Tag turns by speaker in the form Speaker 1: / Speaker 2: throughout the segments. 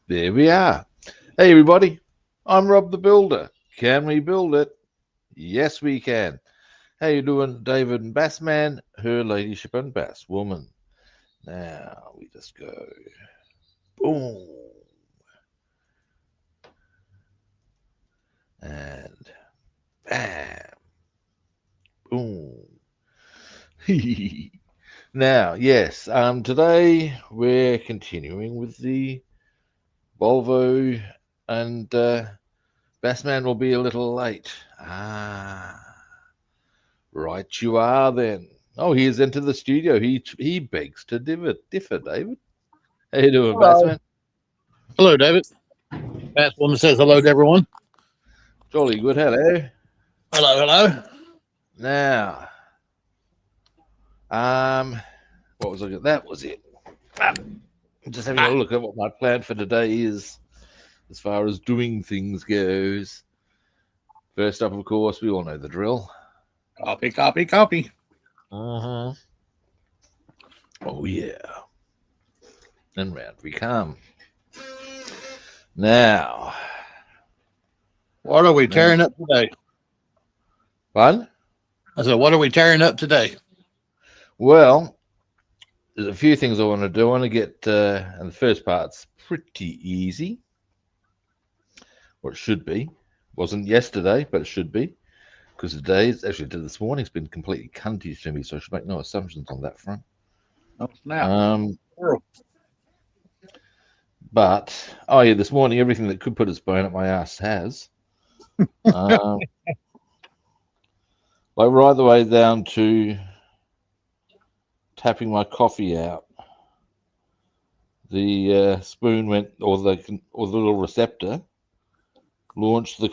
Speaker 1: There we are. Hey, everybody. I'm Rob the Builder. Can we build it? Yes, we can. How you doing, David and Bassman? Her ladyship and Basswoman. Now we just go boom and bam, boom. Now, yes. Today we're continuing with the Volvo, and Bassman will be a little late. Right you are then. Oh, he has entered the studio. He begs to differ, David. How you doing,
Speaker 2: Hello.
Speaker 1: Bassman?
Speaker 2: Hello, David. Basswoman says hello to everyone.
Speaker 1: Jolly good. Hello.
Speaker 2: Hello, hello.
Speaker 1: Now, um, what was I? That was it. Ah, just having a
Speaker 2: Ah,
Speaker 1: look at what my plan for today is, as far as doing things goes. First up, of course, we all know the drill.
Speaker 2: copy, copy, copy.
Speaker 1: Uh-huh. Oh yeah. And round we come. Now,
Speaker 2: What are we
Speaker 1: now,
Speaker 2: tearing up today?
Speaker 1: fun.
Speaker 2: I said, what are we tearing up today?
Speaker 1: Well, there's a few things I want to do. I want to get, and the first part's pretty easy, or it should be. Wasn't yesterday, but it should be, because today, actually this morning's been completely cunty to me, so I should make no assumptions on that front.
Speaker 2: Oh, snap.
Speaker 1: Um,
Speaker 2: Squirrel.
Speaker 1: but oh yeah, this morning everything that could put its bone up my ass has. Um, like right the way down to tapping my coffee out. The spoon went, or the little receptor launched the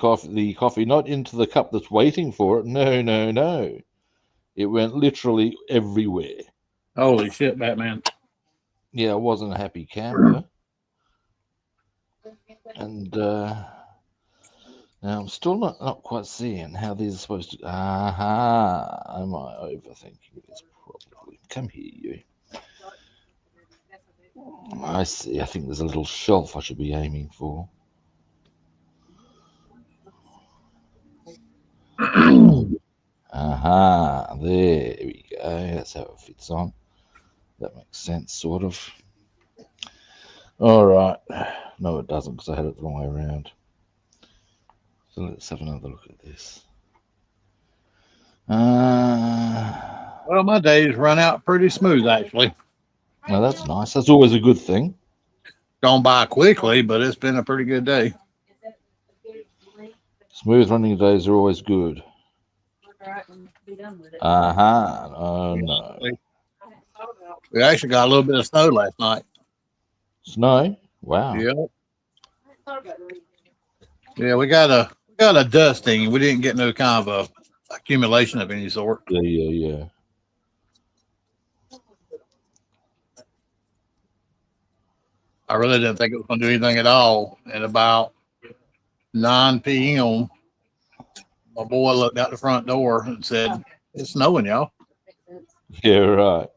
Speaker 1: coffee not into the cup that's waiting for it. No, no, no. It went literally everywhere.
Speaker 2: Holy shit, Batman.
Speaker 1: Yeah, I wasn't a happy camper. And now I'm still not quite seeing how these are supposed to. Aha! Am I overthinking this? Probably. Come here, you. I see. I think there's a little shelf I should be aiming for. Aha! There we go. That's how it fits on. That makes sense, sort of. All right. No, it doesn't because I had it the wrong way around. So let's have another look at this.
Speaker 2: Well, my days run out pretty smooth, actually.
Speaker 1: Well, that's nice. That's always a good thing.
Speaker 2: Gone by quickly, but it's been a pretty good day.
Speaker 1: Smooth running days are always good. Oh no.
Speaker 2: We actually got a little bit of snow last night.
Speaker 1: Snow? Wow.
Speaker 2: Yeah. Yeah, we got a dusting. We didn't get no kind of a accumulation of any sort.
Speaker 1: Yeah.
Speaker 2: I really didn't think it was going to do anything at all. At about 9 p.m., my boy looked out the front door and said, "It's snowing, y'all."
Speaker 1: Yeah, right.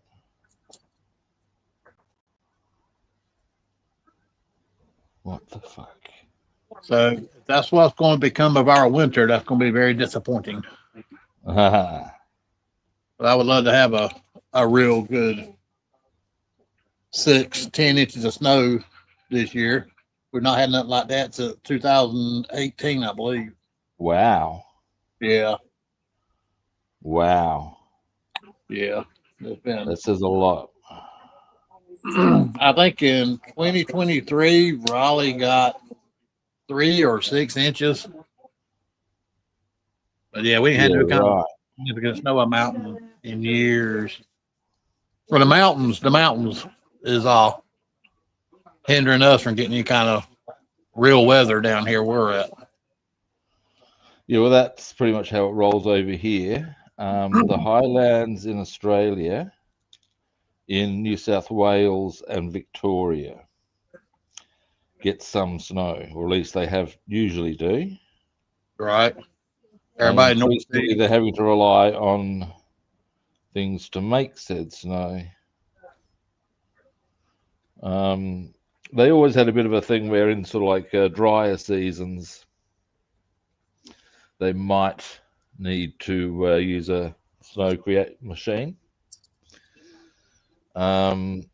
Speaker 1: What the fuck?
Speaker 2: So if that's what's going to become of our winter, that's going to be very disappointing.
Speaker 1: Ah,
Speaker 2: But I would love to have a real good 6, 10 inches of snow this year. We've not had nothing like that since 2018, I believe.
Speaker 1: wow.
Speaker 2: Yeah,
Speaker 1: Wow.
Speaker 2: yeah. It's been,
Speaker 1: That says a lot.
Speaker 2: I think in 2023, Raleigh got 3 or 6 inches. But yeah, we ain't had
Speaker 1: Yeah,
Speaker 2: no kind of
Speaker 1: right.
Speaker 2: significant snow amount in years. For the mountains is all hindering us from getting any kind of real weather down here where we're at.
Speaker 1: Yeah, well, that's pretty much how it rolls over here. The highlands in Australia, in New South Wales and Victoria, get some snow, or at least they have usually do.
Speaker 2: Right.
Speaker 1: And
Speaker 2: Everybody
Speaker 1: increasingly,
Speaker 2: northeast.
Speaker 1: they're having to rely on things to make said snow. Um, they always had a bit of a thing where in sort of like drier seasons, they might need to use a snow create machine. But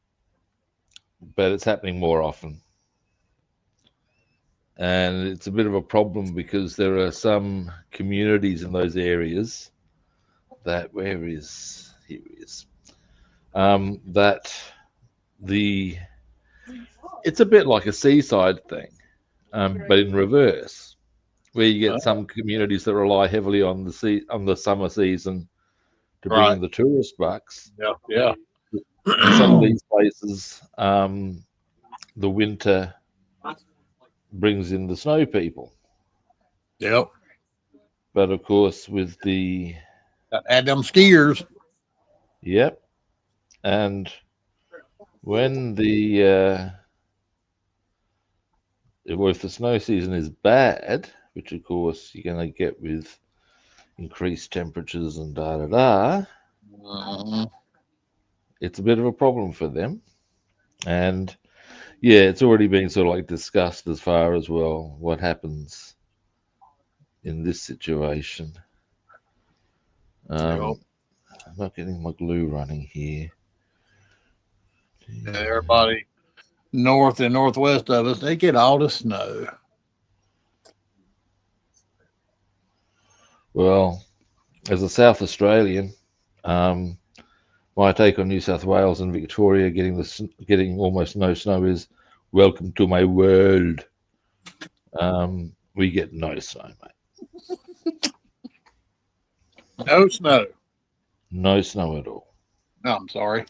Speaker 1: it's happening more often. And it's a bit of a problem because there are some communities in those areas that, where is, here he is, that it's a bit like a seaside thing, but in reverse, where you get some communities that rely heavily on the summer season to bring
Speaker 2: Right.
Speaker 1: in the tourist bucks.
Speaker 2: Yeah. Yeah.
Speaker 1: And some of these places, the winter brings in the snow people.
Speaker 2: Yep.
Speaker 1: But of course, with the
Speaker 2: Add them skiers.
Speaker 1: yep, and when if the snow season is bad, which of course you're going to get with increased temperatures and da da da,
Speaker 2: Mhm.
Speaker 1: it's a bit of a problem for them. And yeah, it's already been sort of like discussed as far as well what happens in this situation.
Speaker 2: Yep.
Speaker 1: I'm not getting my glue running here.
Speaker 2: Yeah, everybody north and northwest of us, they get all the snow.
Speaker 1: Well, as a South Australian, um, my take on New South Wales and Victoria getting almost no snow is welcome to my world. We get no snow, mate.
Speaker 2: No snow.
Speaker 1: No snow at all.
Speaker 2: No, I'm sorry.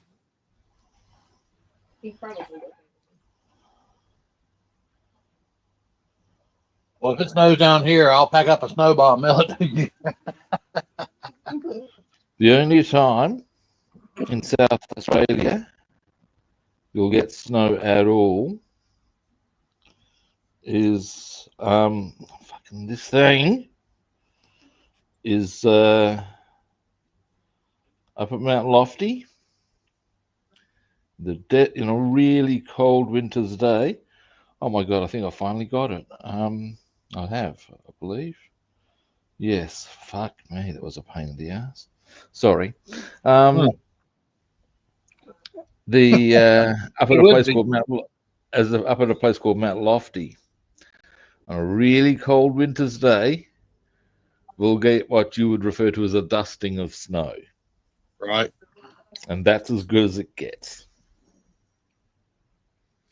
Speaker 2: Well, if it snows down here, I'll pack up a snowball and mail it to you.
Speaker 1: The only time in South Australia you'll get snow at all is fucking this thing is up at Mount Lofty. In a really cold winter's day. Oh my god, I think I finally got it. I have, I believe. Yes, fuck me, that was a pain in the ass. Sorry.
Speaker 2: Hmm.
Speaker 1: The up at
Speaker 2: It
Speaker 1: a
Speaker 2: would
Speaker 1: place
Speaker 2: be.
Speaker 1: called up at a place called Mount Lofty. On a really cold winter's day, we'll get what you would refer to as a dusting of snow,
Speaker 2: Right.
Speaker 1: and that's as good as it gets.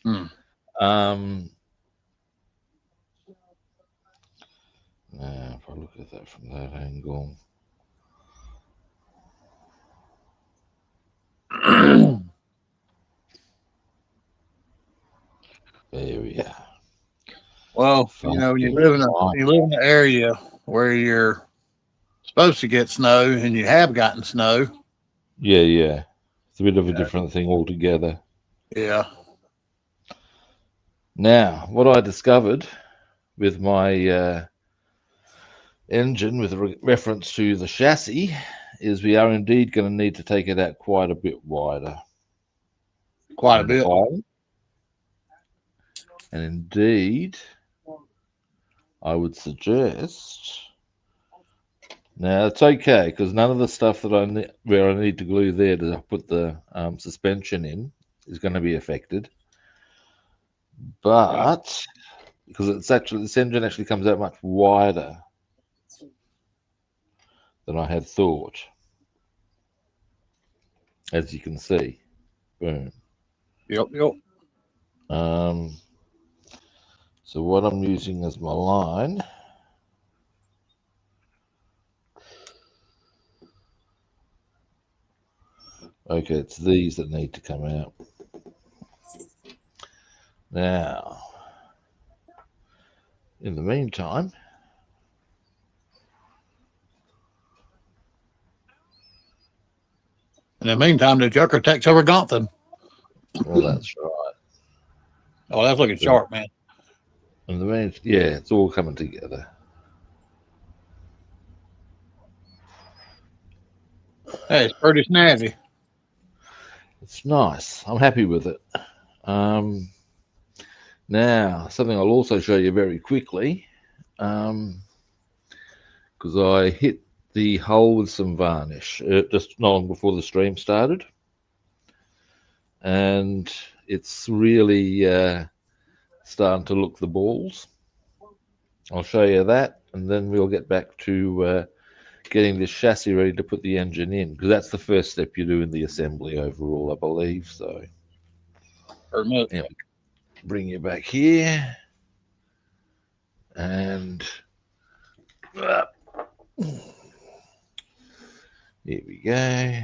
Speaker 2: Hmm.
Speaker 1: Um, if I look at that from that angle, there we are.
Speaker 2: Well, when you
Speaker 1: Fucking
Speaker 2: live in
Speaker 1: fine.
Speaker 2: an area where you're supposed to get snow and you have gotten snow.
Speaker 1: Yeah, yeah. It's a bit of a different thing altogether.
Speaker 2: Yeah.
Speaker 1: Now, what I discovered with my engine, with reference to the chassis, is we are indeed going to need to take it out quite a bit wider
Speaker 2: Quite a
Speaker 1: on the
Speaker 2: bit.
Speaker 1: bottom. And indeed, I would suggest. Now it's okay because none of the stuff that where I need to glue there to put the suspension in is going to be affected. But because this engine actually comes out much wider than I had thought, as you can see. Boom.
Speaker 2: Yep. Yep.
Speaker 1: Um, so what I'm using as my line. Okay, it's these that need to come out. Now, in the meantime,
Speaker 2: In the meantime, the Joker takes over Gotham.
Speaker 1: well, that's right.
Speaker 2: Oh, that's looking sharp, man.
Speaker 1: In the yeah, it's all coming together.
Speaker 2: Hey, it's pretty snazzy.
Speaker 1: It's nice. I'm happy with it. Um, Now, something I'll also show you very quickly, because I hit the hole with some varnish just not long before the stream started, and it's really starting to look the balls. I'll show you that, and then we'll get back to getting this chassis ready to put the engine in, because that's the first step you do in the assembly overall, I believe. So, anyway, bring you back here, and here we go.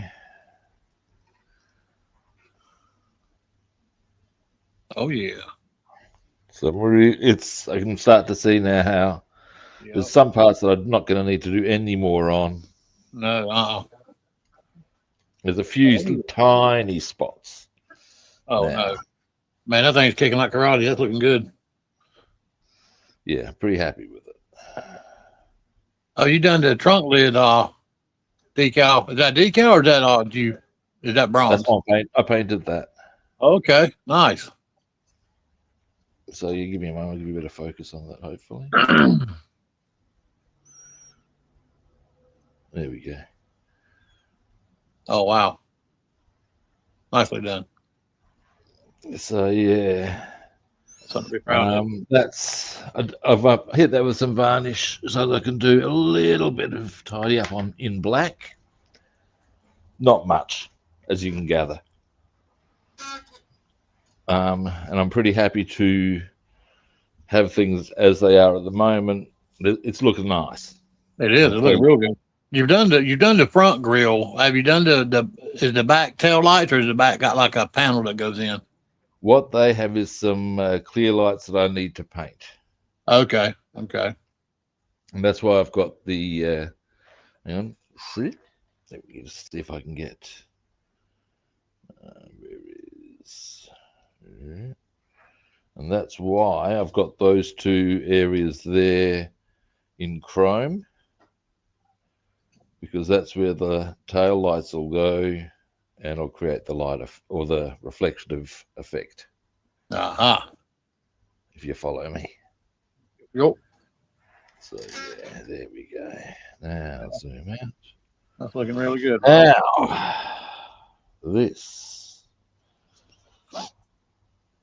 Speaker 2: Oh yeah.
Speaker 1: So I can start to see now how there's some parts that I'm not going to need to do any more on.
Speaker 2: No.
Speaker 1: There's a few tiny spots.
Speaker 2: Oh no, man, that thing's kicking like karate. That's looking good.
Speaker 1: Yeah, pretty happy with it.
Speaker 2: Oh, you done the trunk lid decal? Is that decal or is that bronze?
Speaker 1: That's my paint. I painted that.
Speaker 2: Okay, nice.
Speaker 1: So you give me a moment. I'll give you a bit of focus on that, hopefully. There we go.
Speaker 2: Oh wow, nicely done.
Speaker 1: So yeah,
Speaker 2: Something to be proud of.
Speaker 1: I've hit that with some varnish so that I can do a little bit of tidy up in black. Not much, as you can gather. And I'm pretty happy to have things as they are at the moment. It's looking nice.
Speaker 2: It is. It's looking real good. You've done the front grill. Have you done is the back tail lights, or is the back got like a panel that goes in?
Speaker 1: What they have is some clear lights that I need to paint.
Speaker 2: Okay.
Speaker 1: And that's why I've got the hang on. Let me just see if I can get where is and that's why I've got those two areas there in chrome, because that's where the tail lights will go, and it'll create the light or the reflective effect. If you follow me.
Speaker 2: Yep.
Speaker 1: So yeah, there we go. Now zoom out.
Speaker 2: That's looking really good.
Speaker 1: Now this.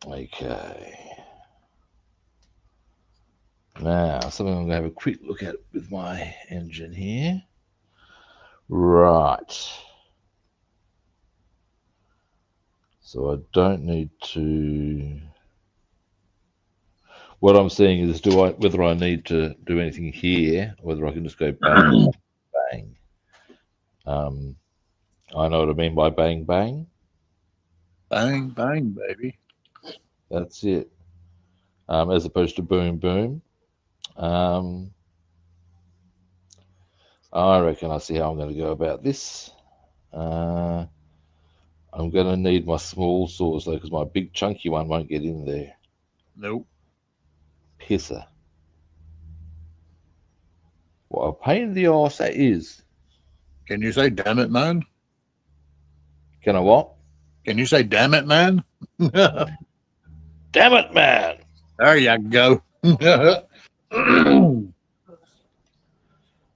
Speaker 1: Okay. Now something I'm going to have a quick look at with my engine here. Right. So I don't need to. What I'm saying is, whether I need to do anything here, or whether I can just go bang, bang. I know what I mean by bang, bang.
Speaker 2: Bang, bang, baby.
Speaker 1: That's it. As opposed to boom, boom. I reckon I see how I'm going to go about this. I'm going to need my small saws though, because my big chunky one won't get in there.
Speaker 2: Nope.
Speaker 1: Pisser. What a pain in the arse that is.
Speaker 2: Can you say damn it, man?
Speaker 1: Can I what?
Speaker 2: Can you say damn it, man?
Speaker 1: Damn it, man.
Speaker 2: There you go.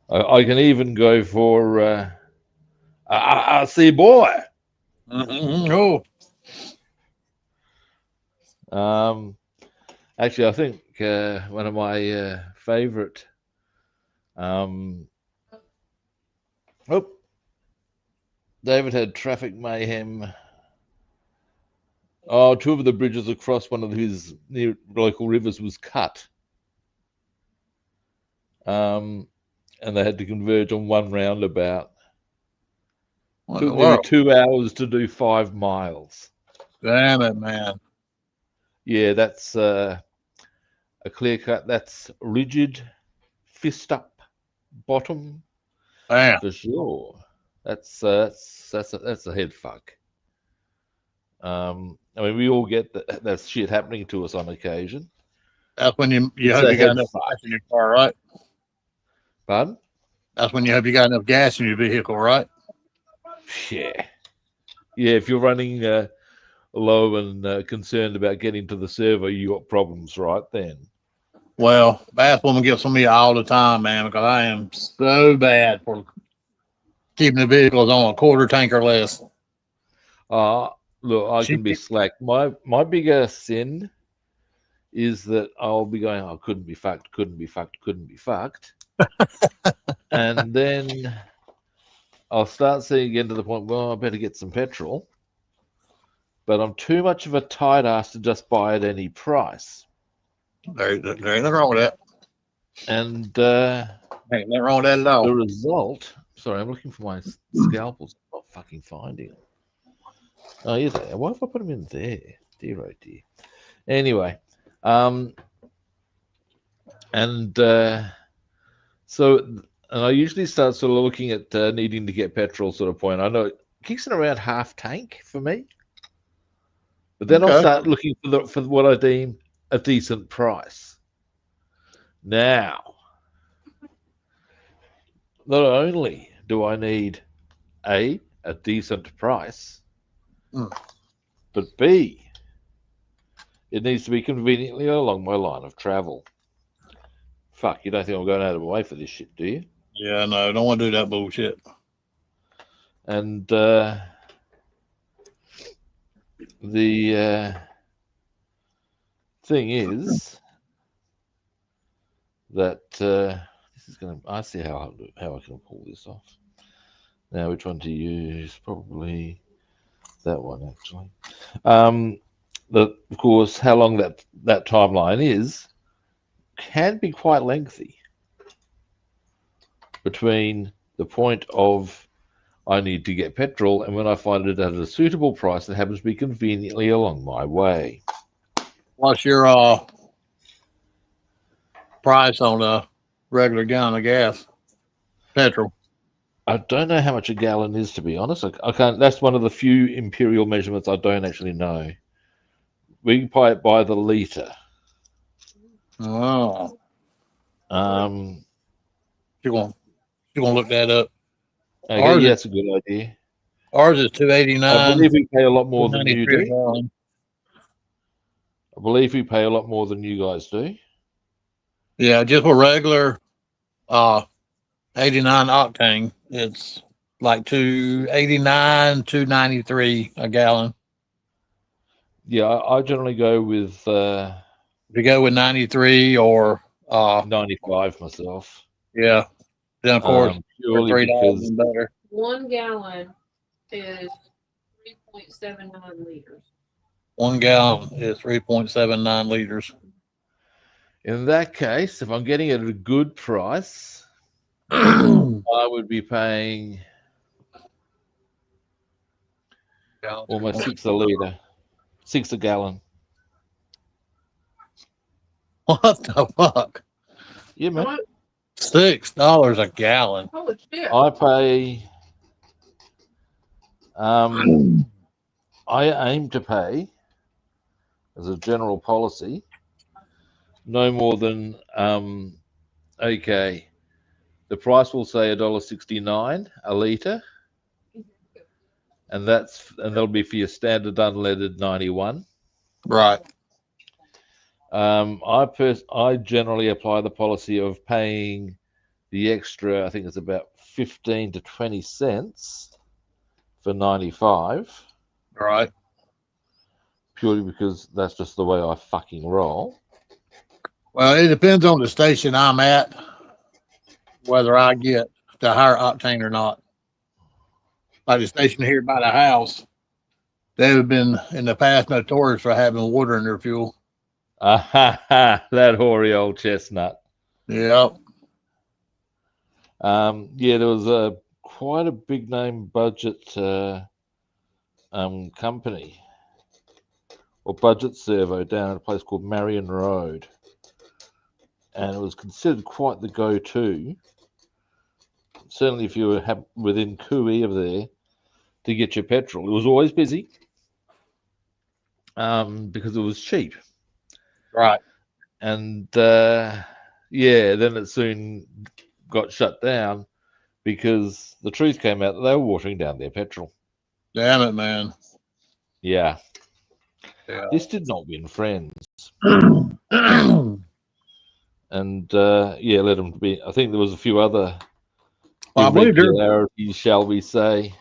Speaker 1: I can even go for I see boy.
Speaker 2: Oh.
Speaker 1: Actually, I think one of my favorite. David had traffic mayhem. Oh, two of the bridges across one of his near local rivers was cut. And they had to converge on one roundabout. It took nearly 2 hours to do 5 miles.
Speaker 2: Damn it, man.
Speaker 1: Yeah, that's a clear cut. That's rigid, fist up, bottom.
Speaker 2: Damn.
Speaker 1: For sure. That's a head fuck. I mean, we all get that shit happening to us on occasion.
Speaker 2: That's when you hope you got enough gas in your car, right?
Speaker 1: Pardon?
Speaker 2: That's when you hope you got enough gas in your vehicle, right?
Speaker 1: Yeah. Yeah, if you're running low and concerned about getting to the servo, you got problems right then.
Speaker 2: Well, Basswoman gets on me all the time, man, because I am so bad for keeping the vehicles on a quarter tank or less.
Speaker 1: Look, I
Speaker 2: She,
Speaker 1: can be slack. My bigger sin is that I'll be going, I couldn't be fucked, couldn't be fucked, couldn't be fucked. And then I'll start seeing again to the point, well, I better get some petrol. But I'm too much of a tight ass to just buy at any price.
Speaker 2: there ain't nothing wrong with that.
Speaker 1: And
Speaker 2: Ain't nothing wrong with that at all.
Speaker 1: the result, sorry, I'm looking for my scalpels. I'm not fucking finding them. Oh, yeah, there. Why have I put them in there? Dear, oh dear. Anyway, so I usually start sort of looking at needing to get petrol sort of point. I know it kicks in around half tank for me, but then I'll
Speaker 2: Okay.
Speaker 1: start looking for what I deem a decent price. Now, not only do I need a decent price,
Speaker 2: Mm.
Speaker 1: but B, it needs to be conveniently along my line of travel. Fuck, you don't think I'm going out of my way for this shit, do you?
Speaker 2: Yeah, no, don't want to do that bullshit.
Speaker 1: And the thing is that this is going to. I see how I can pull this off. Now, which one to use? Probably that one, actually. Of course, how long that timeline is can be quite lengthy between the point of I need to get petrol and when I find it at a suitable price that happens to be conveniently along my way.
Speaker 2: What's your price on a regular gallon of gas? Petrol.
Speaker 1: I don't know how much a gallon is, to be honest. I can't. That's one of the few imperial measurements I don't actually know. We buy it by the liter.
Speaker 2: Oh,
Speaker 1: Um,
Speaker 2: you gonna look that up?
Speaker 1: okay, yeah, that's a good idea.
Speaker 2: Ours is
Speaker 1: I
Speaker 2: 289,
Speaker 1: believe we pay a lot more than you
Speaker 2: 293 a
Speaker 1: do.
Speaker 2: gallon.
Speaker 1: I believe we pay a lot more than you guys do.
Speaker 2: Yeah, just for regular 89 octane, it's like 289, 293 a gallon.
Speaker 1: Yeah, I generally go with
Speaker 2: If you go with 93 or
Speaker 1: 95 myself.
Speaker 2: yeah, then of course for
Speaker 1: Purely
Speaker 2: $3
Speaker 1: because
Speaker 2: and better.
Speaker 3: 1 gallon is 3.79 liters.
Speaker 2: 1 gallon is 3.79 liters.
Speaker 1: in that case, if I'm getting it at a good price, I would be paying almost 6 a liter, 6 a gallon.
Speaker 2: What the fuck?
Speaker 1: Yeah, man.
Speaker 2: $6 a gallon.
Speaker 3: Holy shit.
Speaker 1: I pay. I aim to pay, as a general policy, no more than okay. The price will say $1.69 a liter, and that'll be for your standard unleaded 91.
Speaker 2: Right.
Speaker 1: I generally apply the policy of paying the extra. I think it's about 15 to 20 cents for 95.
Speaker 2: Right.
Speaker 1: Purely because that's just the way I fucking roll.
Speaker 2: Well, it depends on the station I'm at, whether I get the higher octane or not. Like the station here by the house, they've been in the past notorious for having water in their fuel.
Speaker 1: That hoary old chestnut.
Speaker 2: Yep.
Speaker 1: Yeah, there was quite a big name budget company or budget servo down at a place called Marion Road, and it was considered quite the go-to. Certainly, if you were within cooey of there to get your petrol, it was always busy because it was cheap.
Speaker 2: Right.
Speaker 1: And yeah, then it soon got shut down because the truth came out that they were watering down their petrol.
Speaker 2: Damn it, man.
Speaker 1: Yeah. This did not win friends.
Speaker 2: Yeah.
Speaker 1: And yeah, let them be. I think there was a few other
Speaker 2: Well, I believe
Speaker 1: irregularities, shall we say.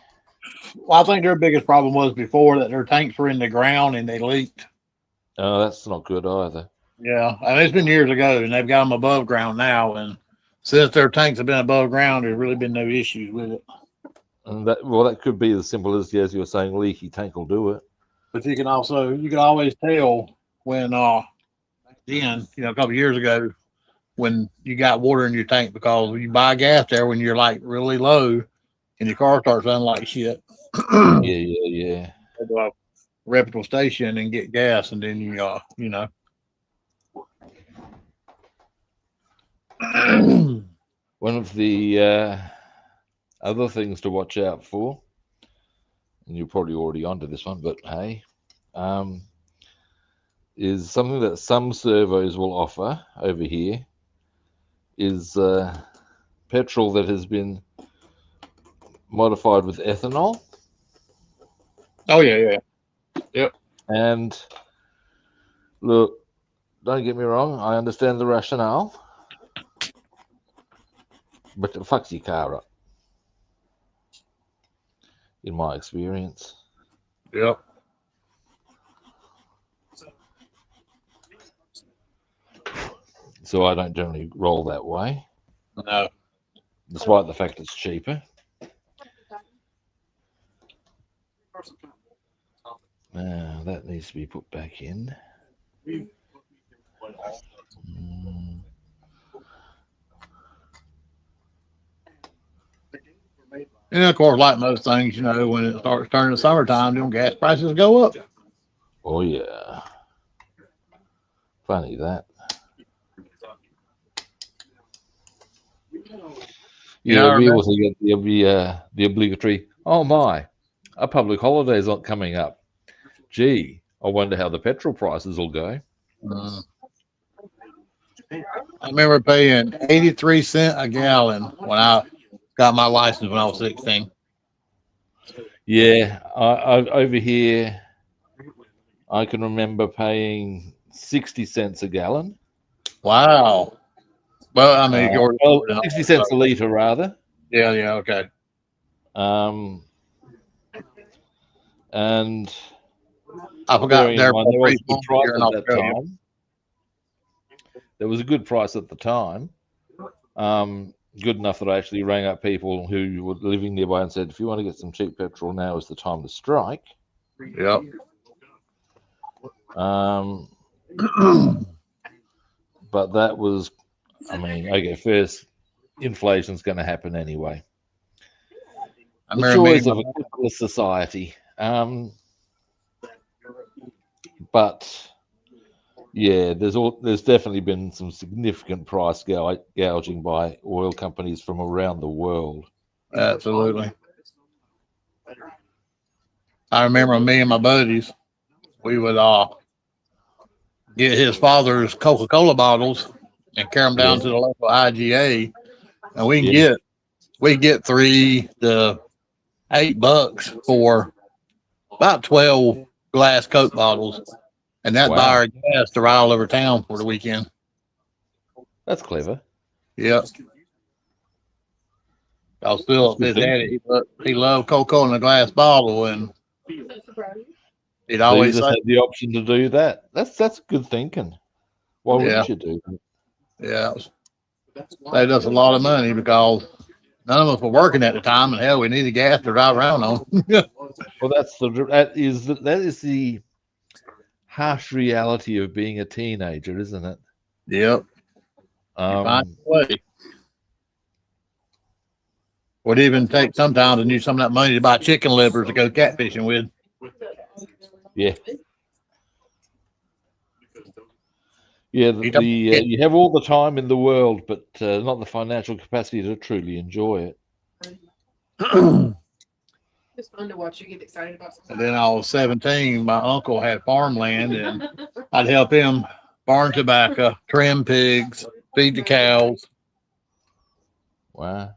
Speaker 2: well, I think their biggest problem was before that their tanks were in the ground and they leaked.
Speaker 1: Oh, that's not good either.
Speaker 2: Yeah, I mean, it's been years ago, and they've got them above ground now. And since their tanks have been above ground, there's really been no issues with it.
Speaker 1: And that could be as simple as you were saying, leaky tank will do it.
Speaker 2: But you can always tell when then a couple of years ago when you got water in your tank because you buy gas there when you're like really low and your car starts running like shit.
Speaker 1: Yeah.
Speaker 2: Go to a reputable station and get gas, and then
Speaker 1: One of the other things to watch out for, and you're probably already onto this one, but hey, is something that some servos will offer over here is petrol that has been modified with ethanol.
Speaker 2: Oh yeah. Yep.
Speaker 1: And look, don't get me wrong, I understand the rationale, but it fucks your car up, in my experience.
Speaker 2: Yep.
Speaker 1: So I don't generally roll that way.
Speaker 2: No.
Speaker 1: Despite the fact it's cheaper. Now that needs to be put back in.
Speaker 2: And of course, like most things, when it starts turning summertime, gas prices go up.
Speaker 1: Oh yeah. Funny that. Yeah, we also get the obligatory, oh my, a public holiday's not coming up. Gee, I wonder how the petrol prices will go.
Speaker 2: I remember paying 83 cents a gallon when I got my license when I was 16.
Speaker 1: Yeah, I over here, I can remember paying 60 cents a gallon.
Speaker 2: Wow. Well, I mean,
Speaker 1: 60 cents a litre, rather.
Speaker 2: Yeah, okay.
Speaker 1: And
Speaker 2: I forgot
Speaker 1: there was a good price at that time. There was a good price at the time. Good enough that I actually rang up people who were living nearby and said, if you want to get some cheap petrol, now is the time to strike.
Speaker 2: Yep.
Speaker 1: But that was, I mean, okay, first, inflation's going to happen anyway. The joys of a capitalist society. But yeah, there's definitely been some significant price gouging by oil companies from around the world.
Speaker 2: Absolutely. I remember me and my buddies, we would get his father's Coca-Cola bottles and carry them down to the local IGA, and we get $3 to $8 for about 12 glass Coke bottles, and that buy our gas to ride all over town for the weekend.
Speaker 1: That's clever.
Speaker 2: Yep. I was still his daddy. He loved Coca-Cola in a glass bottle, and he'd always
Speaker 1: had the option to do that. That's good thinking. Why wouldn't you do that?
Speaker 2: Yeah, saved us a lot of money because none of us were working at the time, and hell, we needed gas to drive around on.
Speaker 1: Well, that is the harsh reality of being a teenager, isn't it?
Speaker 2: Yep. Find a way. Would even take sometimes to use some of that money to buy chicken livers to go catfishing with.
Speaker 1: Yeah. Yeah, you have all the time in the world, but not the financial capacity to truly enjoy it.
Speaker 3: It's fun to watch you get excited about something.
Speaker 2: And then I was 17. My uncle had farmland, and I'd help him barn tobacco, trim pigs, feed the cows.
Speaker 1: Wow.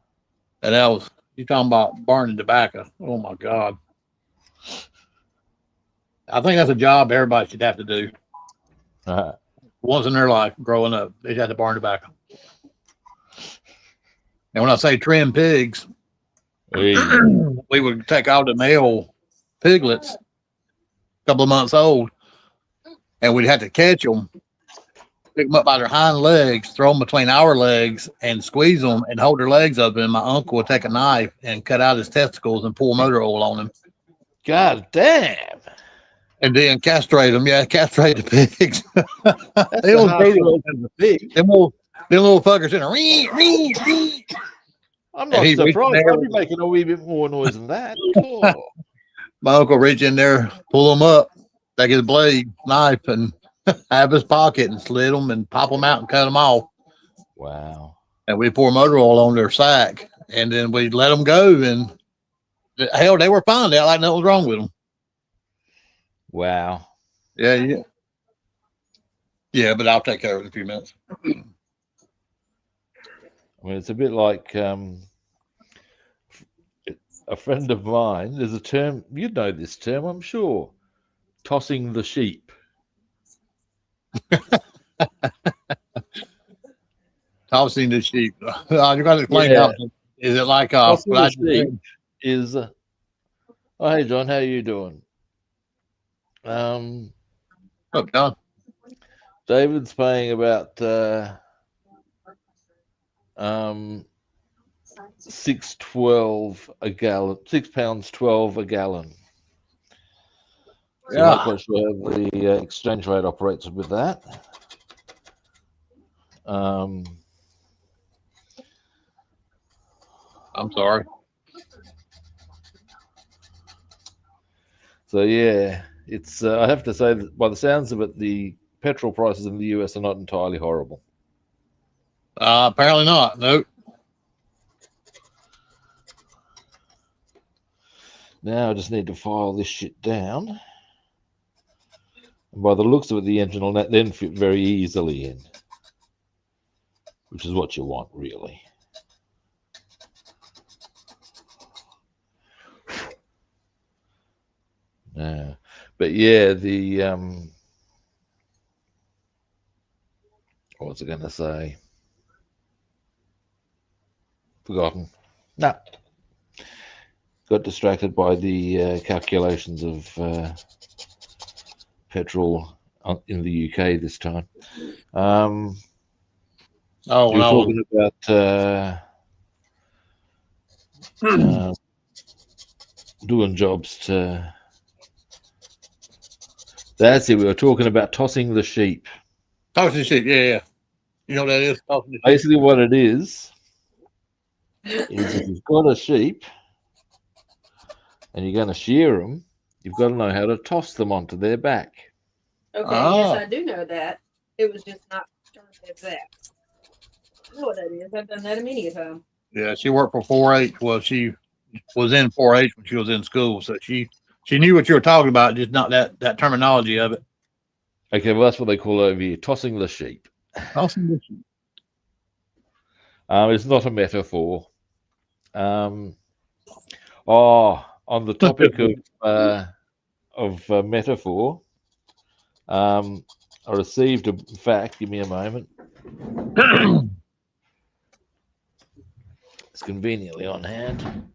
Speaker 2: And that was, you talking about burning tobacco. Oh my God. I think that's a job everybody should have to do
Speaker 1: Uh,
Speaker 2: once in their life growing up. They had to barn tobacco. And when I say trim pigs,
Speaker 1: hey,
Speaker 2: we would take out the male piglets, a couple of months old, and we'd have to catch them, pick them up by their hind legs, throw them between our legs, and squeeze them and hold their legs up. And my uncle would take a knife and cut out his testicles and pour motor oil on them.
Speaker 1: God damn.
Speaker 2: And then castrate them. Yeah, castrate the pigs.
Speaker 1: That's
Speaker 2: They
Speaker 1: a
Speaker 2: don't
Speaker 1: harsh
Speaker 2: do
Speaker 1: world for the pig.
Speaker 2: them little fuckers in a
Speaker 1: I'm
Speaker 2: And
Speaker 1: not
Speaker 2: he reached
Speaker 1: surprised.
Speaker 2: there.
Speaker 1: I'd be making a wee bit more noise than that. Oh,
Speaker 2: My uncle reach in there, pull them up, take his blade, knife, and have his pocket and slit them and pop them out and cut them off.
Speaker 1: wow.
Speaker 2: And we pour motor oil on their sack, and then we let them go. And hell, they were fine. They like nothing was wrong with them.
Speaker 1: Wow.
Speaker 2: Yeah. Yeah, but I'll take care of it in a few minutes.
Speaker 1: I mean, it's a bit like a friend of mine. There's a term, you'd know this term, I'm sure. Tossing the sheep.
Speaker 2: Tossing the sheep. You got to explain
Speaker 1: Yeah.
Speaker 2: that. Is it like
Speaker 1: Tossing
Speaker 2: what
Speaker 1: the sheep is, oh, hey, John, how you doing?
Speaker 2: Look, John.
Speaker 1: David's paying about £6.12 a gallon, £6.12 a gallon. So I'm not quite sure how the exchange rate operates with that.
Speaker 2: I'm sorry.
Speaker 1: So yeah, it's I have to say that by the sounds of it, the petrol prices in the US are not entirely horrible.
Speaker 2: Apparently not. Nope.
Speaker 1: Now I just need to file this shit down. And by the looks of it, the engine will then fit very easily in, which is what you want, really. But yeah, the what was I going to say? Forgotten. No. Got distracted by the calculations of petrol in the UK this time.
Speaker 2: Oh,
Speaker 1: You were talking about doing jobs to. That's it. We were talking about tossing the sheep.
Speaker 2: tossing the sheep. Yeah. You know what that is? Tossing the sheep.
Speaker 1: Basically, what it is if you've got a sheep and you're going to shear them, you've got to know how to toss them onto their back.
Speaker 3: Okay,
Speaker 2: Ah.
Speaker 3: yes, I do know that. It was just not sure if that. I know what that is. I've done that many a time.
Speaker 2: Yeah, she worked for 4-H. Well, she was in 4-H when she was in school, so she knew what you were talking about, just not that terminology of it.
Speaker 1: Okay, well, that's what they call over here, tossing the sheep.
Speaker 2: Tossing the sheep.
Speaker 1: It's not a metaphor. On the topic of metaphor, I received a fact. Give me a moment. It's conveniently on hand.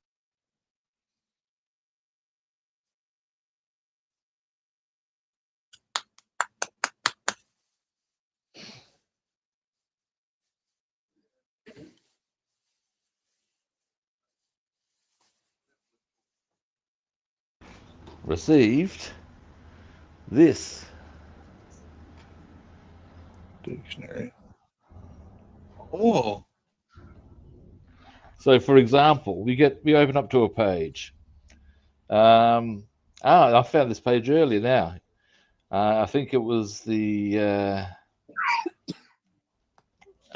Speaker 1: Received this.
Speaker 2: Dictionary. Oh.
Speaker 1: So, for example, we open up to a page. I found this page earlier now. I think it was the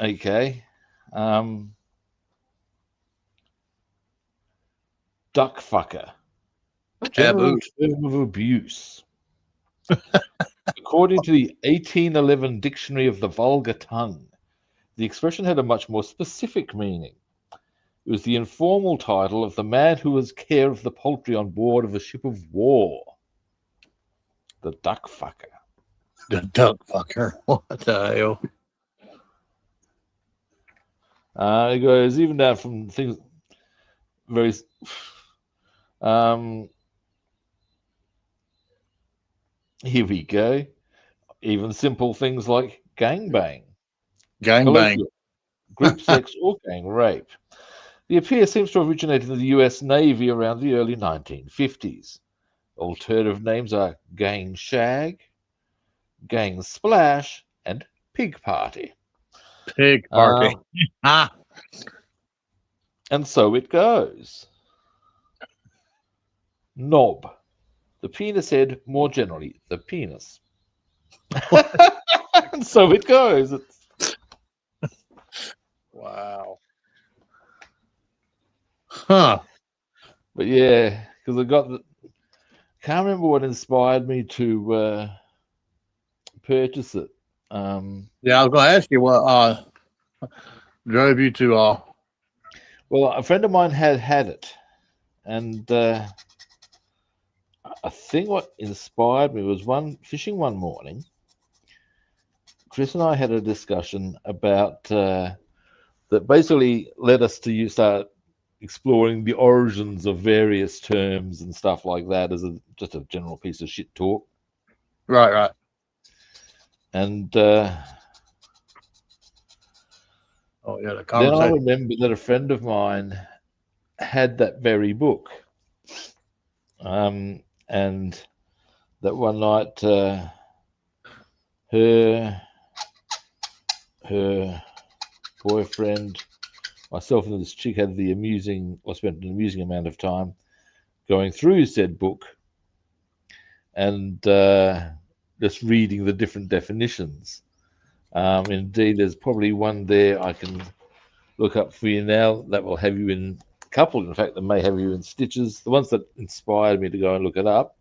Speaker 1: okay. Duck fucker. General term of abuse. According to the 1811 Dictionary of the Vulgar Tongue, the expression had a much more specific meaning. It was the informal title of the man who has care of the poultry on board of a ship of war. the duck fucker.
Speaker 2: The duck fucker. What the hell?
Speaker 1: It goes even down from things very. Here we go. Even simple things like gangbang,
Speaker 2: Gangbang.
Speaker 1: group sex, or gang rape. The appeal seems to have originated in the US Navy around the early 1950s. Alternative names are gang shag, gang splash, and pig party.
Speaker 2: Pig party.
Speaker 1: And so it goes. Knob. The penis head, more generally, the penis. And so it goes.
Speaker 2: Wow. Huh.
Speaker 1: But yeah, because I got can't remember what inspired me to purchase it.
Speaker 2: Yeah, I was going to ask you what drove you to.
Speaker 1: Well, a friend of mine had it, and I think what inspired me was fishing one morning. Chris and I had a discussion about that basically led us to start exploring the origins of various terms and stuff like that as just a general piece of shit talk.
Speaker 2: Right.
Speaker 1: And
Speaker 2: Oh yeah, the
Speaker 1: then I
Speaker 2: conversation.
Speaker 1: remember that a friend of mine had that very book. And that one night her boyfriend, myself, and this chick spent an amusing amount of time going through said book and just reading the different definitions. Indeed, there's probably one there I can look up for you now that will have you in coupled. In fact, that may have you in stitches. The ones that inspired me to go and look it up.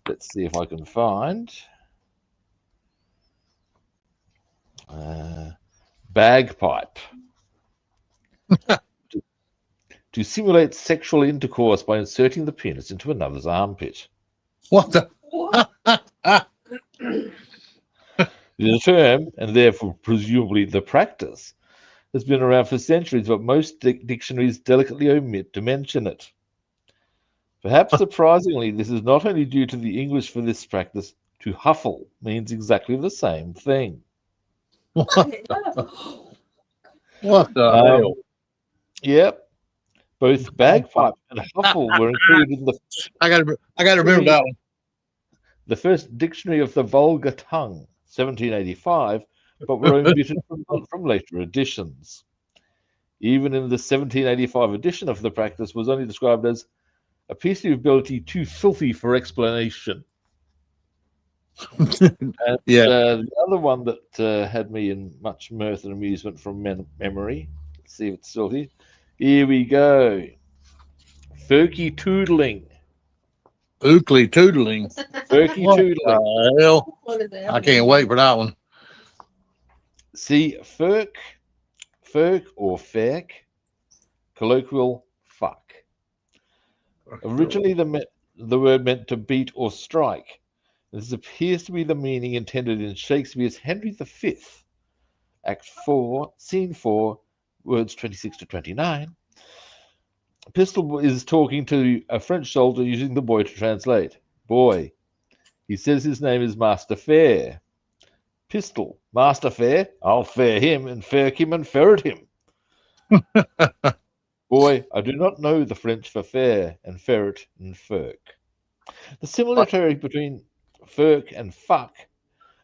Speaker 1: Let's see if I can find. Bagpipe. To simulate sexual intercourse by inserting the penis into another's armpit.
Speaker 2: What the?
Speaker 1: The term, and therefore presumably the practice, has been around for centuries, but most dictionaries delicately omit to mention it. Perhaps surprisingly, this is not only due to the English for this practice. To huffle means exactly the same thing.
Speaker 2: What the hell?
Speaker 1: Yep. Both bagpipe and huffle were included in the.
Speaker 2: I got to remember that one.
Speaker 1: The first dictionary of the vulgar tongue, 1785, but were omitted from later editions. Even in the 1785 edition of the practice was only described as a piece of ability too filthy for explanation. And the other one that had me in much mirth and amusement from memory. Let's see if it's still here. Here we go. Furky toodling.
Speaker 2: Oakley toodling.
Speaker 1: Furky toodling.
Speaker 2: The hell?
Speaker 3: What is that?
Speaker 2: I can't wait for that one.
Speaker 1: See, furk or feck, colloquial fuck. Originally, the word meant to beat or strike. This appears to be the meaning intended in Shakespeare's Henry V, Act 4, Scene 4, words 26 to 29. Pistol is talking to a French soldier using the boy to translate. Boy, he says his name is Master Fair. Pistol, Master Fair, I'll fair him and ferk him and ferret him. Boy, I do not know the French for fair and ferret and ferk. The similarity between ferk and fuck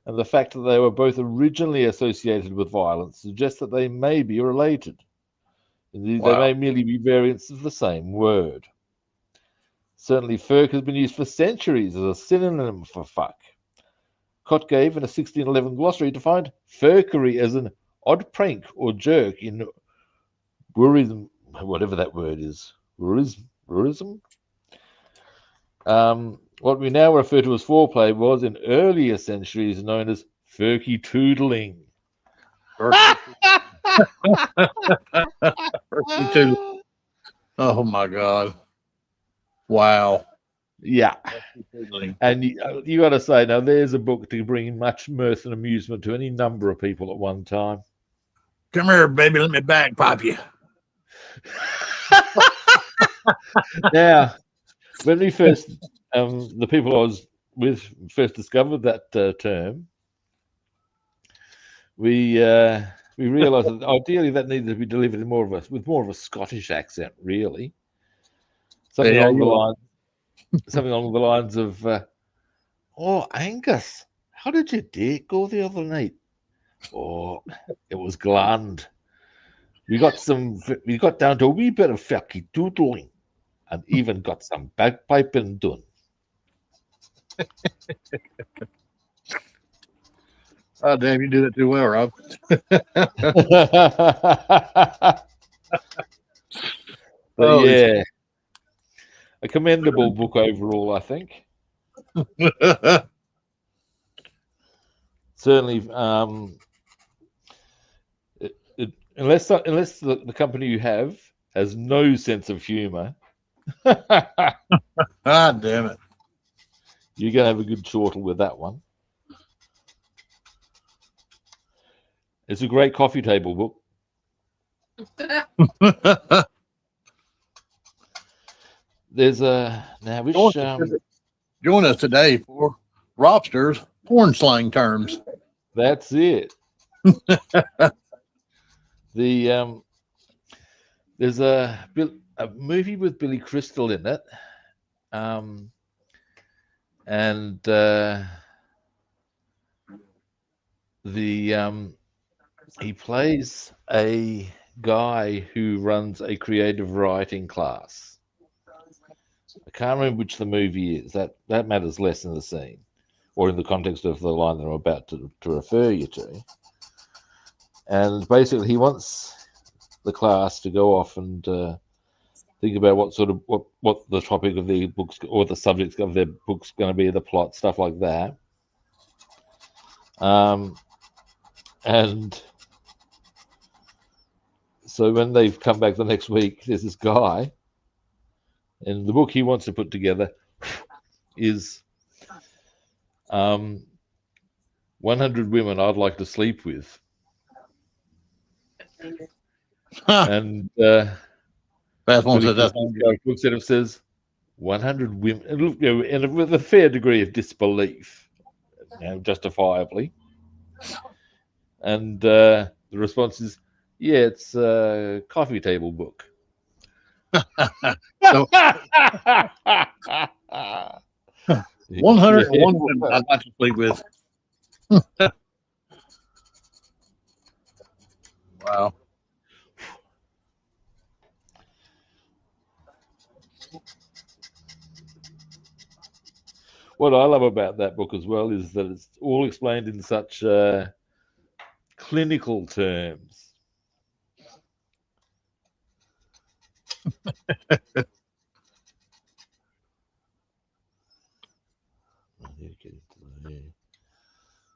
Speaker 1: and the fact that they were both originally associated with violence suggests that they may be related. Indeed, they may merely be variants of the same word. Certainly, ferk has been used for centuries as a synonym for fuck. Cott gave in a 1611 glossary defined furkery as an odd prank or jerk in Wurism, whatever that word is. Wurism? What we now refer to as foreplay was in earlier centuries known as furky toodling.
Speaker 2: Oh my God. Wow.
Speaker 1: Yeah.
Speaker 2: Fiddling.
Speaker 1: And you got to say, now there's a book to bring much mirth and amusement to any number of people at one time.
Speaker 2: Come here, baby. Let me bagpipe you.
Speaker 1: Now, when we first, the people I was with first discovered that term, we realised that ideally that needed to be delivered in with more of a Scottish accent, really. Something
Speaker 2: Yeah,
Speaker 1: along the
Speaker 2: you are.
Speaker 1: line, something along the lines of, "Oh, Angus, how did your date go the other night?" "Oh, it was grand. We got down to a wee bit of fecky doodling, and even got some bagpiping done."
Speaker 2: Oh, damn, you do that too well, Rob.
Speaker 1: But
Speaker 2: Oh,
Speaker 1: yeah, a commendable book overall, I think. Certainly, unless the company you have has no sense of humor,
Speaker 2: ah, damn it.
Speaker 1: you're going to have a good chortle with that one. It's a great coffee table book. There's now which
Speaker 2: Join us today for Robster's porn slang terms.
Speaker 1: that's it. The there's a movie with Billy Crystal in it, and he plays a guy who runs a creative writing class. I can't remember which the movie is. That matters less in the scene, or in the context of the line that I'm about to refer you to. And basically, he wants the class to go off and think about what the topic of the books or the subjects of their books going to be, the plot, stuff like that. And so when they've come back the next week, there's this guy, and the book he wants to put together is 100 Women I'd Like to Sleep With. And
Speaker 2: Bassman said that's
Speaker 1: instead of says 100 women, and with a fair degree of disbelief, justifiably. And the response is, "Yeah, it's a coffee table book."
Speaker 2: So, 101 women I'd like to sleep with. Wow.
Speaker 1: What I love about that book as well is that it's all explained in such clinical terms.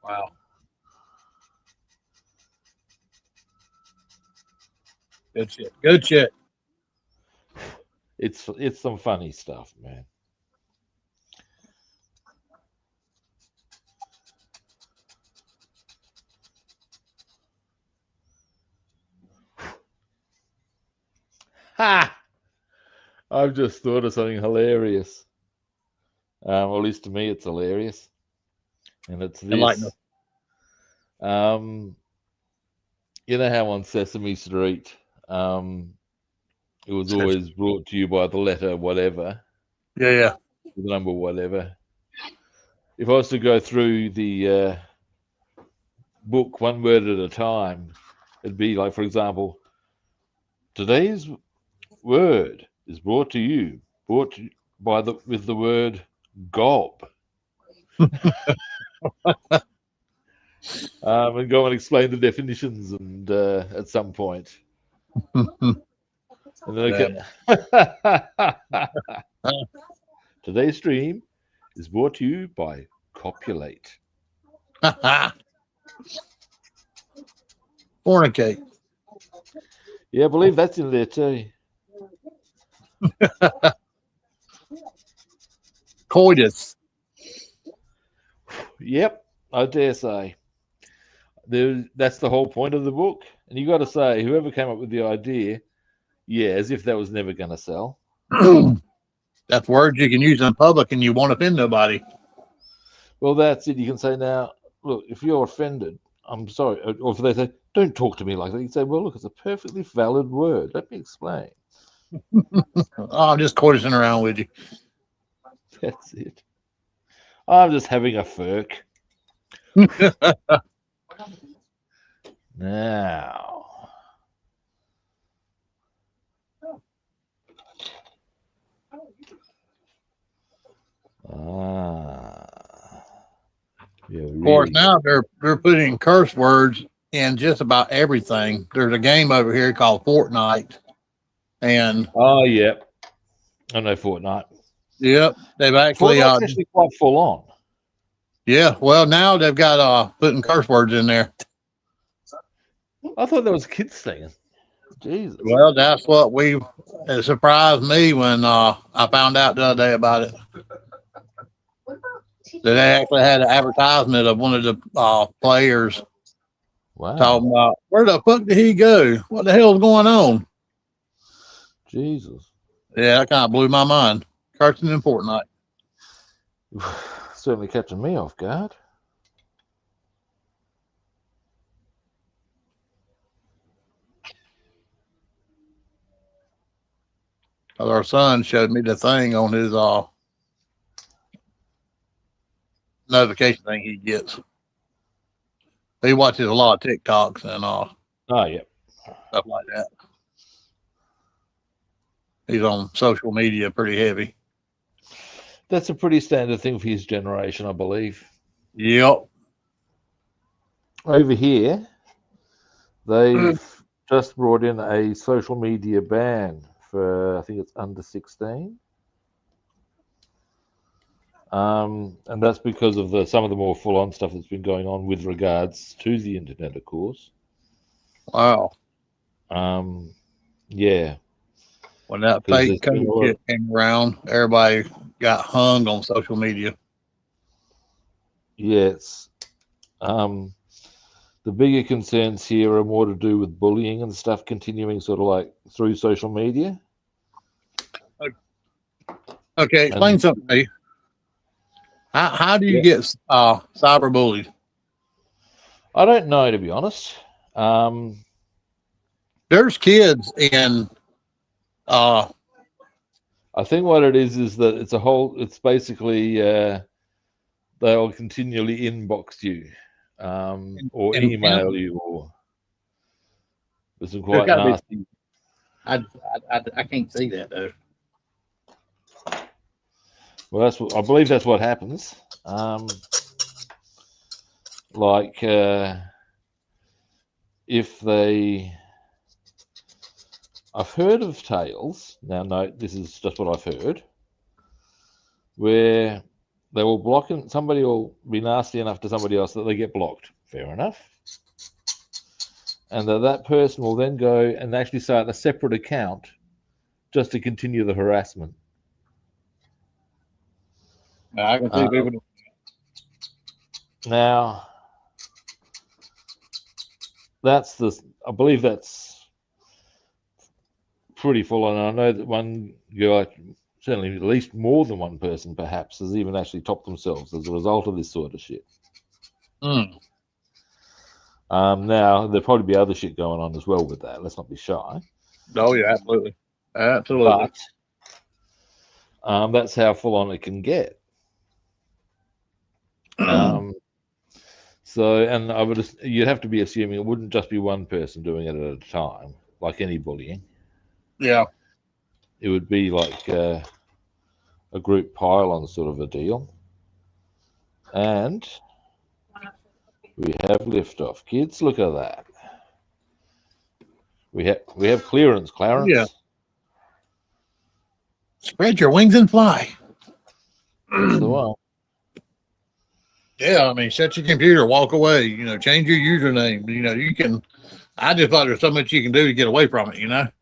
Speaker 2: Wow. Good shit. Good shit.
Speaker 1: It's some funny stuff, man. Ha! I've just thought of something hilarious. Or at least to me, it's hilarious, and it's
Speaker 2: Enlighten
Speaker 1: this.
Speaker 2: us.
Speaker 1: You know how on Sesame Street, it was always brought to you by the letter whatever,
Speaker 2: Yeah.
Speaker 1: the number whatever. If I was to go through the book one word at a time, it'd be like, for example, today's word is brought to you with the word gob. And go and explain the definitions and at some point. And then today's stream is brought to you by Copulate.
Speaker 2: Fornicate.
Speaker 1: Yeah, I believe that's in there too.
Speaker 2: coitus.
Speaker 1: Yep, I dare say. That's the whole point of the book. And you got to say, whoever came up with the idea, yeah, as if that was never going to sell.
Speaker 2: That's words you can use in public and you won't offend nobody.
Speaker 1: Well, that's it. You can say, now, look, if you're offended, I'm sorry. Or if they say, don't talk to me like that, you say, well, look, it's a perfectly valid word. Let me explain.
Speaker 2: Oh, I'm just coitusing around with you.
Speaker 1: That's it. I'm just having a furk. Now. Yeah,
Speaker 2: Of course, now they're putting curse words in just about everything. There's a game over here called Fortnite, and
Speaker 1: oh, yep. I know Fortnite.
Speaker 2: Yep, they've actually
Speaker 1: Fortnite's actually quite full on.
Speaker 2: Yeah, well, now they've got putting curse words in there.
Speaker 1: I thought that was a kids thing. Jesus.
Speaker 2: Well, that's what it surprised me when I found out the other day about it. That they actually had an advertisement of one of the players talking about, where the fuck did he go? What the hell's going on?
Speaker 1: Jesus.
Speaker 2: Yeah, that kind of blew my mind. Cursing in Fortnite.
Speaker 1: Certainly catching me off guard.
Speaker 2: Our son showed me the thing on his notification thing he gets. He watches a lot of TikToks and
Speaker 1: oh yeah,
Speaker 2: stuff like that. He's on social media pretty heavy.
Speaker 1: That's a pretty standard thing for his generation, I believe.
Speaker 2: Yep.
Speaker 1: Over here, they've just brought in a social media ban for, I think it's under 16. And that's because of some of the more full-on stuff that's been going on with regards to the internet, of course.
Speaker 2: Wow.
Speaker 1: Yeah.
Speaker 2: When that fake COVID shit came around, everybody got hung on social media.
Speaker 1: Yes. The bigger concerns here are more to do with bullying and stuff continuing sort of like through social media.
Speaker 2: Okay, explain something to me. How do you get cyberbullied?
Speaker 1: I don't know, to be honest.
Speaker 2: There's kids in
Speaker 1: I think what it is that it's basically they'll continually inbox you or email you or there's some quite nasty.
Speaker 2: I can't see that though.
Speaker 1: Well, I believe that's what happens. If I've heard of tales. Now, no, this is just what I've heard, where they will block and somebody will be nasty enough to somebody else that they get blocked. Fair enough. And that person will then go and actually start a separate account just to continue the harassment.
Speaker 2: I can see people.
Speaker 1: Now, I believe that's pretty full on. I know that one guy, certainly at least more than one person perhaps, has even actually topped themselves as a result of this sort of shit. Now, there'll probably be other shit going on as well with that. Let's not be shy.
Speaker 2: Oh, yeah, absolutely. Absolutely.
Speaker 1: But that's how full on it can get. You'd have to be assuming it wouldn't just be one person doing it at a time, like any bullying.
Speaker 2: Yeah.
Speaker 1: It would be like a group pile-on sort of a deal. And we have liftoff, kids. Look at that. We have clearance, Clarence.
Speaker 2: Yeah. Spread your wings and fly.
Speaker 1: That's the one.
Speaker 2: Yeah, I mean, shut your computer, walk away. Change your username. You can. I just thought there's so much you can do to get away from it.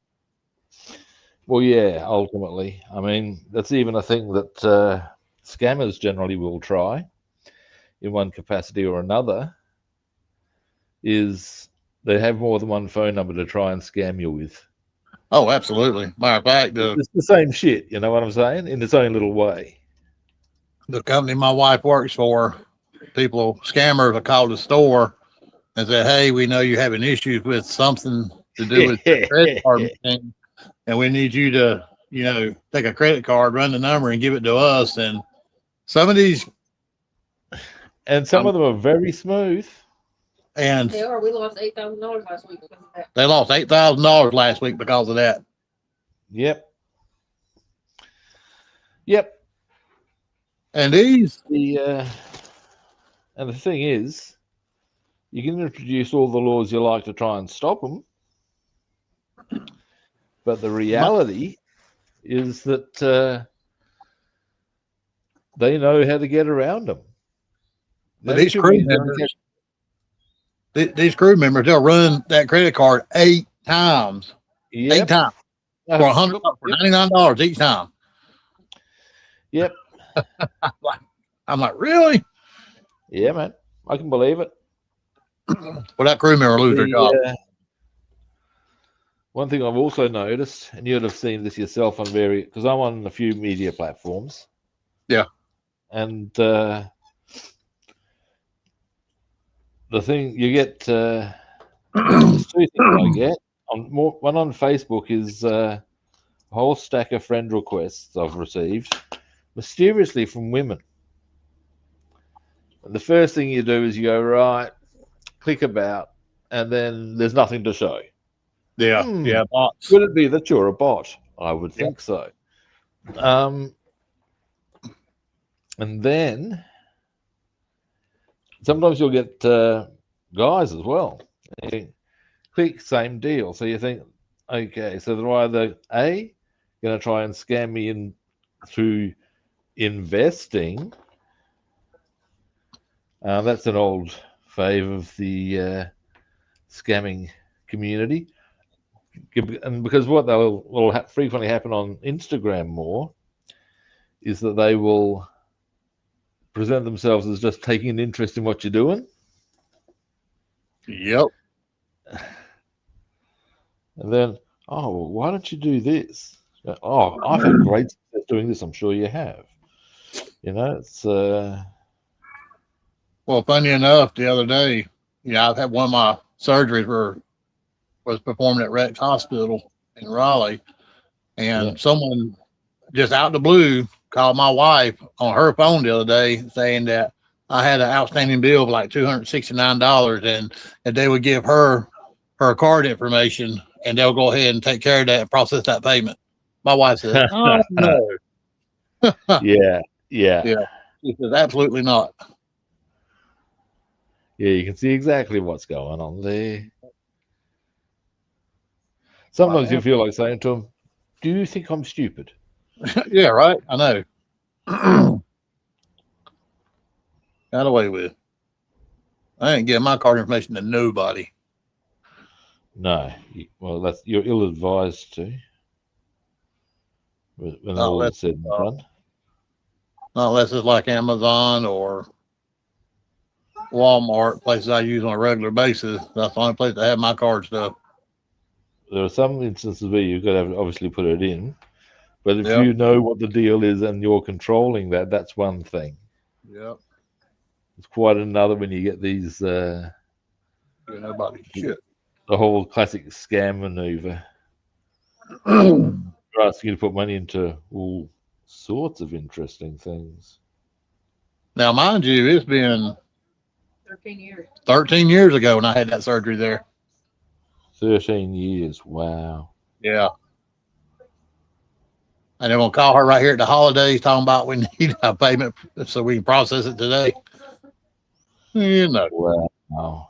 Speaker 1: Well, yeah. Ultimately, I mean, that's even a thing that scammers generally will try in one capacity or another is they have more than one phone number to try and scam you with.
Speaker 2: Oh, absolutely. Matter of fact,
Speaker 1: It's the same shit, you know what I'm saying? In its own little way.
Speaker 2: the company my wife works for, scammers will call the store and say, "Hey, we know you're having issues with something to do with your credit card machine, and we need you to, take a credit card, run the number, and give it to us." And some of these,
Speaker 1: And some of them are very smooth.
Speaker 2: and
Speaker 3: They are. We lost $8,000 last week because of that.
Speaker 2: they lost $8,000 last week because of that.
Speaker 1: Yep. Yep.
Speaker 2: And these,
Speaker 1: And the thing is, you can introduce all the laws you like to try and stop them, but the reality is that they know how to get around them.
Speaker 2: these crew members, they'll run that credit card 8 times,
Speaker 1: Yep.
Speaker 2: 8 times for $99 each time.
Speaker 1: Yep.
Speaker 2: I'm like, really?
Speaker 1: Yeah, man. I can believe it.
Speaker 2: Well, that crew member lose their job.
Speaker 1: One thing I've also noticed, and you'd have seen this yourself on because I'm on a few media platforms.
Speaker 2: Yeah.
Speaker 1: And the thing you get, there's 2 things I get. One on Facebook is a whole stack of friend requests I've received, mysteriously from women. And the first thing you do is you go, right, click about, and then there's nothing to show.
Speaker 2: Yeah, yeah. Bots.
Speaker 1: Could it be that you're a bot? I would think so. And then sometimes you'll get guys as well. You click same deal. So you think, okay, so they're either A, going to try and scam me into investing. That's an old fave of the scamming community. And because what will frequently happen on Instagram more is that they will present themselves as just taking an interest in what you're doing.
Speaker 2: Yep.
Speaker 1: And then, oh, well, why don't you do this? Oh, I've had great success doing this. I'm sure you have. It's
Speaker 2: Well, funny enough, the other day, I've had one of my surgeries was performed at Rex Hospital in Raleigh, and someone just out of the blue called my wife on her phone the other day saying that I had an outstanding bill of like $269, and that they would give her card information, and they'll go ahead and take care of that and process that payment. My wife said, "Oh no."
Speaker 1: Yeah.
Speaker 2: She says, "Absolutely not."
Speaker 1: Yeah, you can see exactly what's going on there. Sometimes you feel like saying to them, "Do you think I'm stupid?"
Speaker 2: Yeah, right. I know. Got away with. I ain't giving my card information to nobody.
Speaker 1: No. Well, you're ill-advised to. When all is said and done.
Speaker 2: Not unless it's like Amazon or Walmart, places I use on a regular basis. That's the only place I have my card stuff.
Speaker 1: There are some instances where you've got to obviously put it in, but if you know what the deal is and you're controlling that, that's one thing.
Speaker 2: Yep.
Speaker 1: It's quite another when you get these
Speaker 2: nobody shit.
Speaker 1: The whole classic scam maneuver. They're asking you to put money into all sorts of interesting things.
Speaker 2: Now, mind you, it's been
Speaker 3: 13 years.
Speaker 2: 13 years ago when I had that surgery there.
Speaker 1: 13 years. Wow.
Speaker 2: Yeah. And they're going to call her right here at the holidays talking about we need a payment so we can process it today.
Speaker 1: Wow.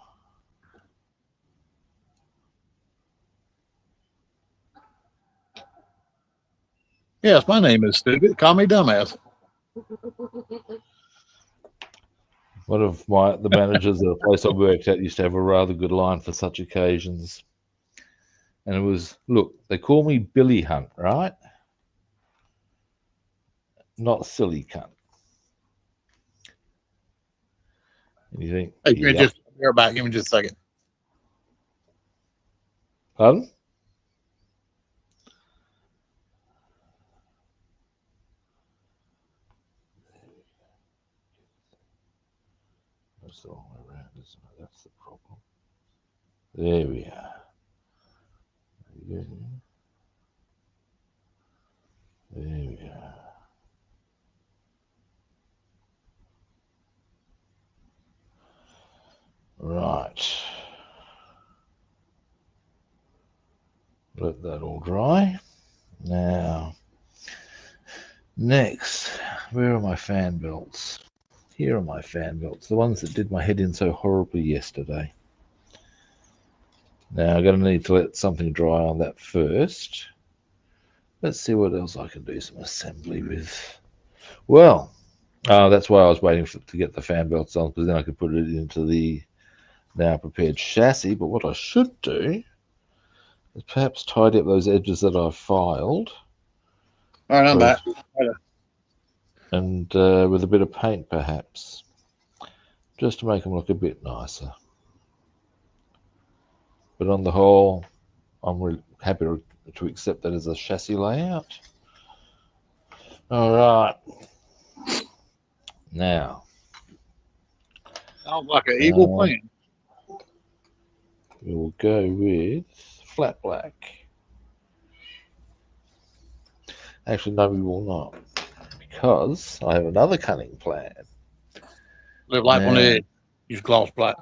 Speaker 2: Yes, my name is stupid. Call me dumbass.
Speaker 1: One of the managers of the place I worked at used to have a rather good line for such occasions. And it was, look, they call me Billy Hunt, right? Not silly cunt. And you think,
Speaker 2: Hey,
Speaker 1: yep.
Speaker 2: just bear back. Give me just a second.
Speaker 1: Pardon? That's the wrong way around, isn't it? That's the problem. There we are. There we are. Right. Let that all dry. Now, next, where are my fan belts? Here are my fan belts, the ones that did my head in so horribly yesterday. Now, I'm going to need to let something dry on that first. Let's see what else I can do some assembly with. Well, that's why I was waiting to get the fan belts on, because then I could put it into the now prepared chassis. But what I should do is perhaps tidy up those edges that I've filed.
Speaker 2: All right, I'm back.
Speaker 1: And with a bit of paint, perhaps, just to make them look a bit nicer. But on the whole, I'm really happy to accept that as a chassis layout. All right. Now.
Speaker 2: Sounds like an evil plan.
Speaker 1: We will go with flat black. Actually, no, we will not, because I have another cunning plan.
Speaker 2: Live life on the edge. Use gloss black.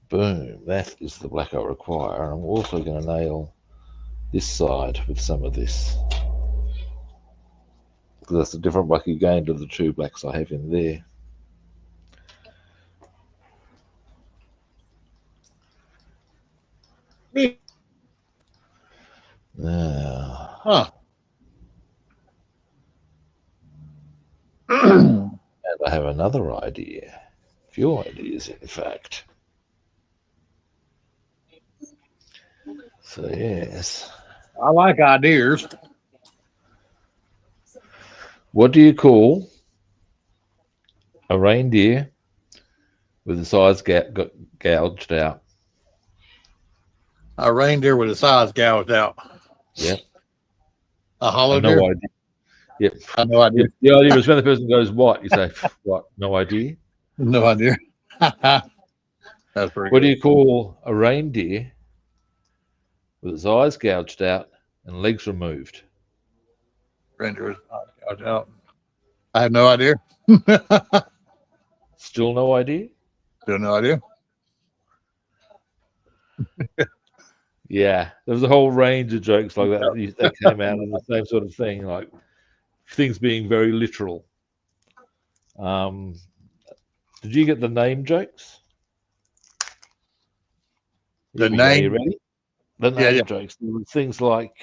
Speaker 1: Boom, that is the black I require. I'm also going to nail this side with some of this, because that's a different black again to the two blacks I have in there. Now, and I have another idea. A few ideas, in fact. So, yes.
Speaker 2: I like ideas.
Speaker 1: What do you call a reindeer with the sides gouged out?
Speaker 2: A reindeer with its eyes gouged out.
Speaker 1: Yep.
Speaker 2: A hollow deer?
Speaker 1: No idea. Yep.
Speaker 2: I have no idea.
Speaker 1: The idea is when the person goes, what? You say, what? No idea?
Speaker 2: No idea. That's pretty
Speaker 1: What
Speaker 2: good.
Speaker 1: do you call a reindeer with its eyes gouged out and legs removed?
Speaker 2: Reindeer with its eyes gouged out. I have no idea.
Speaker 1: Still no idea?
Speaker 2: Still no idea.
Speaker 1: Yeah, there was a whole range of jokes like that that came out of the same sort of thing, like things being very literal. Did you get the name jokes?
Speaker 2: The
Speaker 1: Are
Speaker 2: name?
Speaker 1: you ready? The name jokes. Things like,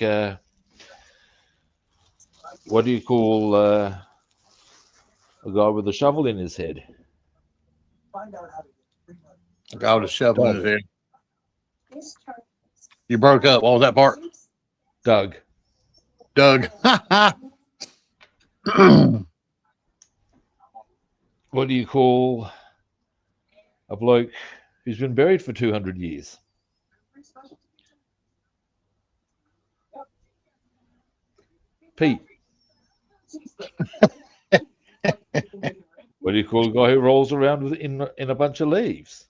Speaker 1: what do you call a guy with a shovel in his head?
Speaker 2: A guy with a shovel in his head. You broke up. What was that part?
Speaker 1: Doug.
Speaker 2: Doug.
Speaker 1: What do you call a bloke who's been buried for 200 years? Pete. What do you call a guy who rolls around in a bunch of leaves?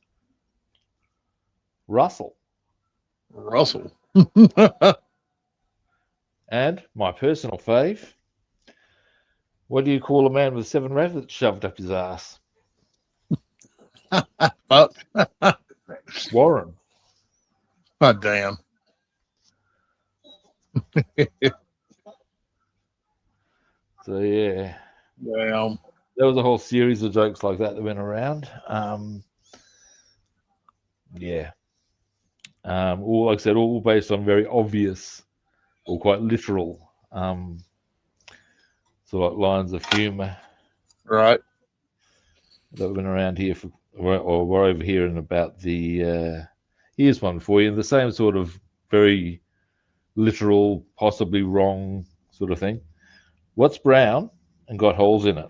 Speaker 1: Russell.
Speaker 2: Russell.
Speaker 1: And my personal fave, what do you call a man with 7 rabbits shoved up his ass? Warren.
Speaker 2: Oh, damn.
Speaker 1: So, yeah.
Speaker 2: Damn.
Speaker 1: There was a whole series of jokes like that went around. Yeah. All, like I said, all based on very obvious or quite literal sort of lines of humor.
Speaker 2: Right.
Speaker 1: That went around here or we're over here and about the here's one for you, the same sort of very literal, possibly wrong sort of thing. What's brown and got holes in it?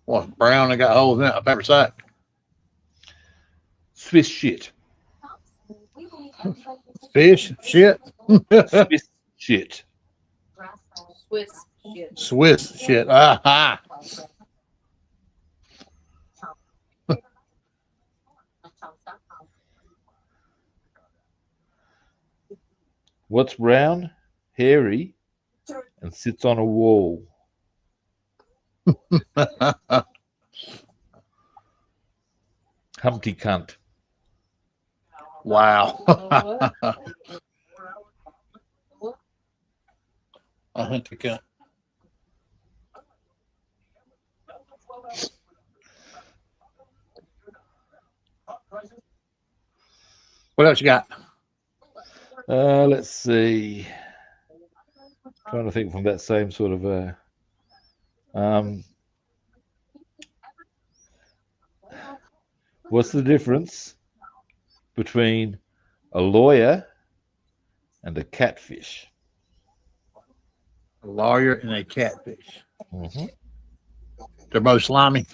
Speaker 2: What's brown and got holes in it? A paper sack.
Speaker 1: Swiss shit.
Speaker 2: Fish shit.
Speaker 1: Swiss shit.
Speaker 3: Swiss shit.
Speaker 2: Swiss shit. Ah,
Speaker 1: What's brown, hairy, and sits on a wall? Humpty cunt.
Speaker 2: wow.
Speaker 3: What?
Speaker 2: I think they can. What else you got?
Speaker 1: Let's see. Trying to think from that same sort of what's the difference between a lawyer and a catfish?
Speaker 2: A lawyer and a catfish.
Speaker 1: Mm-hmm.
Speaker 2: They're both slimy.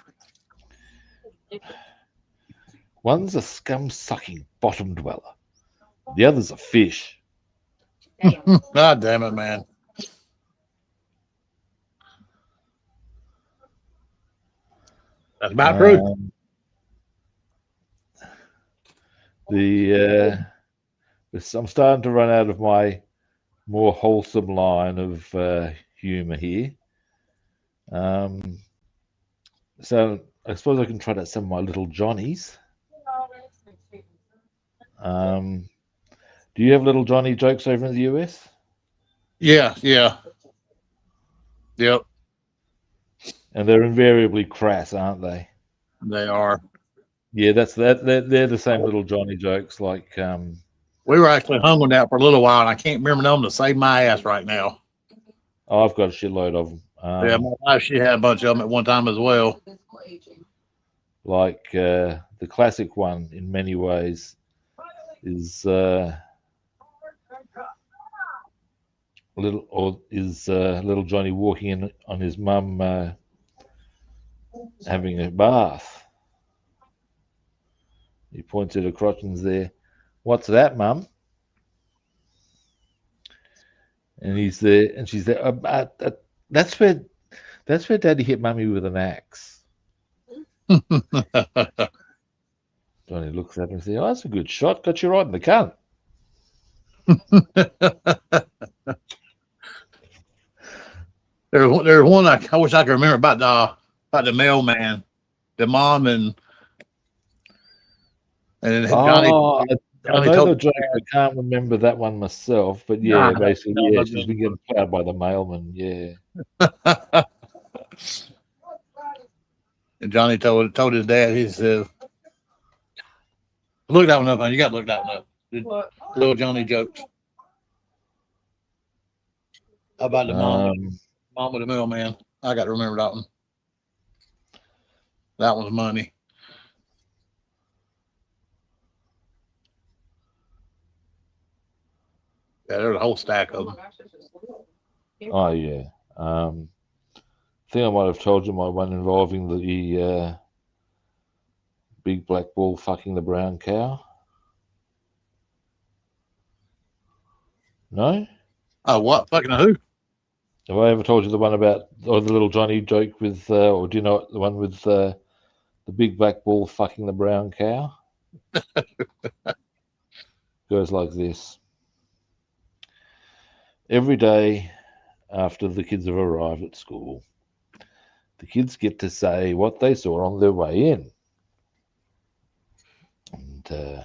Speaker 1: One's a scum-sucking bottom dweller. The other's a fish.
Speaker 3: Damn.
Speaker 2: God damn it, man. That's about true.
Speaker 1: I'm starting to run out of my more wholesome line of humor here. So I suppose I can try out some of my little Johnnies. Do you have little Johnny jokes over in the US?
Speaker 2: Yeah. Yep,
Speaker 1: And they're invariably crass, aren't they?
Speaker 2: they are.
Speaker 1: Yeah, that's that. They're the same little Johnny jokes. Like,
Speaker 2: We were actually hung on that for a little while, and I can't remember them to save my ass right now.
Speaker 1: I've got a shitload of them.
Speaker 2: Yeah, my wife, she had a bunch of them at one time as well.
Speaker 1: Like the classic one, in many ways, is little Johnny walking in on his mum having a bath. He points at her crotch and's there. What's that, Mum? And he's there, and she's there. That's where Daddy hit Mummy with an axe. Johnny looks at him and says, "Oh, that's a good shot. Got you right in the cunt."
Speaker 2: There's one I wish I could remember about the mailman, the mom and Johnny.
Speaker 1: I
Speaker 2: Johnny
Speaker 1: know
Speaker 2: told
Speaker 1: the joke. I can't remember that one myself, but yeah,
Speaker 2: Nah,
Speaker 1: basically,
Speaker 2: no,
Speaker 1: yeah,
Speaker 2: no,
Speaker 1: she's
Speaker 2: no.
Speaker 1: been getting plowed by the mailman. Yeah.
Speaker 2: And Johnny told his dad, he said, "Look that one up, man. You got to look that one up."
Speaker 3: What?
Speaker 2: Little Johnny jokes. How about the mom with the mailman? I got to remember that one. That one's money. Yeah, there's a whole stack
Speaker 3: Oh
Speaker 2: of
Speaker 3: my
Speaker 2: them.
Speaker 3: gosh, this is
Speaker 1: Oh yeah. I think I might have told you my one involving the big black bull fucking the brown cow. No?
Speaker 2: Oh, what? Fucking who?
Speaker 1: Have I ever told you the one about, or the little Johnny joke with, or do you know the one with the big black bull fucking the brown cow? Goes like this. Every day after the kids have arrived at school, the kids get to say what they saw on their way in. And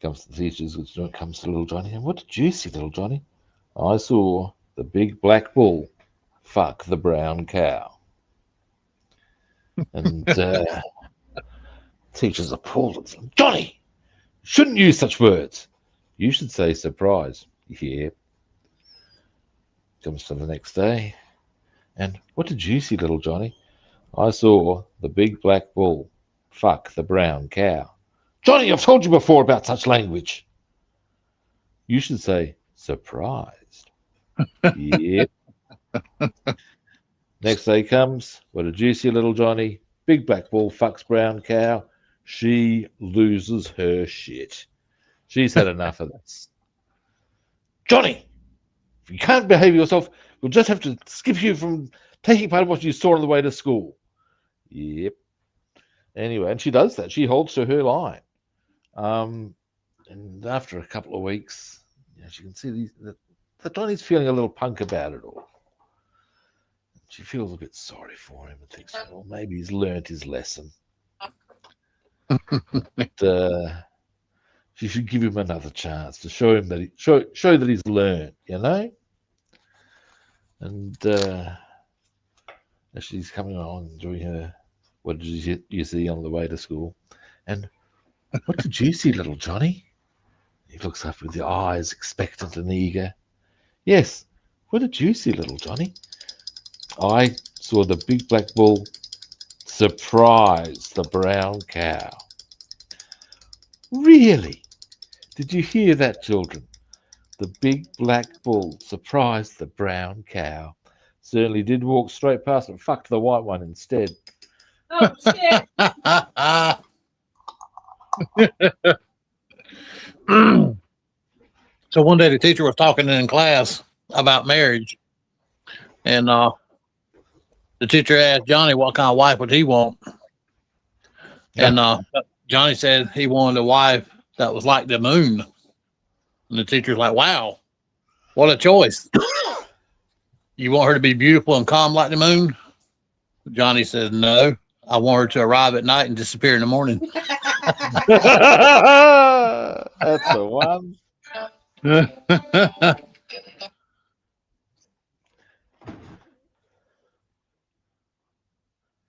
Speaker 1: comes to the teachers, comes to little Johnny, and what did you see, little Johnny? I saw the big black bull fuck the brown cow. And teachers appalled. Johnny, shouldn't use such words. You should say surprise. Yeah. Comes to the next day. And what did you see, little Johnny? I saw the big black bull fuck the brown cow. Johnny, I've told you before about such language. You should say surprised. Yep. Next day comes, what a juicy little Johnny, big black bull fucks brown cow. She loses her shit. She's had enough of this. Johnny, if you can't behave yourself, we'll just have to skip you from taking part of what you saw on the way to school. Yep. Anyway, and she does that. She holds to her line. And after a couple of weeks, she can see that Johnny's feeling a little punk about it all. She feels a bit sorry for him and thinks, well, maybe he's learned his lesson. But, she should give him another chance to show him that show that he's learned, And as she's coming along doing her, what did you see on the way to school? And what did you see, little Johnny? He looks up with the eyes expectant and eager. Yes, what did you see, little Johnny? I saw the big black bull surprise the brown cow. Really? Did you hear that, children? The big black bull surprised the brown cow. Certainly did walk straight past and fucked the white one instead.
Speaker 3: Oh, shit.
Speaker 2: So one day the teacher was talking in class about marriage, and the teacher asked Johnny what kind of wife would he want, and Johnny said he wanted a wife that was like the moon. And the teacher's like, "Wow, what a choice! You want her to be beautiful and calm like the moon?" Johnny said, "No, I want her to arrive at night and disappear in the morning."
Speaker 1: That's the one.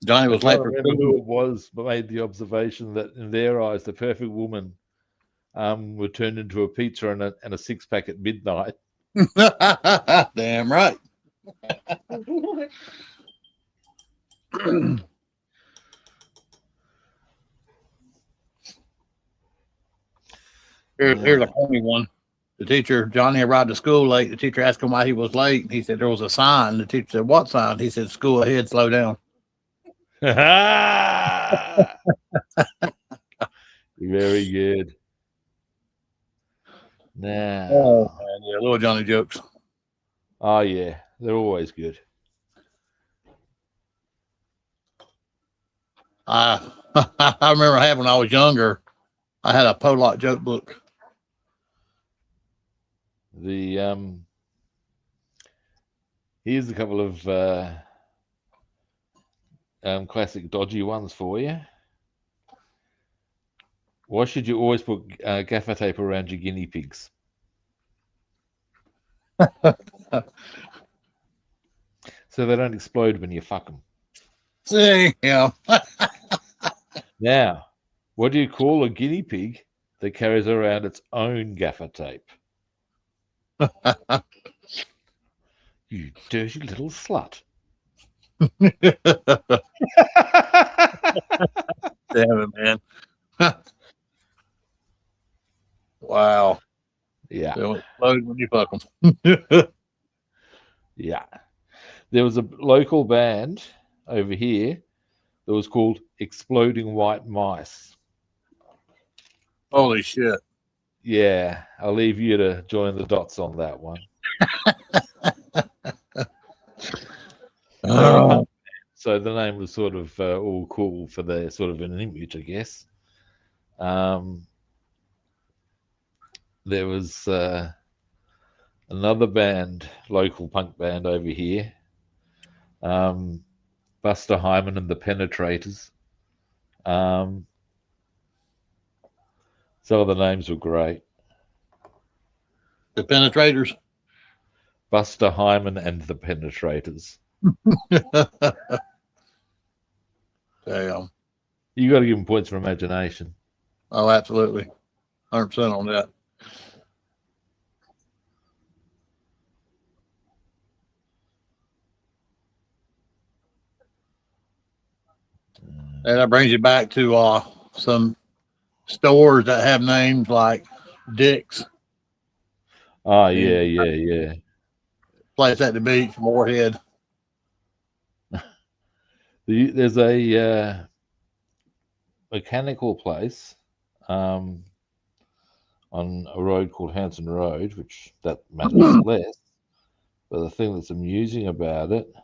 Speaker 2: Johnny was late for
Speaker 1: remember who it was, but made the observation that in their eyes, the perfect woman would turn into a pizza and a six-pack at midnight.
Speaker 2: Damn right. Here's a funny one. The teacher, Johnny, arrived to school late. The teacher asked him why he was late. He said there was a sign. The teacher said, "What sign?" He said, "School ahead, slow down."
Speaker 1: Very good. Now,
Speaker 2: man, yeah, little Johnny jokes.
Speaker 1: Oh yeah, they're always good.
Speaker 2: I remember having when I was younger, I had a Pollock joke book.
Speaker 1: Here's a couple of classic dodgy ones for you. Why should you always put gaffer tape around your guinea pigs? So they don't explode when you fuck them.
Speaker 2: See, yeah.
Speaker 1: Now, what do you call a guinea pig that carries around its own gaffer tape? You dirty little slut.
Speaker 2: Damn it, man. Wow.
Speaker 1: Yeah.
Speaker 2: They'll explode when you fuck them.
Speaker 1: Yeah. There was a local band over here that was called Exploding White Mice.
Speaker 2: Holy shit.
Speaker 1: Yeah. I'll leave you to join the dots on that one. So the name was sort of all cool for their sort of an image, I guess. There was another band, local punk band over here, Buster Hyman and the Penetrators. Some of the names were great.
Speaker 2: The Penetrators.
Speaker 1: Buster Hyman and the Penetrators.
Speaker 2: Damn.
Speaker 1: You got to give them points for imagination.
Speaker 2: Oh, absolutely. 100% on that. And that brings you back to some stores that have names like Dick's.
Speaker 1: Oh, yeah.
Speaker 2: Place at the beach, Moorhead.
Speaker 1: There's a mechanical place on a road called Hanson Road, which that matters less. But the thing that's amusing about it,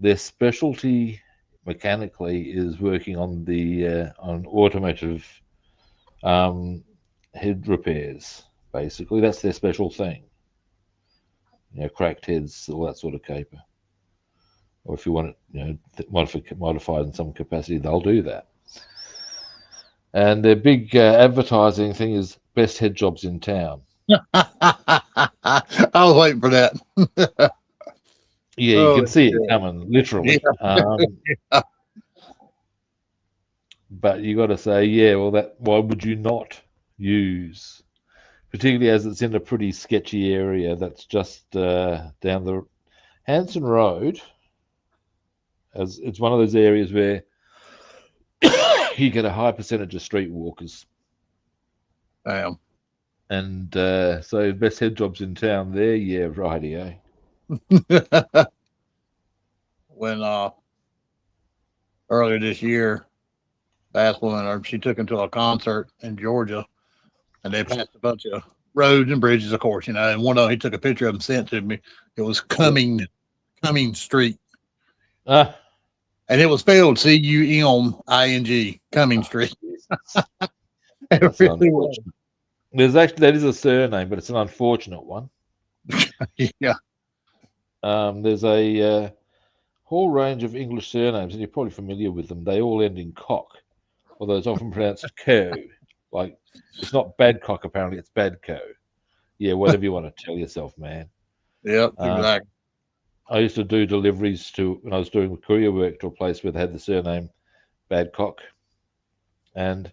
Speaker 1: their specialty mechanically is working on the on automotive head repairs. Basically, that's their special thing. Cracked heads, all that sort of caper. Or if you want it, modified in some capacity, they'll do that. And their big advertising thing is best head jobs in town.
Speaker 2: I was waiting for that.
Speaker 1: Yeah, you can see it coming, literally.
Speaker 2: Yeah.
Speaker 1: But you got to say, yeah, well, why would you not use, particularly as it's in a pretty sketchy area that's just down the Hanson Road, as it's one of those areas where you get a high percentage of street walkers.
Speaker 2: Damn.
Speaker 1: And so best head jobs in town there, yeah, rightio.
Speaker 2: When earlier this year, Bassman, she took him to a concert in Georgia, and they passed a bunch of roads and bridges, of course, and one of them, he took a picture of them, sent to me. It was Cumming Street. And it was spelled Cuming, Cumming Street. It really was.
Speaker 1: That is a surname, but it's an unfortunate one.
Speaker 2: Yeah.
Speaker 1: There's a whole range of English surnames, and you're probably familiar with them. They all end in cock, although it's often pronounced co. Like, it's not Badcock, apparently, it's Badco. Yeah, whatever you want to tell yourself, man.
Speaker 2: Yep, exactly.
Speaker 1: I used to do deliveries when I was doing courier work to a place where they had the surname Badcock. And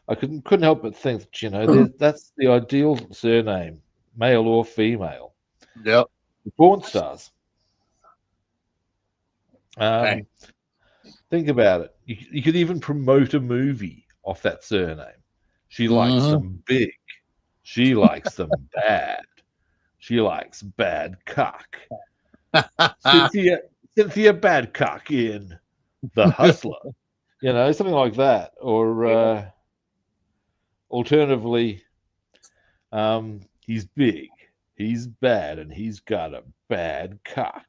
Speaker 1: I couldn't help but think that, that's the ideal surname, male or female.
Speaker 2: Yep.
Speaker 1: Porn stars. Think about it. You could even promote a movie off that surname. She likes them big. She likes them bad. She likes bad cock. Cynthia Badcock in The Hustler. Something like that. Or alternatively, he's big, he's bad, and he's got a bad cock.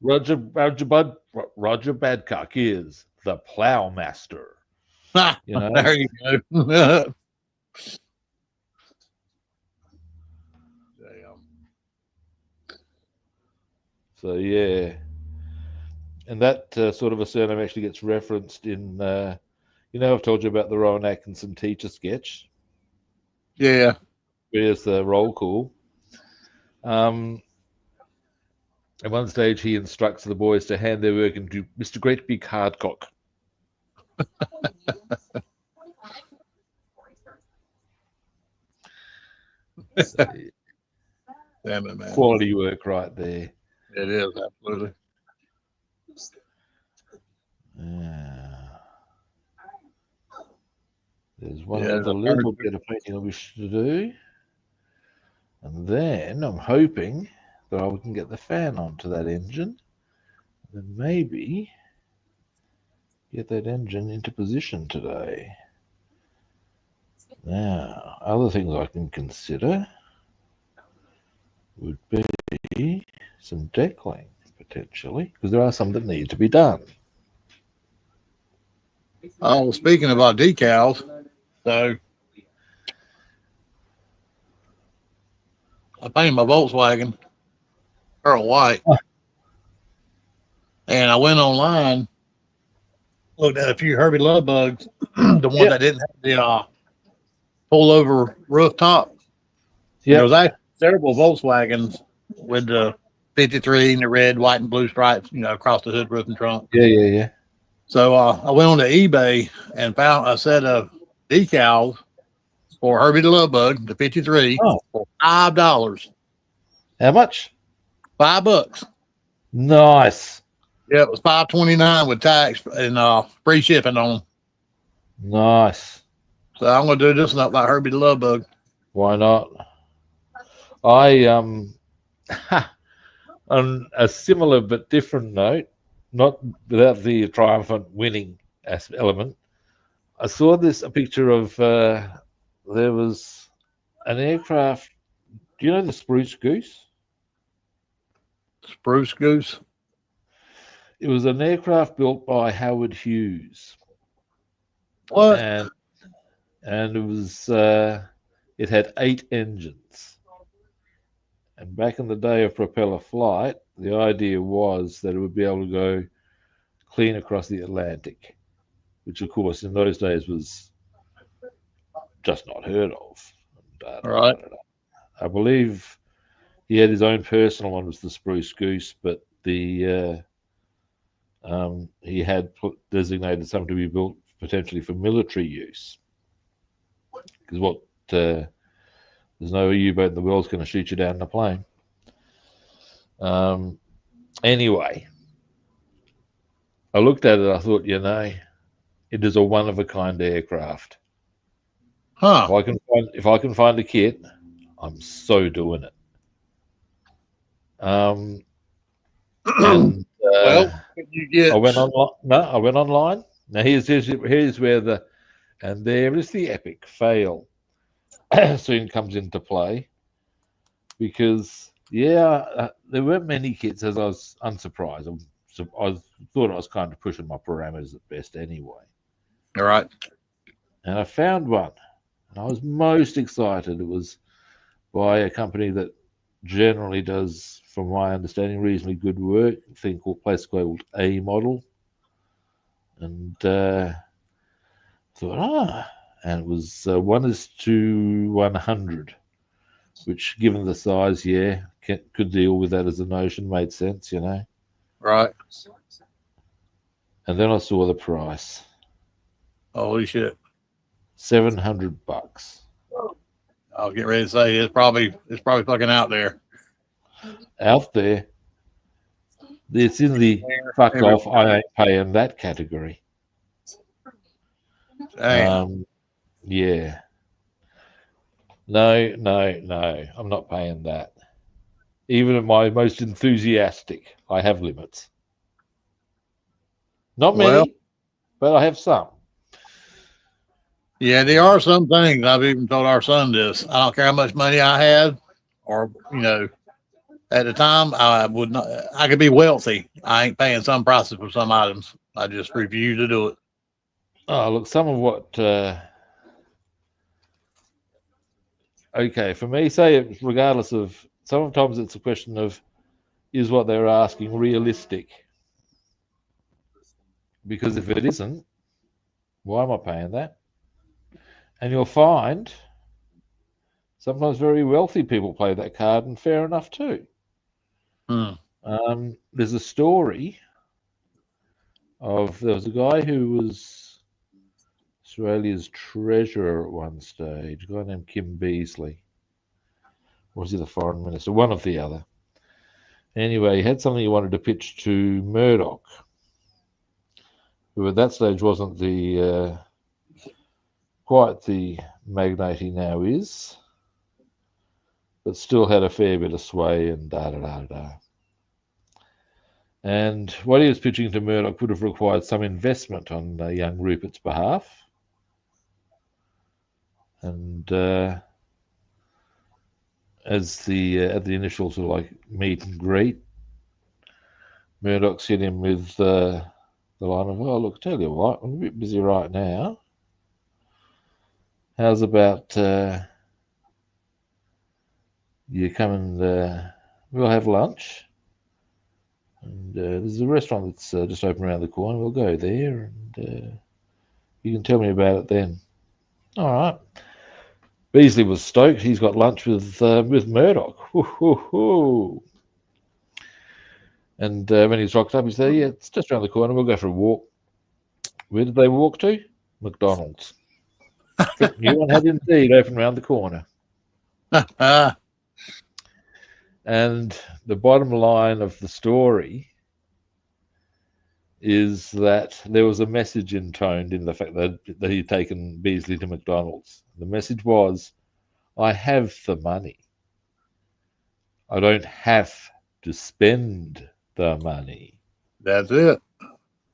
Speaker 1: Roger Badcock is the Plowmaster.
Speaker 2: There you go.
Speaker 1: So yeah, and that sort of a surname actually gets referenced in, I've told you about the Rowan Atkinson teacher sketch.
Speaker 2: Yeah.
Speaker 1: Where's the roll call? At one stage, he instructs the boys to hand their work into Mr. Great Big Hardcock. So,
Speaker 2: damn it, man.
Speaker 1: Quality work right there.
Speaker 2: It is, absolutely.
Speaker 1: There's one other little bit of painting I wish to do. And then I'm hoping that I can get the fan onto that engine. Then maybe get that engine into position today. Now, other things I can consider would be some deckling, potentially, because there are some that need to be done.
Speaker 2: Oh, speaking about decals, so I painted my Volkswagen pearl white, and I went online, looked at a few Herbie Love Bugs, the ones that didn't have the pull-over rooftop. There was actually several Volkswagens with the 53 and the red, white, and blue stripes, across the hood, roof, and trunk.
Speaker 1: Yeah.
Speaker 2: So I went on to eBay and found a set of decals for Herbie the Love Bug, the 53, for $5.
Speaker 1: How much?
Speaker 2: $5.
Speaker 1: Nice.
Speaker 2: Yeah, it was $5.29 with tax and free shipping on them.
Speaker 1: Nice.
Speaker 2: So I'm gonna do this one up like Herbie the Love Bug.
Speaker 1: Why not? I On a similar but different note, not without the triumphant winning element, I saw a picture of there was an aircraft. Do you know the Spruce Goose?
Speaker 2: Spruce Goose.
Speaker 1: It was an aircraft built by Howard Hughes,
Speaker 2: What?
Speaker 1: and it had 8 engines. And back in the day of propeller flight, the idea was that it would be able to go clean across the Atlantic, which of course in those days was just not heard of.
Speaker 2: All right.
Speaker 1: I believe he had his own personal one, was the Spruce Goose, but he had designated some to be built potentially for military use. Because there's no U-boat in the world's going to shoot you down in a plane. Anyway, I looked at it. I thought, it is a one-of-a-kind aircraft.
Speaker 2: Huh.
Speaker 1: If I can find a kit, I'm so doing it. And,
Speaker 2: Well, you get.
Speaker 1: I went online. No, I went online. Now here's where there is the epic fail soon comes into play, because there weren't many kits, as I was unsurprised. I thought I was kind of pushing my parameters at best anyway.
Speaker 2: All right.
Speaker 1: And I found one, and I was most excited. It was by a company that generally does, from my understanding, reasonably good work. A place called A Model, and thought, and it was 1:100, which, given the size, could deal with that as a notion. Made sense,
Speaker 2: Right.
Speaker 1: And then I saw the price.
Speaker 2: Holy shit.
Speaker 1: $700.
Speaker 2: I'll get ready to say it's probably fucking out there.
Speaker 1: Out there. It's in the fuck off, I ain't paying that category.
Speaker 2: Damn.
Speaker 1: Yeah. No, I'm not paying that. Even at my most enthusiastic, I have limits. Not many, but I have some.
Speaker 2: Yeah, there are some things. I've even told our son this. I don't care how much money I had, or at the time I would not. I could be wealthy. I ain't paying some prices for some items. I just refuse to do it.
Speaker 1: Oh, look, some of what. Okay, for me, regardless of. Sometimes it's a question of, is what they're asking realistic? Because if it isn't, why am I paying that? And you'll find sometimes very wealthy people play that card, and fair enough too. There's a story there was a guy who was Australia's treasurer at one stage, a guy named Kim Beazley. Or was he the foreign minister? One of the other. Anyway, he had something he wanted to pitch to Murdoch, who at that stage wasn't quite the magnate he now is, but still had a fair bit of sway and da-da-da-da. And what he was pitching to Murdoch would have required some investment on young Rupert's behalf. And as at the initial sort of like meet and greet, Murdoch's hit him with the line of, "Oh, look, tell you what, I'm a bit busy right now. How's about you come and we'll have lunch? And there's a restaurant that's just open around the corner. We'll go there, and you can tell me about it then." All right. Beasley was stoked. He's got lunch with Murdoch. And when he's rocked up, he said, "Yeah, it's just around the corner. We'll go for a walk." Where did they walk to? McDonald's. New one had indeed opened around the corner. And the bottom line of the story is that there was a message intoned in the fact that he'd taken Beasley to McDonald's. The message was, "I have the money. I don't have to spend the money.
Speaker 2: That's it.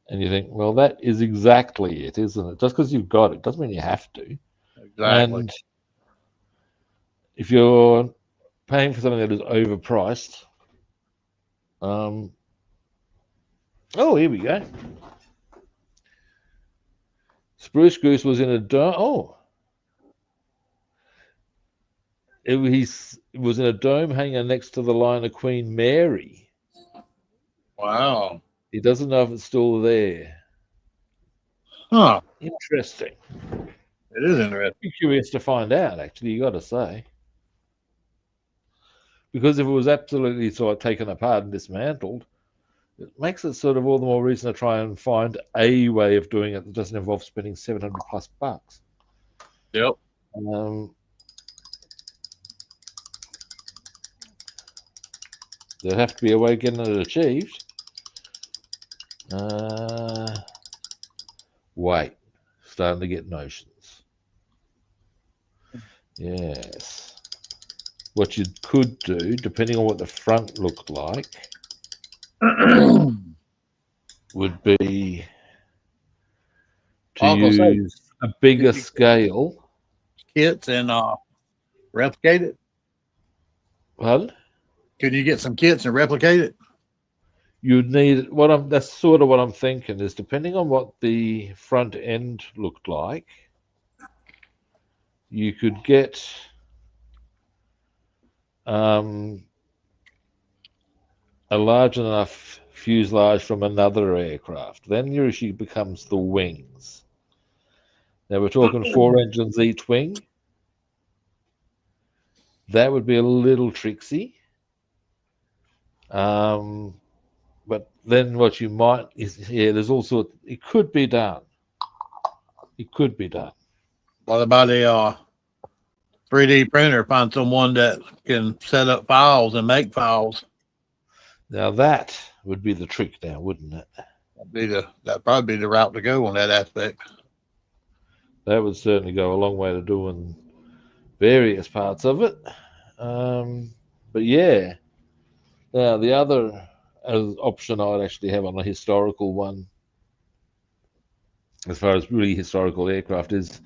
Speaker 1: And you think, well, that is exactly it, isn't it? Just because you've got it doesn't mean you have to.
Speaker 2: Exactly.
Speaker 1: And if you're paying for something that is overpriced, oh, here we go. Spruce Goose was in a dome. Oh, it was in a dome hanger next to the line of Queen Mary.
Speaker 2: Wow.
Speaker 1: He doesn't know if it's still there.
Speaker 2: Huh.
Speaker 1: Interesting.
Speaker 2: It is interesting.
Speaker 1: Be curious to find out, actually, you got to say. Because if it was absolutely sort of taken apart and dismantled, it makes it sort of all the more reason to try and find a way of doing it that doesn't involve spending 700 plus bucks.
Speaker 2: Yep.
Speaker 1: There'd have to be a way of getting it achieved. Wait, starting to get notions. Yes. What you could do, depending on what the front looked like, would be to use a bigger scale.
Speaker 2: Kits and replicate it.
Speaker 1: Pardon?
Speaker 2: Could you get some kits and replicate it?
Speaker 1: You'd need that's sort of what I'm thinking is depending on what the front end looked like, you could get a large enough fuselage from another aircraft. Then your issue becomes the wings. Now we're talking 4 engines each wing. That would be a little tricksy. But then what you might is, there's also, it could be done. It could be done.
Speaker 2: What about a 3D printer? Find someone that can set up files and make files.
Speaker 1: Now that would be the trick now, wouldn't it?
Speaker 2: That'd probably be the route to go on that aspect.
Speaker 1: That would certainly go a long way to doing various parts of it. But yeah. Now the other option I'd actually have on a historical one, as far as really historical aircraft, is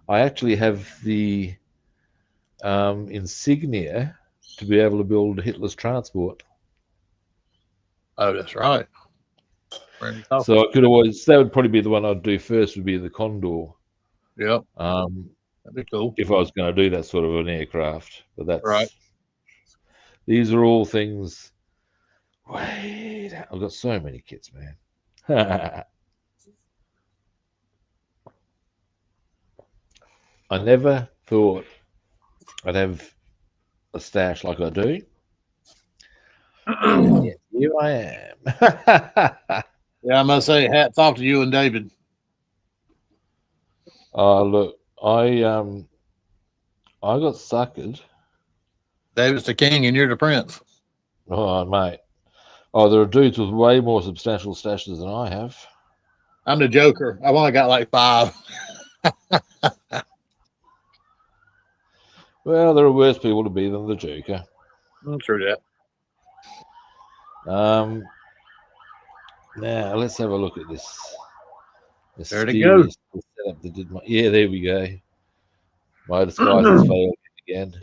Speaker 1: I actually have the insignia to be able to build Hitler's transport.
Speaker 2: Oh, that's right.
Speaker 1: So I could always, that would probably be the one I'd do first, would be the Condor.
Speaker 2: Yep. That'd be cool.
Speaker 1: If I was going to do that sort of an aircraft. But that's
Speaker 2: right.
Speaker 1: These are all things. Wait, I've got so many kits, man. I never thought I'd have a stash like I do. Yet here I am.
Speaker 2: Yeah, I must say, hats off to you and David.
Speaker 1: Look, I got suckered.
Speaker 2: David's the king and you're the prince.
Speaker 1: Oh, mate. Oh, there are dudes with way more substantial stashes than I have.
Speaker 2: I'm the joker. I've only got like 5.
Speaker 1: Well, there are worse people to be than the Joker.
Speaker 2: I'm sure that.
Speaker 1: Now let's have a look at this.
Speaker 2: There it goes.
Speaker 1: Setup that did yeah, there we go. My disguise has failed again.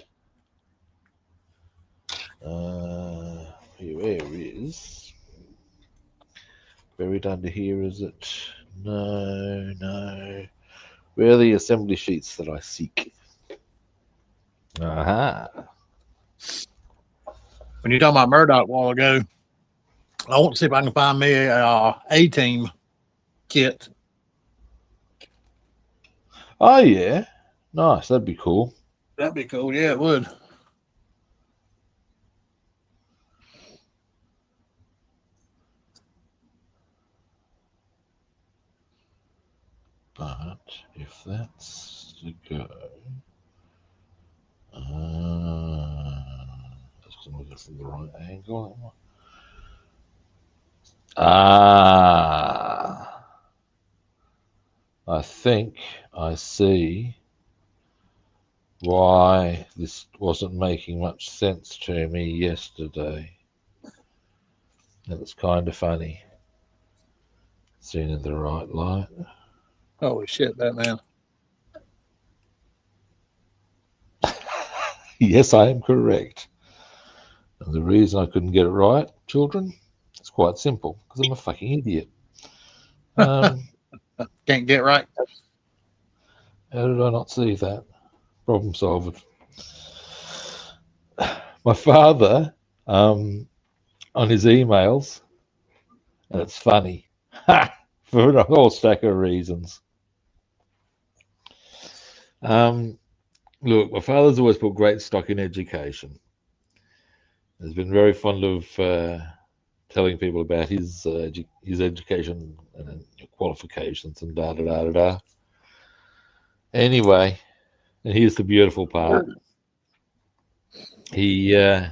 Speaker 1: Where is buried under here? Is it? No. Where are the assembly sheets that I seek? Aha.
Speaker 2: When you talking about Murdoch a while ago, I want to see if I can find me A-Team kit.
Speaker 1: Oh yeah, nice. That'd be cool.
Speaker 2: That'd be cool. Yeah, it would.
Speaker 1: But if that's to go, just gonna look from the right angle. I think I see why this wasn't making much sense to me yesterday. And it's kind of funny. Seen in the right light.
Speaker 2: Holy shit, Batman.
Speaker 1: Yes, I am correct. And the reason I couldn't get it right, children, it's quite simple. Because I'm a fucking idiot.
Speaker 2: Can't get right.
Speaker 1: How did I not see that? Problem solved. My father, on his emails, and it's funny, for a whole stack of reasons. Look, my father's always put great stock in education. He's been very fond of telling people about his education and qualifications and da da da da da. Anyway, and here's the beautiful part. I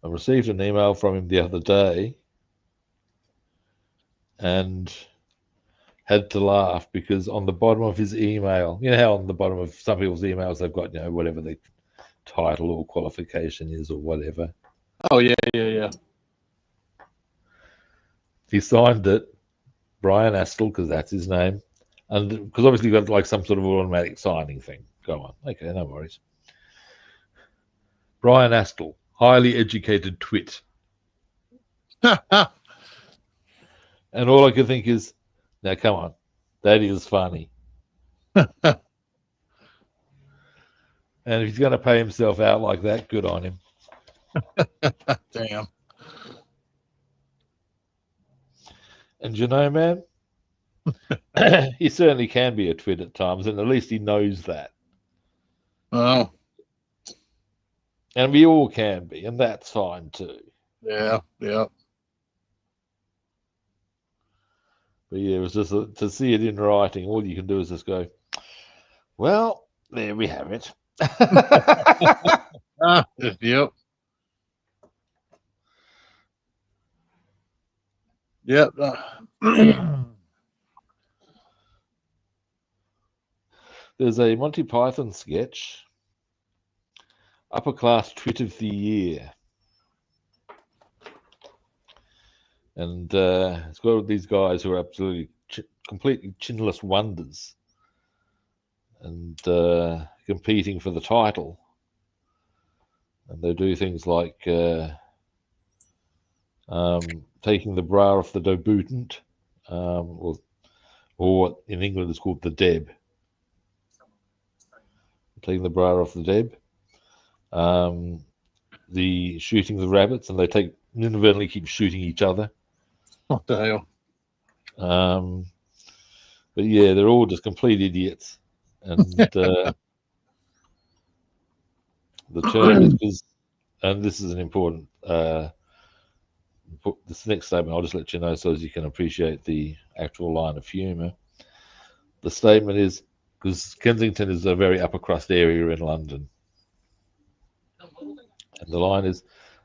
Speaker 1: received an email from him the other day and had to laugh because on the bottom of his email, you know how on the bottom of some people's emails they've got, whatever the title or qualification is or whatever.
Speaker 2: Oh, yeah.
Speaker 1: He signed it, Brian Astle, because that's his name. And because obviously you've got like some sort of automatic signing thing. Go on. Okay, no worries. Brian Astle, highly educated twit. And all I could think is, now come on, that is funny. And if he's going to pay himself out like that, good on him.
Speaker 2: Damn.
Speaker 1: And man, he certainly can be a twit at times, and at least he knows that.
Speaker 2: Oh.
Speaker 1: And we all can be, and that's fine too.
Speaker 2: Yeah.
Speaker 1: But yeah, it was just to see it in writing. All you can do is just go, well, there we have it.
Speaker 2: Yep. Yep.
Speaker 1: There's a Monty Python sketch, Upper Class Twit of the Year. And it's got all these guys who are absolutely completely chinless wonders and competing for the title. And they do things like taking the bra off the debutant, or what in England is called the deb. Taking the bra off the deb. The shooting the rabbits, and they inadvertently keep shooting each other.
Speaker 2: What the hell?
Speaker 1: But yeah, they're all just complete idiots. And the term is because, and this is an important, this next statement, I'll just let you know so as you can appreciate the actual line of humour. The statement is, because Kensington is a very upper crust area in London. And the line is,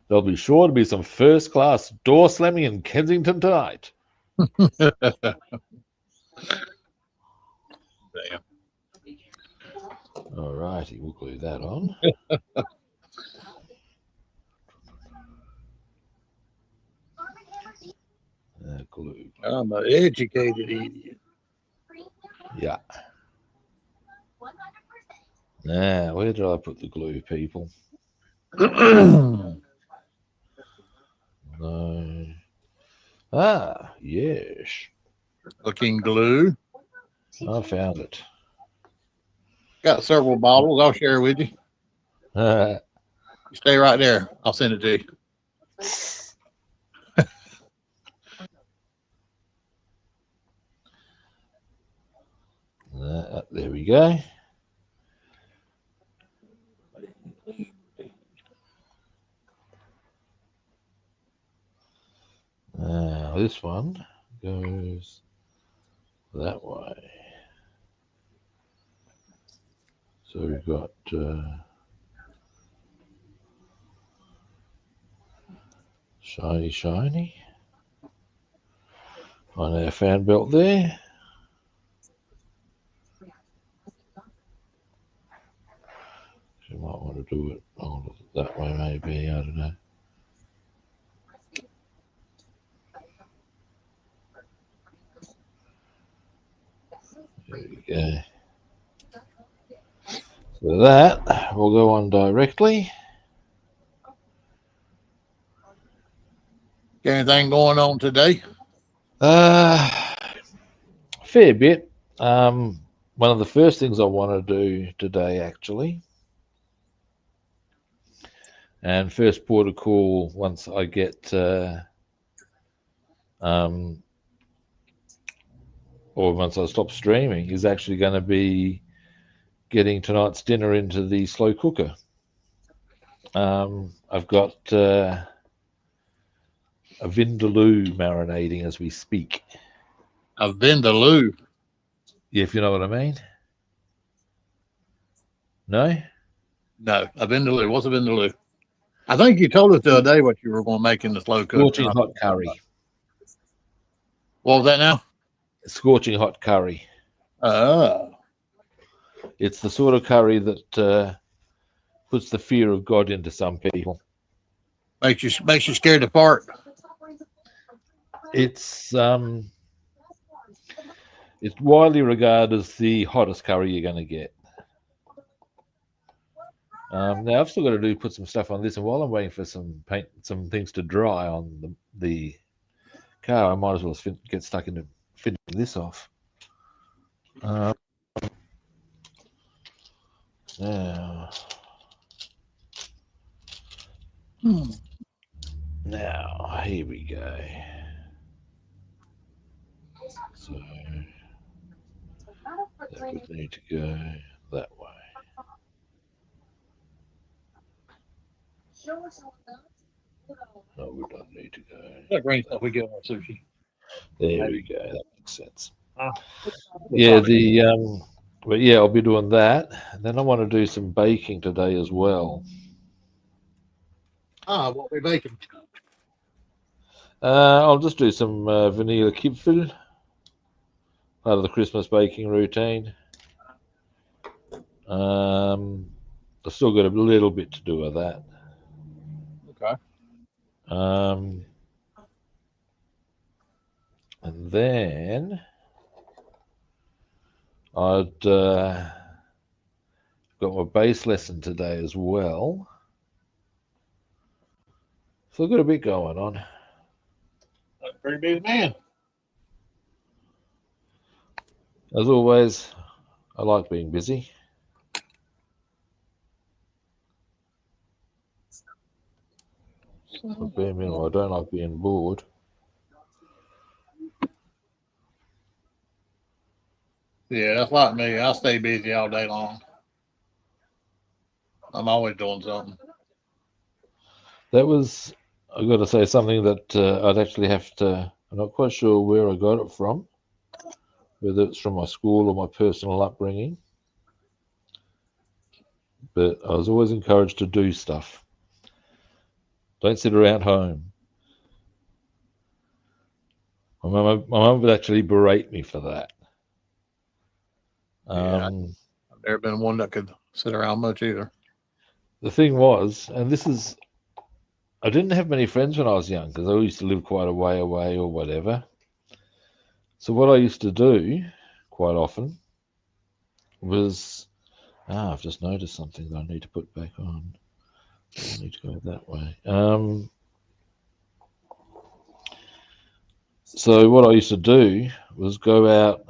Speaker 1: there'll be sure to be some first class door slamming in Kensington tonight.
Speaker 2: Damn.
Speaker 1: All righty, we'll glue that on. Glue.
Speaker 2: I'm an educated idiot.
Speaker 1: Yeah. Now, where did I put the glue, people? No. Ah, yes.
Speaker 2: Looking glue.
Speaker 1: I found it.
Speaker 2: Got several bottles. I'll share with you.
Speaker 1: Uh,
Speaker 2: You stay right there. I'll send it to you.
Speaker 1: there we go. Now, this one goes that way. So we've got shiny on our fan belt there. You might want to do it that way, maybe. I don't know. There we go. So that will go on directly.
Speaker 2: Got anything going on today?
Speaker 1: Fair bit. One of the first things I want to do today, actually, and first port of call once I get, or once I stop streaming, is actually going to be getting tonight's dinner into the slow cooker. I've got a vindaloo marinating as we speak.
Speaker 2: A vindaloo.
Speaker 1: Yeah, if you know what I mean. No?
Speaker 2: No, a vindaloo. What's a vindaloo? I think you told us the other day what you were going to make in the slow cooker.
Speaker 1: Scorching hot curry.
Speaker 2: What was that now?
Speaker 1: Scorching hot curry. It's the sort of curry that puts the fear of God into some people.
Speaker 2: Makes you scared to fart.
Speaker 1: It's widely regarded as the hottest curry you're going to get. Now I've still got to put some stuff on this, and while I'm waiting for some things to dry on the car, I might as well get stuck into finishing this off. Now, here we go. So that would need to go that way. No, we don't need to go.
Speaker 2: That green stuff we get on our sushi.
Speaker 1: There we go. That makes sense. Yeah, but yeah, I'll be doing that. And then I want to do some baking today as well.
Speaker 2: What we baking?
Speaker 1: I'll just do some vanilla kipfel, part of the Christmas baking routine. I've still got a little bit to do with that.
Speaker 2: Okay.
Speaker 1: And then I'd got my bass lesson today as well. So I've got a bit going on.
Speaker 2: That's a pretty busy man.
Speaker 1: As always, I like being busy. But bare minimum, I don't like being bored.
Speaker 2: Yeah, that's like me. I stay busy all day long. I'm always doing something.
Speaker 1: That was, I've got to say, something that I'd actually have to, I'm not quite sure where I got it from, whether it's from my school or my personal upbringing. But I was always encouraged to do stuff. Don't sit around home. My mum would actually berate me for that.
Speaker 2: Yeah, I've never been one that could sit around much either.
Speaker 1: The thing was, and this is, I didn't have many friends when I was young because I used to live quite a way away or whatever. So what I used to do quite often was, I've just noticed something that I need to put back on. I need to go that way. So what I used to do was go out,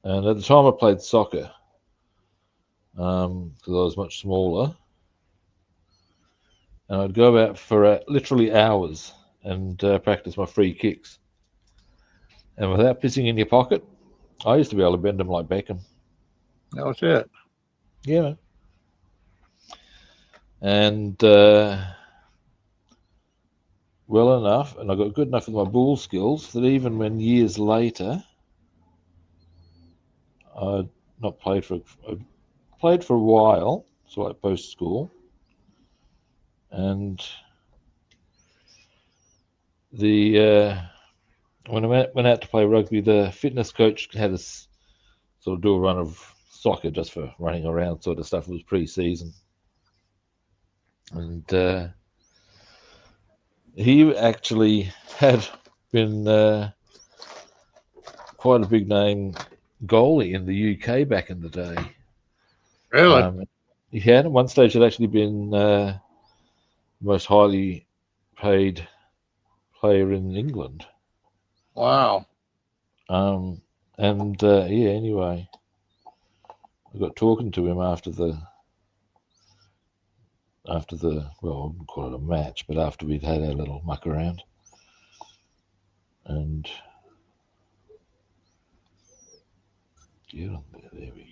Speaker 1: and at the time I played soccer because I was much smaller, and I'd go out for literally hours and practice my free kicks. And without pissing in your pocket, I used to be able to bend them like Beckham.
Speaker 2: Oh shit.
Speaker 1: Yeah. And well enough, and I got good enough with my ball skills that even when years later I'd not played for, I played for a while, so like post school, and the when I went out to play rugby, the fitness coach had us sort of do a run of soccer just for running around sort of stuff. It was pre-season, and he actually had been quite a big name goalie in the UK back in the day.
Speaker 2: Really?
Speaker 1: He had at one stage had actually been the most highly paid player in England.
Speaker 2: Wow.
Speaker 1: Yeah, anyway, I got talking to him after the well, I wouldn't call it a match, but after we'd had our little muck around, and yeah, there we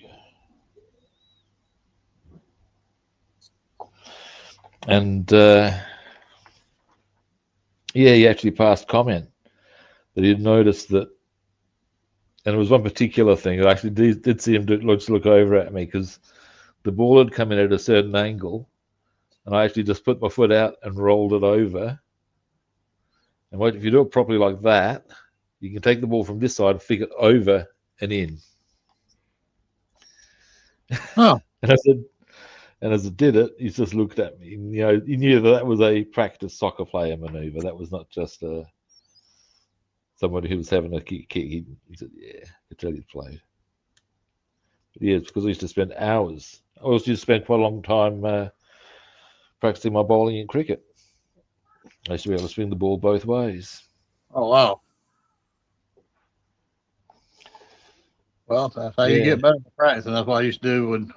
Speaker 1: go. And yeah, he actually passed comment that he'd noticed that, and it was one particular thing. I actually did see him look over at me because the ball had come in at a certain angle, and I actually just put my foot out and rolled it over. And if you do it properly like that, you can take the ball from this side and flick it over and in.
Speaker 2: Oh.
Speaker 1: And I said, and as I did it, he just looked at me. And, he knew that was a practice soccer player maneuver. That was not just somebody who was having a kick. He said, "Yeah, it's really played." But yeah, it's because I used to spend hours. I also used to spend quite a long time practicing my bowling in cricket. I used to be able to swing the ball both ways.
Speaker 2: Oh, wow. Well, that's how you get better at practice. And that's what I used to do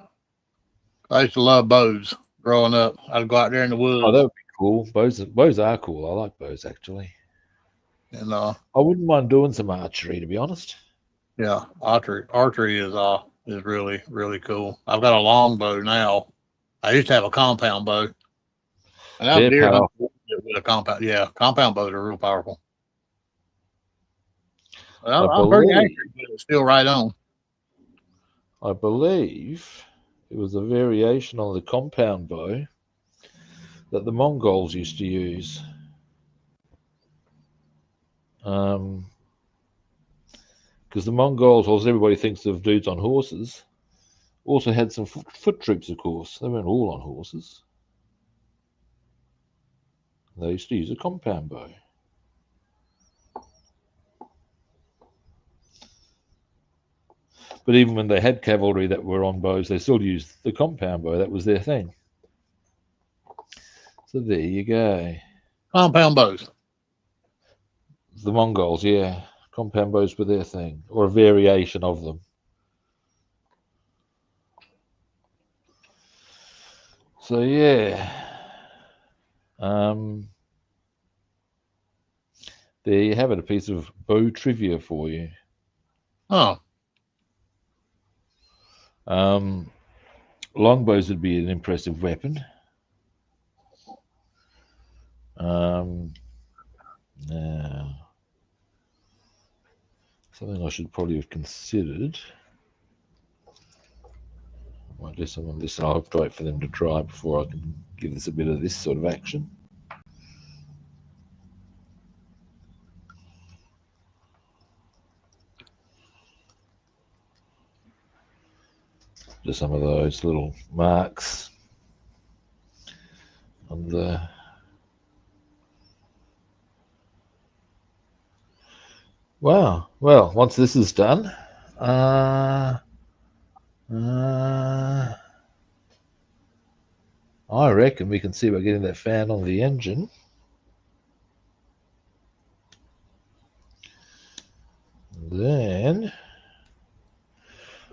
Speaker 2: I used to love bows growing up. I'd go out there in the woods.
Speaker 1: Oh, that would be cool. Bows are cool. I like bows, actually.
Speaker 2: And
Speaker 1: I wouldn't mind doing some archery, to be honest.
Speaker 2: yeah, archery is really, really cool. I've got a long bow now. I used to have a compound bow. And out
Speaker 1: They're
Speaker 2: there
Speaker 1: powerful.
Speaker 2: with a compound. Yeah, compound bows are real powerful.
Speaker 1: I
Speaker 2: I'm pretty
Speaker 1: believe,
Speaker 2: accurate, but it's still right on.
Speaker 1: I believe it was a variation on the compound bow that the Mongols used to use. Because the Mongols, as everybody thinks of dudes on horses, also had some foot troops, of course. They weren't all on horses. They used to use a compound bow. But even when they had cavalry that were on bows, they still used the compound bow. That was their thing. So there you go.
Speaker 2: Compound bows.
Speaker 1: The Mongols, yeah. Compound bows were their thing, or a variation of them. So yeah. There you have it, a piece of bow trivia for you.
Speaker 2: Oh.
Speaker 1: Longbows would be an impressive weapon. Now, something I should probably have considered. I might do some of this, and I'll have to wait for them to dry before I can give this a bit of this sort of action. Just some of those little marks on the wow. Well, once this is done, I reckon we can see about getting that fan on the engine. Then,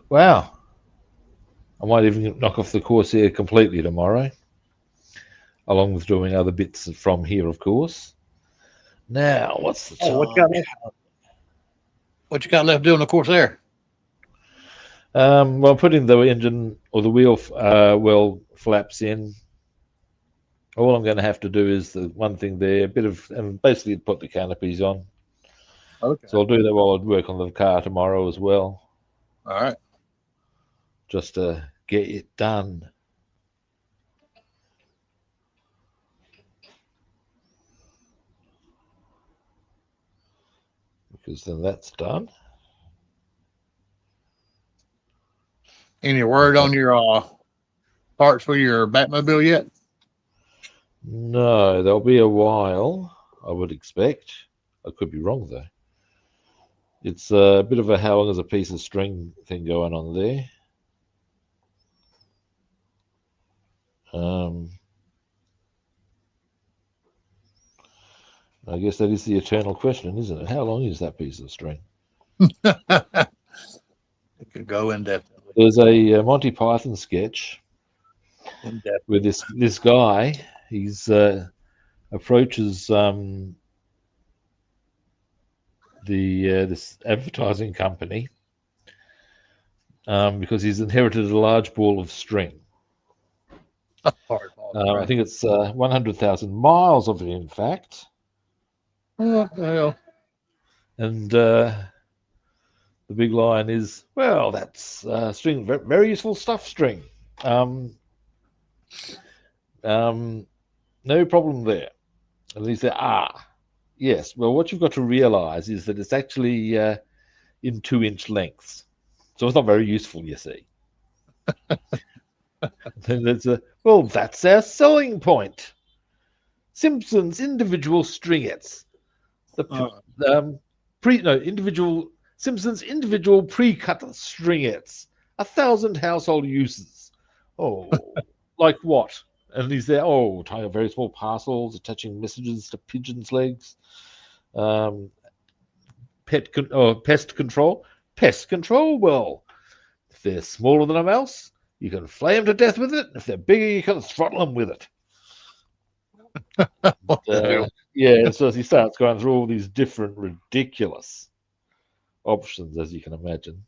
Speaker 1: wow, I might even knock off the Corsair completely tomorrow, along with doing other bits from here, of course. Now, what's the time?
Speaker 2: What you got left doing the Corsair?
Speaker 1: Well, putting the engine or the wheel well flaps in. All I'm going to have to do is the one thing there, and basically put the canopies on.
Speaker 2: Okay.
Speaker 1: So I'll do that while I work on the car tomorrow as well.
Speaker 2: All right.
Speaker 1: Just to get it done. Because then that's done.
Speaker 2: Any word on your parts for your Batmobile yet?
Speaker 1: No, there'll be a while, I would expect. I could be wrong though. It's a bit of a how long is a piece of string thing going on there. I guess that is the eternal question, isn't it? How long is that piece of string?
Speaker 2: It could go indefinitely.
Speaker 1: There's a Monty Python sketch where this guy he's approaches this advertising company because he's inherited a large ball of string. I think it's 100,000 miles of it, in fact.
Speaker 2: What the hell?
Speaker 1: And the big line is, well, that's string, very useful stuff, string. No problem there. And he said, yes. Well, what you've got to realize is that it's actually in 2-inch lengths. So it's not very useful, you see. Then there's well, that's our selling point. Simpson's individual stringettes. Simpson's individual pre-cut stringettes. 1,000 household uses. Oh, like what? And he's there. Oh, tying very small parcels, attaching messages to pigeons' legs. Pest control. Pest control. Well, if they're smaller than a mouse, you can flay them to death with it. If they're bigger, you can throttle them with it. Yeah, so he starts going through all these different ridiculous options, as you can imagine.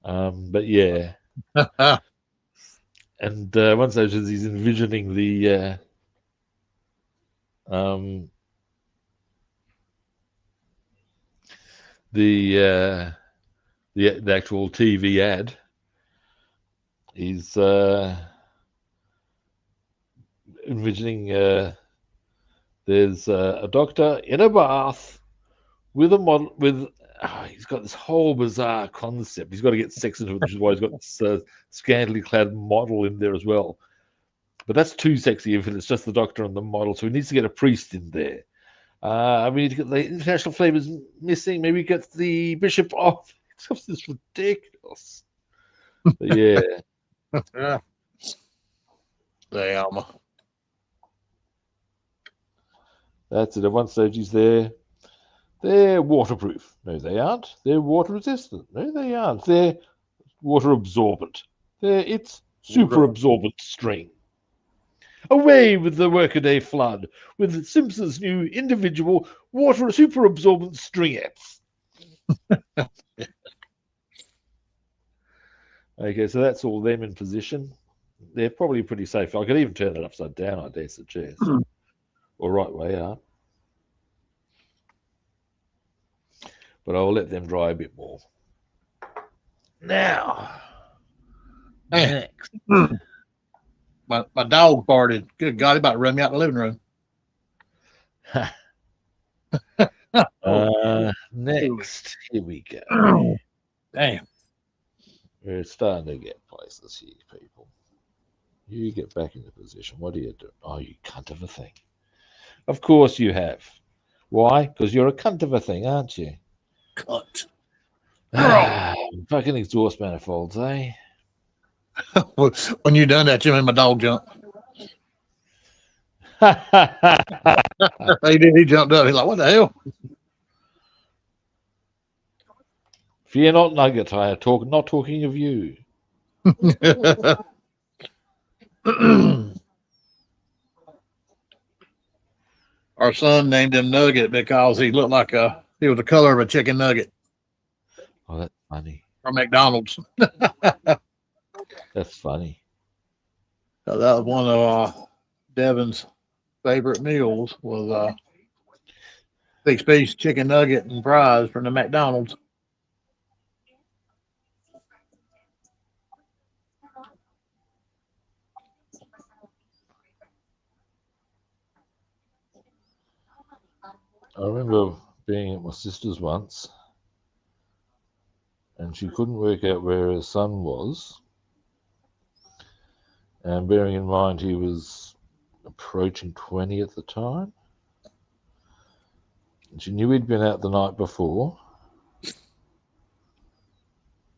Speaker 1: But yeah. And one stage he's envisioning the actual TV ad. He's envisioning there's a doctor in a bath with a model he's got this whole bizarre concept. He's got to get sex into it, which is why he's got this scantily clad model in there as well. But that's too sexy if it's just the doctor and the model, so he needs to get a priest in there. We need to get the international flavors missing. Maybe get the bishop off. It's just ridiculous. But yeah.
Speaker 2: Damn.
Speaker 1: That's it. At one stage he's there. They're waterproof. No, they aren't. They're water resistant. No, they aren't. They're water absorbent. It's super absorbent string. Away with the workaday flood with Simpson's new individual water super absorbent stringettes. Okay, so that's all them in position. They're probably pretty safe. I could even turn it upside down, I dare suggest. Or right way up. But I'll let them dry a bit more. Now, next.
Speaker 2: My dog farted. Good God, he about to run me out the living room.
Speaker 1: Next, here we go.
Speaker 2: Damn.
Speaker 1: We're starting to get places here, people. You get back into position. What are you doing? Oh, you cunt of a thing. Of course you have. Why? Because you're a cunt of a thing, aren't you?
Speaker 2: Cunt.
Speaker 1: Fucking exhaust manifolds, eh?
Speaker 2: When you done that, you made my dog jump. He did. He jumped up. He's like, "What the hell?"
Speaker 1: Fear not, Nugget. I am not talking of you.
Speaker 2: Our son named him Nugget because he looked like he was the color of a chicken nugget.
Speaker 1: Oh, that's funny.
Speaker 2: From McDonald's.
Speaker 1: That's funny.
Speaker 2: So that was one of Devin's favorite meals was 6-piece chicken nugget and fries from the McDonald's.
Speaker 1: I remember being at my sister's once, and she couldn't work out where her son was. And bearing in mind he was approaching 20 at the time, and she knew he'd been out the night before.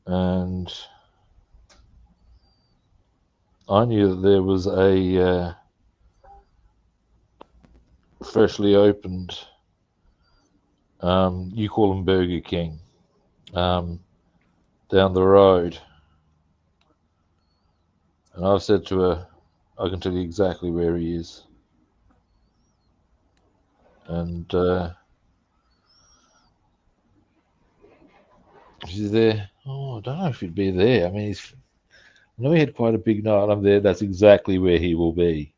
Speaker 1: and I knew that there was a freshly opened, you call them Burger King, down the road. And I've said to her, I can tell you exactly where he is. And she's there. Oh, I don't know if he'd be there. I mean, I know he had quite a big night. I'm there. That's exactly where he will be.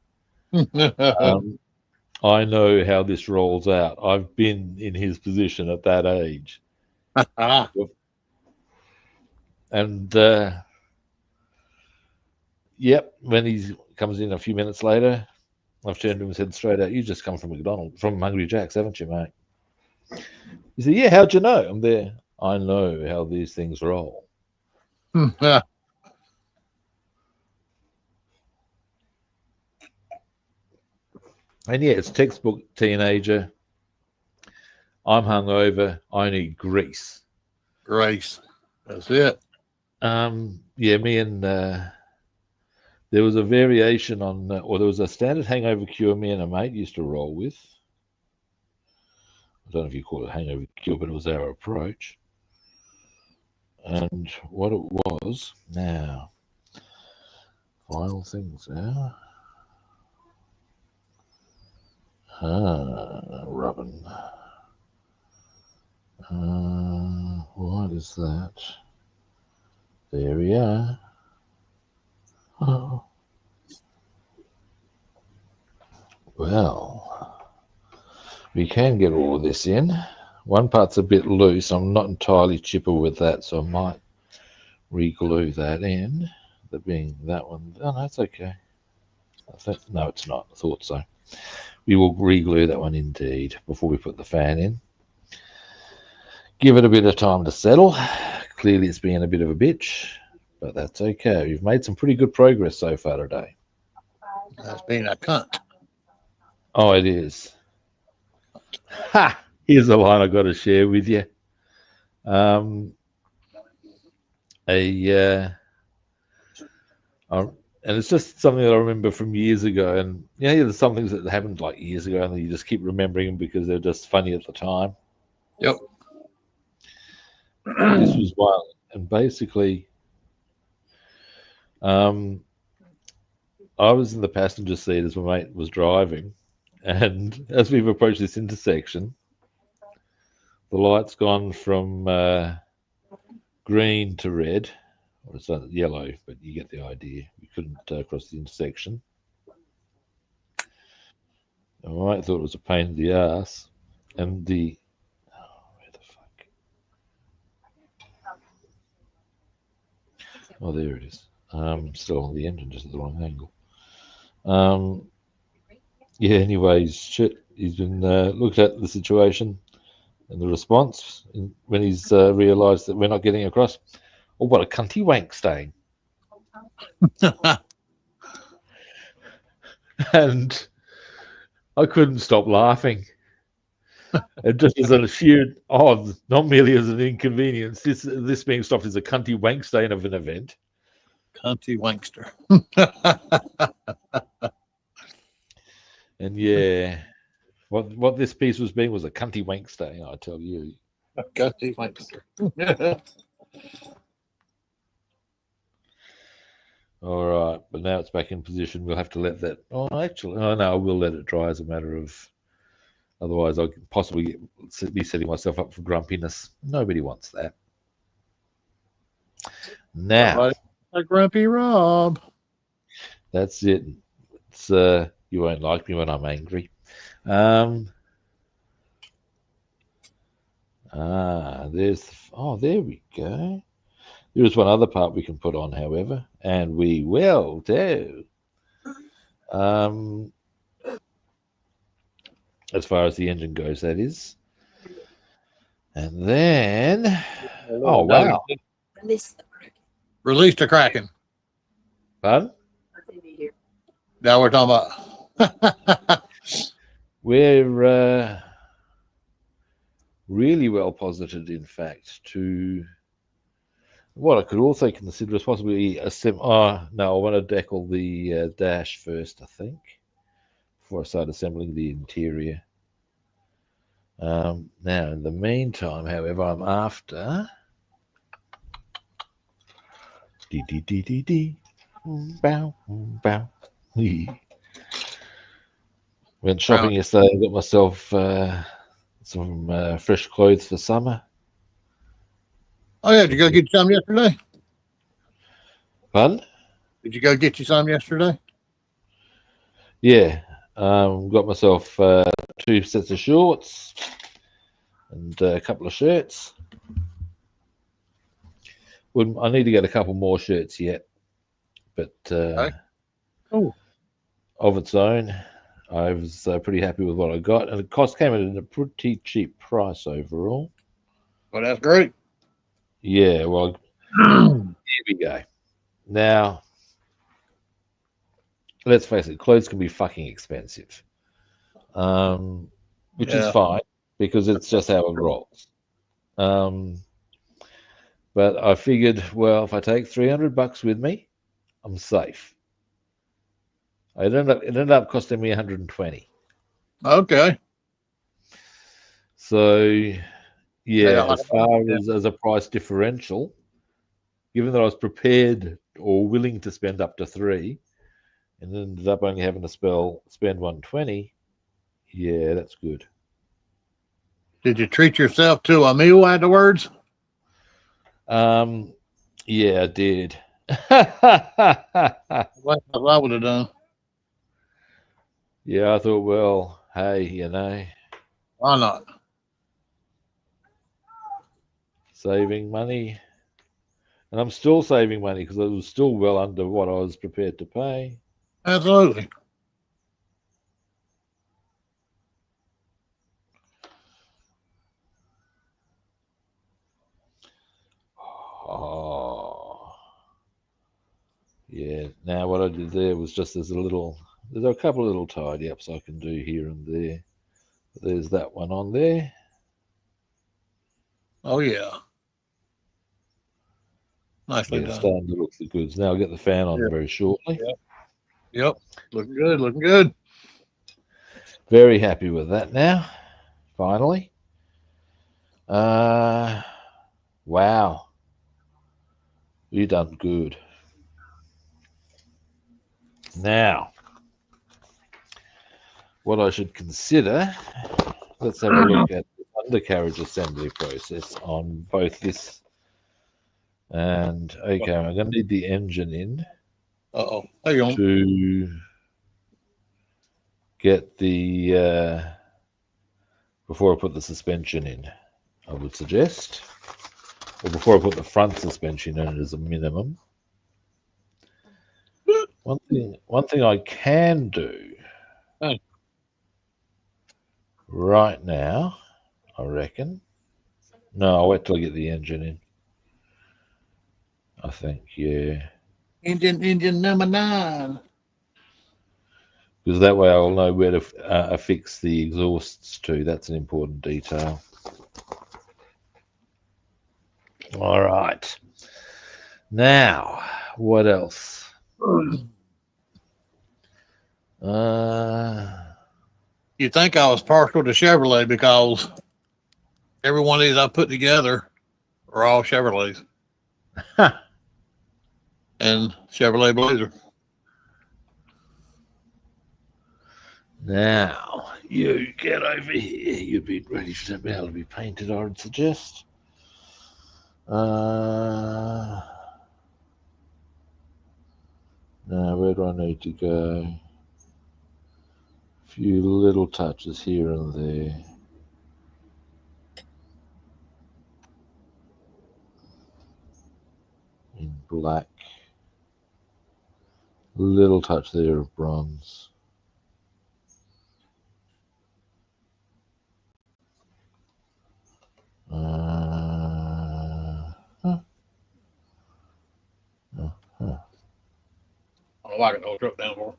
Speaker 1: I know how this rolls out. I've been in his position at that age. And yep, when he comes in a few minutes later, I've turned to him and said straight out, "You just come from McDonald's, from Hungry Jack's, haven't you, mate?" He said, "Yeah, how'd you know?" I'm there. I know how these things roll. And yeah, it's textbook teenager. I'm hungover. I need grease.
Speaker 2: Grace. That's it.
Speaker 1: Yeah, me and there was a variation on, or there was a standard hangover cure me and a mate used to roll with. I don't know if you call it hangover cure, but it was our approach. And what it was, now, final things now. Rubbing. What is that? There we are. Oh. Well, we can get all of this in. One part's a bit loose. I'm not entirely chipper with that, so I might re-glue that in. That being that one. Oh, no, it's okay. No, it's not. I thought so. We will re-glue that one indeed before we put the fan in. Give it a bit of time to settle. Clearly it's been a bit of a bitch, but that's okay. We've made some pretty good progress so far today.
Speaker 2: That's being a cunt.
Speaker 1: Oh, it is. Ha! Here's a line I got to share with you. And it's just something that I remember from years ago. And yeah, there's some things that happened like years ago, and you just keep remembering them because they're just funny at the time.
Speaker 2: Yep.
Speaker 1: This was one, and basically, I was in the passenger seat as my mate was driving, and as we've approached this intersection, the light's gone from green to red. Or it's yellow, but you get the idea. We couldn't cross the intersection. And my mate thought it was a pain in the ass, and where the fuck? Oh, there it is. Still on the engine, just at the wrong angle. Yeah. Anyways, shit. He's been looked at the situation and the response when he's realised that we're not getting across. Oh, what a cunty wank stain! And I couldn't stop laughing. And just as a sheer odds, not merely as an inconvenience, this being stopped as a cunty wank stain of an event.
Speaker 2: Cunty wankster.
Speaker 1: And yeah, what this piece was being was a cunty wank stain, I tell you.
Speaker 2: Cunty wankster.
Speaker 1: All right, but now it's back in position. We'll have to let that. Oh, actually, no, I will let it dry as a matter of. Otherwise, I could possibly be setting myself up for grumpiness. Nobody wants that. Now,
Speaker 2: a grumpy Rob.
Speaker 1: That's it. It's you won't like me when I'm angry. There we go. There is one other part we can put on, however, and we will do. As far as the engine goes, that is. And then, oh wow!
Speaker 2: Release the Kraken.
Speaker 1: Pardon?
Speaker 2: Now we're talking about.
Speaker 1: We're really well posited, in fact, to What I could also consider is possibly a oh no, I want to decal the dash first, I think, before I start assembling the interior. Now, in the meantime, however, I'm after bow bow. Went shopping yesterday and got myself some fresh clothes for summer.
Speaker 2: Oh yeah, did you go get you some yesterday?
Speaker 1: Pardon?
Speaker 2: Did you go get you some yesterday?
Speaker 1: Yeah, got myself 2 sets of shorts and a couple of shirts. I need to get a couple more shirts yet, but
Speaker 2: Oh,
Speaker 1: of its own, I was pretty happy with what I got, and the came at a pretty cheap price overall.
Speaker 2: well, that's great.
Speaker 1: Yeah, well, here we go. Now, let's face it, clothes can be fucking expensive, which is
Speaker 2: Yeah.
Speaker 1: fine because it's just how it rolls. But I figured, well, if I take $300 with me, I'm safe. It ended up costing me 120.
Speaker 2: Okay.
Speaker 1: So, yeah,
Speaker 2: Yeah.
Speaker 1: as far as a price differential, given that I was prepared or willing to spend up to 3, and ended up only having to spend 120, yeah, that's good.
Speaker 2: Did you treat yourself to a meal afterwards?
Speaker 1: Yeah, I did.
Speaker 2: What I would have done.
Speaker 1: Yeah, I thought, well, hey,
Speaker 2: Why not?
Speaker 1: saving money. And I'm still saving money because it was still well under what I was prepared to pay.
Speaker 2: Absolutely.
Speaker 1: Oh, yeah. Now, what I did there was just there's a couple of little tidy ups I can do here and there. There's that one on there.
Speaker 2: Oh yeah. Nicely
Speaker 1: Yeah,
Speaker 2: done.
Speaker 1: starting to look the goods. Now I'll get the fan on
Speaker 2: Yeah.
Speaker 1: very shortly.
Speaker 2: Yep. Yep. Looking good. Looking good.
Speaker 1: Very happy with that now. Finally. Wow. You done good. Now, what I should consider, let's have a look at the undercarriage assembly process on both this and okay, I'm going to need the engine in
Speaker 2: Uh-oh. Hang on.
Speaker 1: to get the before I put the suspension in, I would suggest, or before I put the front suspension in as a minimum. One thing I can do
Speaker 2: Hey.
Speaker 1: right now, I reckon. No, I'll wait till I get the engine in. I think, yeah.
Speaker 2: Engine number 9.
Speaker 1: Because that way I'll know where to affix the exhausts to. That's an important detail. All right. Now, what else?
Speaker 2: You think I was partial to Chevrolet because every one of these I put together are all Chevrolets. And Chevrolet Blazer.
Speaker 1: Now, you get over here. You'd be ready to be able to be painted, I would suggest. Now, where do I need to go? A few little touches here and there. In black. Little touch there of bronze.
Speaker 2: I don't know why I got the whole truck down for.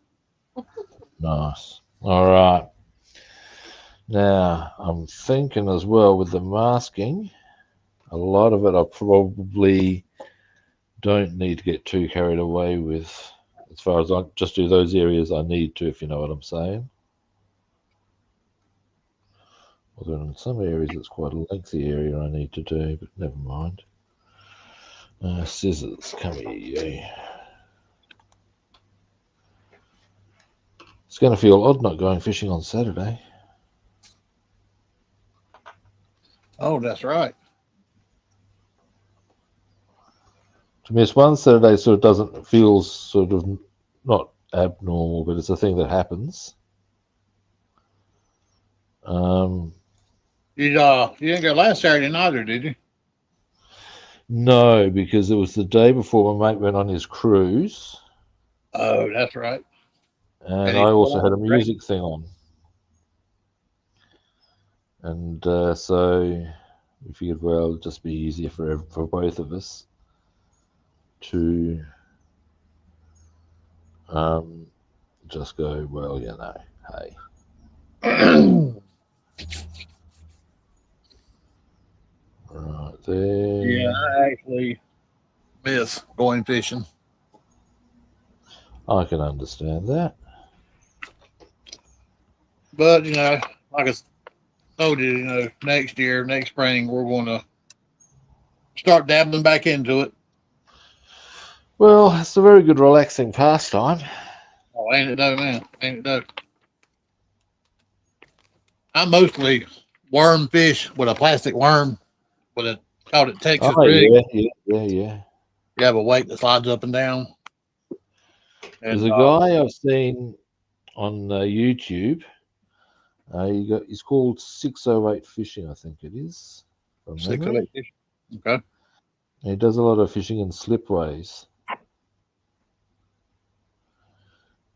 Speaker 1: Nice. All right. Now, I'm thinking as well with the masking, a lot of it I'll probably don't need to get too carried away with, as far as I just do those areas I need to, if you know what I'm saying. Although in some areas it's quite a lengthy area I need to do, but never mind. Scissors, come here, you. It's going to feel odd not going fishing on Saturday.
Speaker 2: Oh, that's right.
Speaker 1: To miss one Saturday sort of doesn't feel sort of not abnormal, but it's a thing that happens.
Speaker 2: You didn't go last Saturday neither, did you?
Speaker 1: No, because it was the day before my mate went on his cruise,
Speaker 2: Oh, that's right.
Speaker 1: and
Speaker 2: And
Speaker 1: I
Speaker 2: he
Speaker 1: also had a
Speaker 2: right?
Speaker 1: music thing on, and so we figured, well, it'd just be easier for both of us to just go, well, you know, hey. Right there.
Speaker 2: Yeah, I actually miss going fishing.
Speaker 1: I can understand that.
Speaker 2: But, like I told you, next year, next spring, we're going to start dabbling back into it.
Speaker 1: Well, it's a very good relaxing pastime.
Speaker 2: Oh, ain't it though, man? Ain't it though? I mostly worm fish with a plastic worm with a called it Texas
Speaker 1: Oh,
Speaker 2: rig.
Speaker 1: yeah.
Speaker 2: You have a weight that slides up and down. And,
Speaker 1: There's a guy I've seen on YouTube. He's called 608 Fishing, I think it is. From
Speaker 2: 608 fish. Okay.
Speaker 1: He does a lot of fishing in slipways,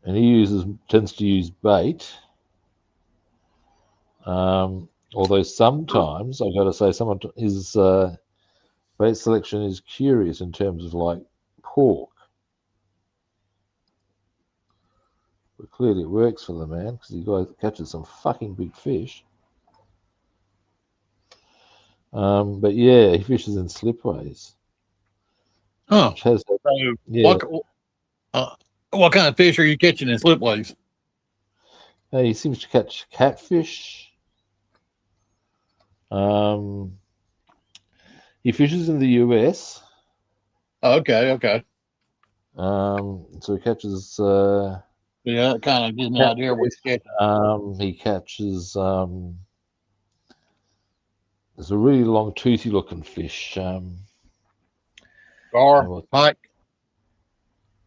Speaker 1: and he tends to use bait. Although sometimes I've got to say, some of his bait selection is curious in terms of like pork. But clearly it works for the man because he catches some fucking big fish. But yeah, he fishes in slipways.
Speaker 2: Huh.
Speaker 1: So,
Speaker 2: yeah. What kind of fish are you catching in slipways?
Speaker 1: He seems to catch catfish. He fishes in the US.
Speaker 2: Okay.
Speaker 1: So he catches.
Speaker 2: Yeah, that kind of gives me an idea what he's catching.
Speaker 1: He catches. There's a really long, toothy looking fish.
Speaker 2: Gar, pike.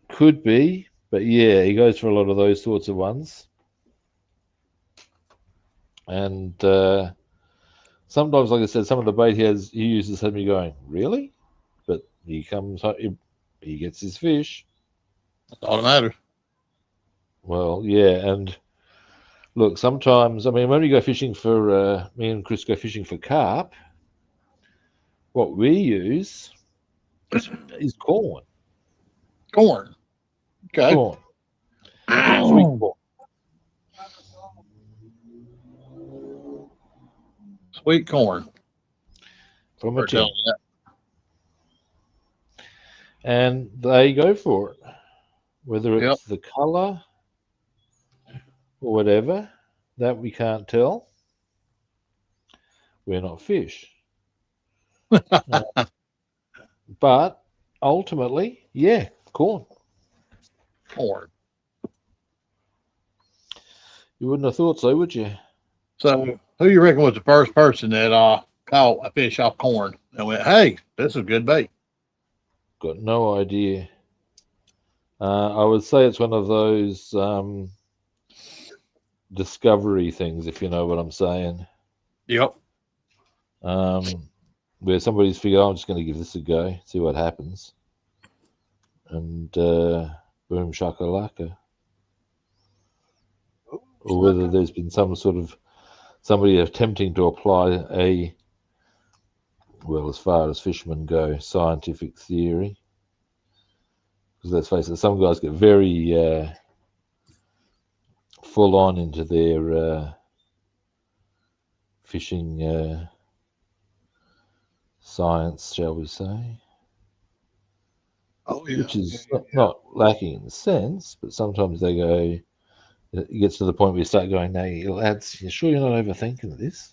Speaker 1: Could be, but yeah, he goes for a lot of those sorts of ones. And sometimes, like I said, some of the bait he uses had me going, really? But he comes home, he gets his fish.
Speaker 2: That's all that matters.
Speaker 1: Well, yeah, and look, sometimes, I mean, when we go fishing for, me and Chris go fishing for carp, what we use is corn.
Speaker 2: Corn. Okay.
Speaker 1: Corn. Sweet corn.
Speaker 2: Sweet corn.
Speaker 1: From a tin. And they go for it. Whether it's the colour or whatever, that we can't tell. We're not fish. But ultimately, yeah, corn.
Speaker 2: Corn.
Speaker 1: You wouldn't have thought so, would you?
Speaker 2: So, who you reckon was the first person that caught a fish off corn and went, "Hey, this is good bait"?
Speaker 1: Got no idea. I would say it's one of those discovery things, if you know what I'm saying.
Speaker 2: Yep.
Speaker 1: Where somebody's figured, I'm just going to give this a go, see what happens. And boom shakalaka. Or whether there's been some sort of somebody attempting to apply well, as far as fishermen go, scientific theory. Because let's face it, some guys get very full on into their fishing science, shall we say.
Speaker 2: Oh yeah.
Speaker 1: which is not lacking in sense, but sometimes they go, it gets to the point where you start going, no, you lads, you sure you're not overthinking this?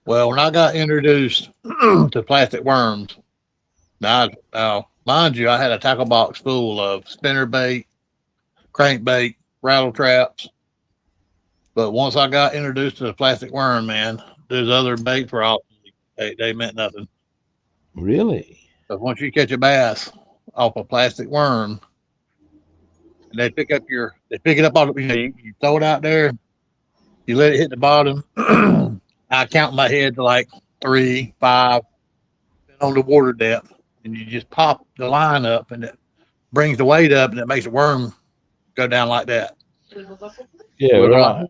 Speaker 2: Well, when I got introduced to plastic worms, now, mind you, I had a tackle box full of spinner bait, crankbait, rattle traps. But once I got introduced to the plastic worm, man, those other baits were all they meant nothing.
Speaker 1: Really?
Speaker 2: But once you catch a bass off a plastic worm, and they pick it up on you throw it out there, you let it hit the bottom. I count my head to like 3, 5, on the water depth, and you just pop the line up, and it brings the weight up, and it makes the worm go down like that.
Speaker 1: Yeah, right.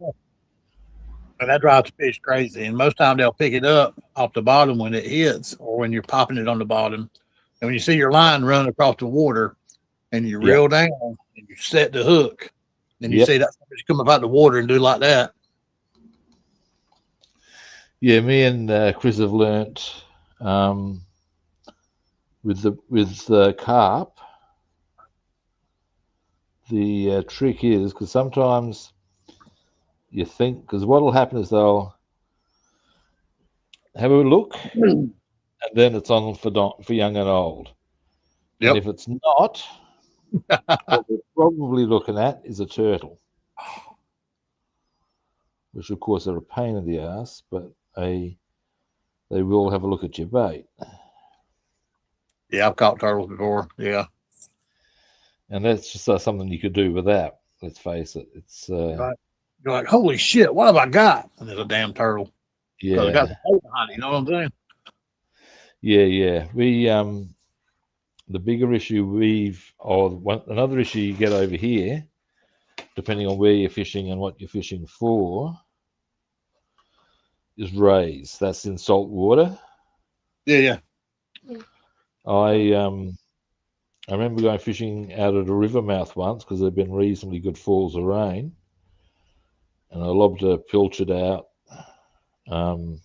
Speaker 2: And that drives the fish crazy. And most time they'll pick it up off the bottom when it hits, or when you're popping it on the bottom. And when you see your line run across the water, and you reel down and you set the hook, and you see that fish come up out the water and do like that.
Speaker 1: Yeah, me and Chris have learnt with the carp. The trick is because sometimes you think, because what will happen is they'll have a look, and then it's on for young and old.
Speaker 2: Yep.
Speaker 1: And if it's not, what we're probably looking at is a turtle, which of course are a pain in the ass, but they will have a look at your bait.
Speaker 2: Yeah, I've caught turtles before. Yeah.
Speaker 1: And that's just something you could do without. Let's face it. It's
Speaker 2: You're like, holy shit, what have I got? And there's a damn turtle.
Speaker 1: yeah.
Speaker 2: It got the hole behind it, you know what I'm saying?
Speaker 1: Yeah. We the bigger issue another issue you get over here, depending on where you're fishing and what you're fishing for, is rays. That's in salt water.
Speaker 2: Yeah.
Speaker 1: I remember going fishing out at a river mouth once because there'd been reasonably good falls of rain, and I lobbed a pilchard out in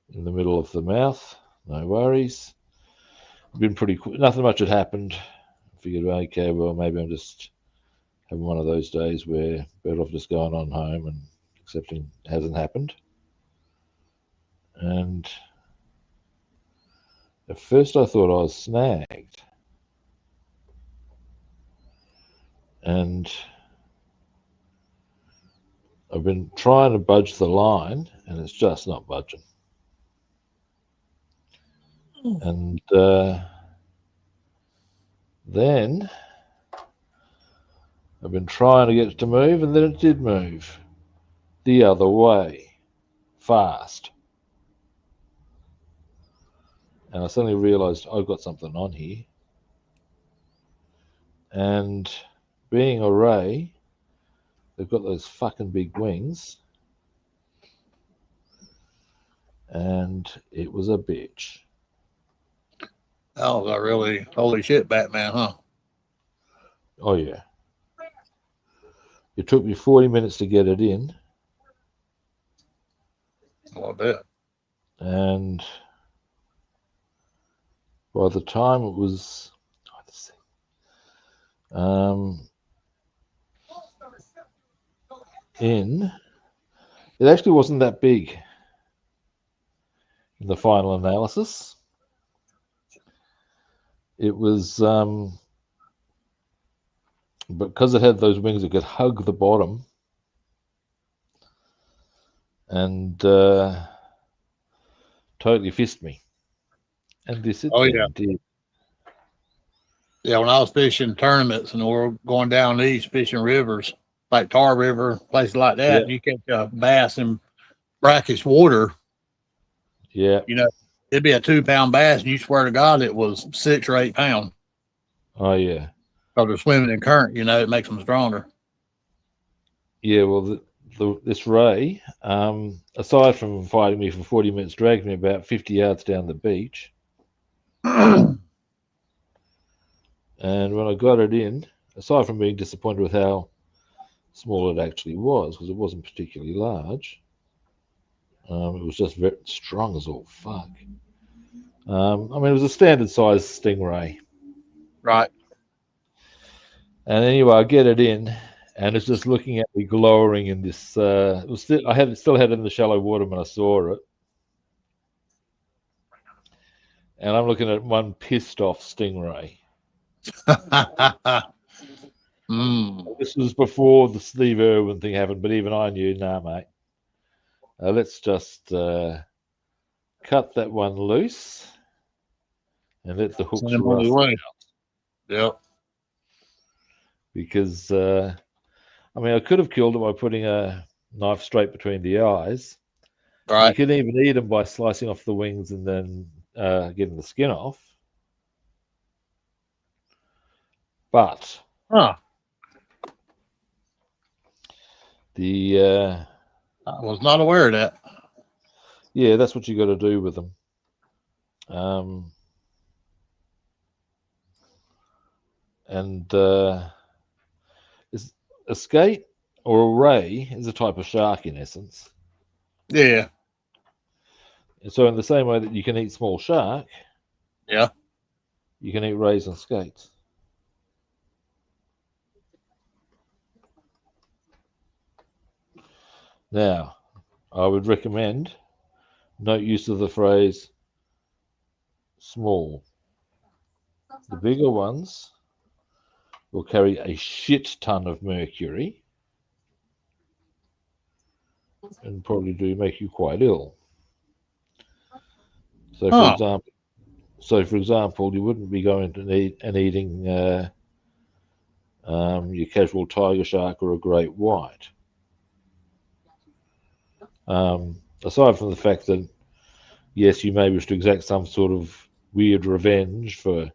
Speaker 1: the middle of the mouth. No worries. Been pretty quick. Nothing much had happened. I figured, okay, well, maybe I'm just having one of those days where better off just going on home and accepting it hasn't happened. And at first I thought I was snagged. And I've been trying to budge the line, and it's just not budging. And then I've been trying to get it to move, and then it did move the other way, fast. And I suddenly realized I've got something on here. And being a ray, they've got those fucking big wings. And it was a bitch.
Speaker 2: Oh, really? Holy shit, Batman, huh?
Speaker 1: Oh, yeah. It took me 40 minutes to get it in.
Speaker 2: I bet.
Speaker 1: And by the time it was in, it actually wasn't that big in the final analysis. It was because it had those wings, it could hug the bottom, and totally fist me. And this it did.
Speaker 2: Yeah, when I was fishing tournaments and we were going down east fishing rivers, like Tar River, places like that, and you catch a bass in brackish water.
Speaker 1: Yeah.
Speaker 2: You know, it'd be a 2-pound bass, and you swear to God it was 6 or 8 pounds.
Speaker 1: Oh, yeah.
Speaker 2: Because they're swimming in current, you know, it makes them stronger.
Speaker 1: Yeah, well, this ray, aside from fighting me for 40 minutes, dragged me about 50 yards down the beach. And when I got it in, aside from being disappointed with how small it actually was, because it wasn't particularly large, it was just very strong as all fuck. I mean, it was a standard size Stingray.
Speaker 2: Right.
Speaker 1: And anyway, I get it in, and it's just looking at me glowering in this. It was still, still had it in the shallow water when I saw it, and I'm looking at one pissed off Stingray. This was before the Steve Irwin thing happened, but even I knew, nah, mate. Let's just cut that one loose and let the hooks rust out.
Speaker 2: Yep.
Speaker 1: Because I mean, I could have killed it by putting a knife straight between the eyes.
Speaker 2: Right.
Speaker 1: You can even eat them by slicing off the wings and then getting the skin off. But the
Speaker 2: I was not aware of that.
Speaker 1: Yeah, that's what you got to do with them. And a skate or a ray is a type of shark in essence.
Speaker 2: Yeah.
Speaker 1: And so in the same way that you can eat small shark,
Speaker 2: Yeah.
Speaker 1: you can eat rays and skates. Now, I would recommend note use of the phrase small. The bigger ones will carry a shit ton of mercury and probably do make you quite ill. So, for example, you wouldn't be going to eating your casual tiger shark or a great white. Aside from the fact that, yes, you may wish to exact some sort of weird revenge for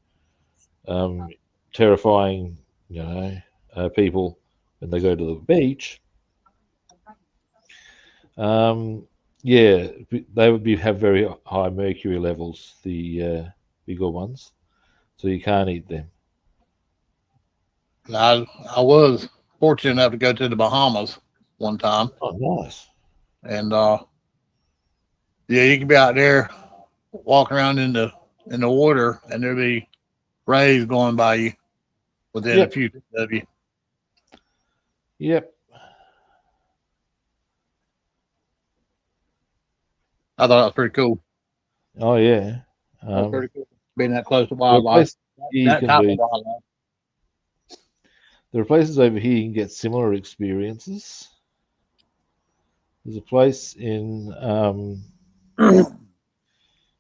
Speaker 1: terrifying, people when they go to the beach. Yeah, they would have very high mercury levels, the bigger ones, so you can't eat them.
Speaker 2: I was fortunate enough to go to the Bahamas one time.
Speaker 1: Oh, nice.
Speaker 2: And yeah, you can be out there walking around in the water, and there'll be rays going by you within a few feet of you.
Speaker 1: Yep.
Speaker 2: I thought that was pretty cool.
Speaker 1: Oh yeah.
Speaker 2: Pretty cool. Being that close to wildlife. That type of wildlife.
Speaker 1: There are places over here you can get similar experiences. There's a place in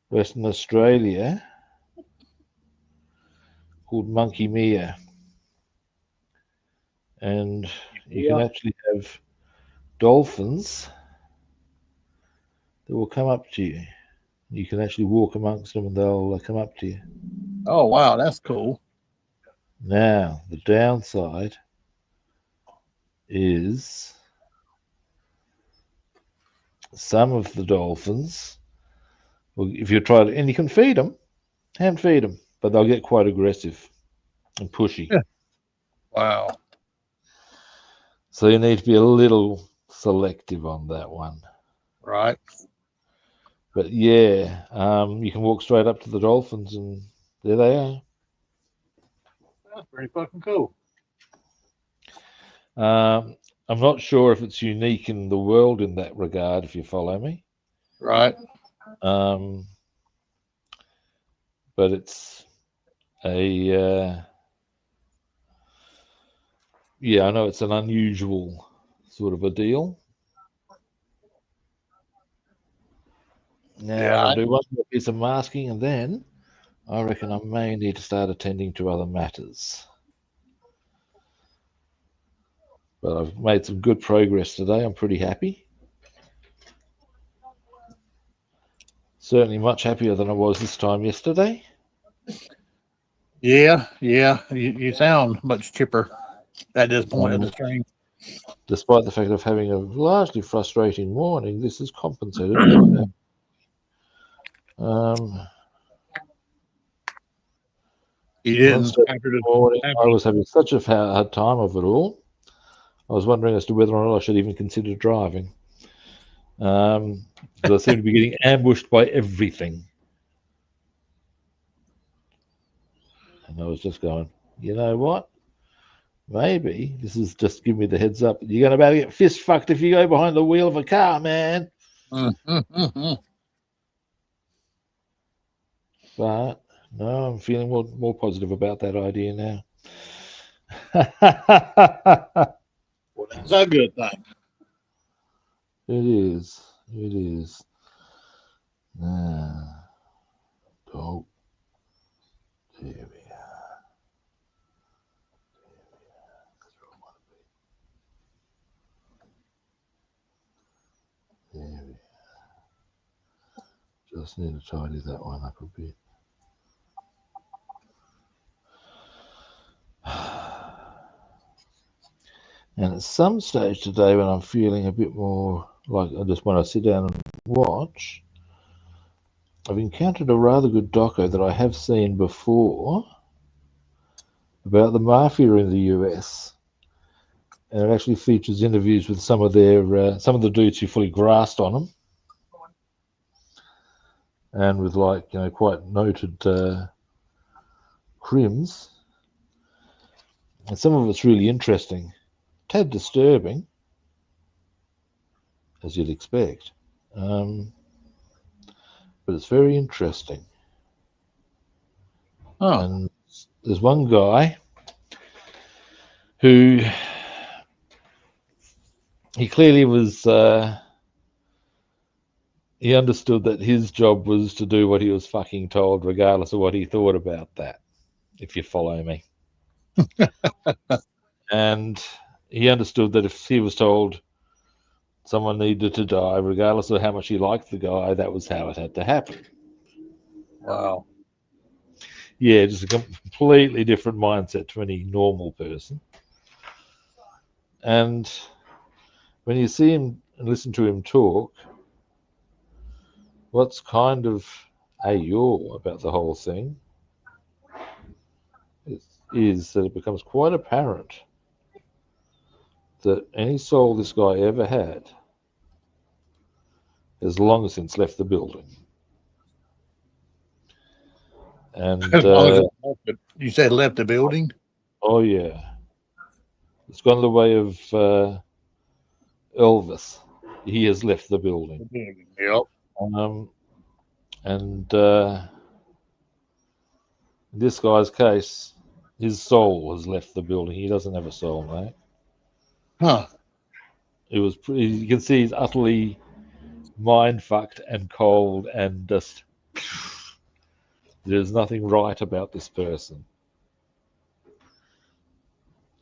Speaker 1: Western Australia called Monkey Mere, and you can actually have dolphins that will come up to you. You can actually walk amongst them and they'll come up to you.
Speaker 2: Oh, wow, that's cool.
Speaker 1: Now, the downside is some of the dolphins, well, if you try to, and you can feed them, hand feed them, but they'll get quite aggressive and pushy.
Speaker 2: Yeah. Wow.
Speaker 1: So you need to be a little selective on that one.
Speaker 2: Right.
Speaker 1: But yeah, you can walk straight up to the dolphins and there they are.
Speaker 2: That's pretty fucking cool.
Speaker 1: I'm not sure if it's unique in the world in that regard, if you follow me.
Speaker 2: Right.
Speaker 1: But it's a yeah, I know it's an unusual sort of a deal. Now, I'll do one more piece of masking, and then I reckon I may need to start attending to other matters. But I've made some good progress today. I'm pretty happy. Certainly much happier than I was this time yesterday.
Speaker 2: Yeah. You sound much chipper at this point of the stream.
Speaker 1: Despite the fact of having a largely frustrating morning, this is compensated.
Speaker 2: You didn't.
Speaker 1: After the morning, I was having such a hard time of it all. I was wondering as to whether or not I should even consider driving. Because I seem to be getting ambushed by everything. And I was just going, you know what? Maybe this is just giving me the heads up. You're going to about to get fist fucked if you go behind the wheel of a car, man. But no, I'm feeling more positive about that idea now.
Speaker 2: Well, that's a good thing.
Speaker 1: It is. It is. Oh, there we are. There we are. Just need to tidy that one up a bit. And at some stage today, when I'm feeling a bit more like I just want to sit down and watch, I've encountered a rather good doco that I have seen before about the mafia in the US, and it actually features interviews with some of the dudes who fully grasped on them, and with quite noted crims, and some of it's really interesting, tad disturbing, as you'd expect, but it's very interesting.
Speaker 2: Oh,
Speaker 1: And there's one guy who he clearly was. He understood that his job was to do what he was fucking told, regardless of what he thought about that. If you follow me, and he understood that if he was told someone needed to die, regardless of how much he liked the guy, that was how it had to happen.
Speaker 2: wow.
Speaker 1: Yeah, just a completely different mindset to any normal person. And when you see him and listen to him talk, what's kind of yaw about the whole thing is that it becomes quite apparent that any soul this guy ever had has long since left the building. And
Speaker 2: As long as you said left the building.
Speaker 1: oh yeah, it's gone the way of Elvis. He has left the building.
Speaker 2: Yep.
Speaker 1: And in this guy's case, his soul has left the building. He doesn't have a soul, mate.
Speaker 2: Huh.
Speaker 1: It was pretty, you can see he's utterly mind fucked and cold and just there's nothing right about this person.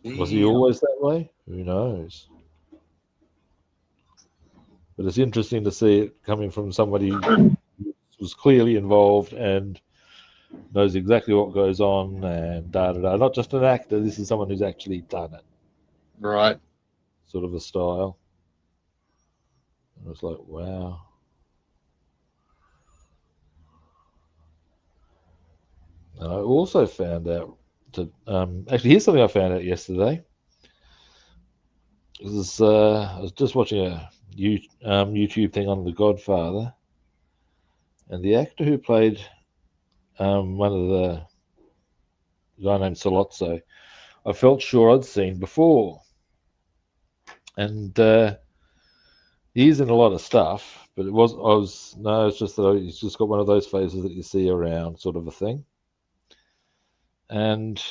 Speaker 1: Was he always that way? Who knows? But it's interesting to see it coming from somebody who was clearly involved and knows exactly what goes on and da da da. Not just an actor. This is someone who's actually done it.
Speaker 2: Right.
Speaker 1: Sort of a style. And I was like, wow. And I also found out that actually here's something I found out yesterday. I was just watching a YouTube thing on The Godfather, and the actor who played one of the guy named Solozzo, I felt sure I'd seen before, and he's in a lot of stuff. But it's just that he's just got one of those faces that you see around, sort of a thing. And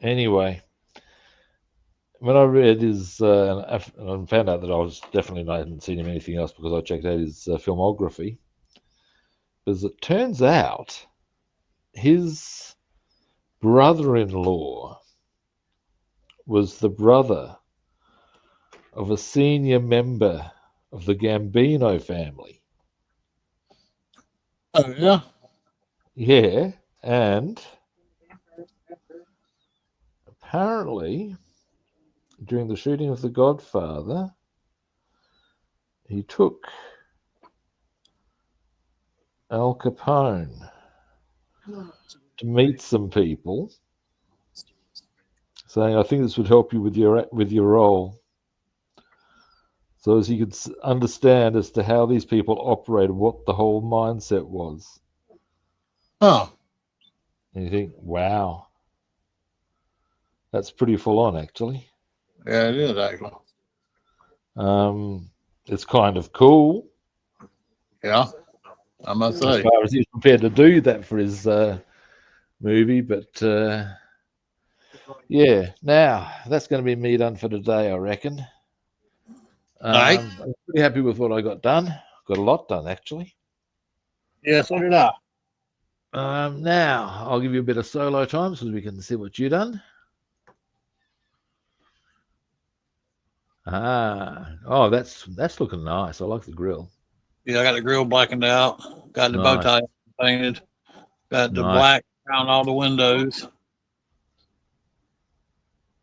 Speaker 1: anyway, when I read his, and I found out that I hadn't seen him anything else because I checked out his filmography. Because it turns out his brother-in-law was the brother of a senior member of the Gambino family.
Speaker 2: Oh yeah.
Speaker 1: Yeah, and apparently during the shooting of The Godfather, he took Al Capone to meet some people, saying, "I think this would help you with your role." So as he could understand as to how these people operated, what the whole mindset was.
Speaker 2: Huh.
Speaker 1: And you think, wow, that's pretty full on, actually.
Speaker 2: Yeah, it is actually.
Speaker 1: It's kind of cool.
Speaker 2: Yeah, I must
Speaker 1: As
Speaker 2: say.
Speaker 1: far as he's prepared to do that for his movie, but yeah. Now that's going to be me done for today, I reckon.
Speaker 2: Right?
Speaker 1: I'm pretty happy with what I got done. Got a lot done, actually.
Speaker 2: Yeah, so did I.
Speaker 1: Now I'll give you a bit of solo time so we can see what you done. Oh, that's looking nice. I like the grill.
Speaker 2: Yeah, I got the grill blackened out. Got the bow
Speaker 1: Nice,
Speaker 2: tie painted. Got the
Speaker 1: nice,
Speaker 2: black around all the windows.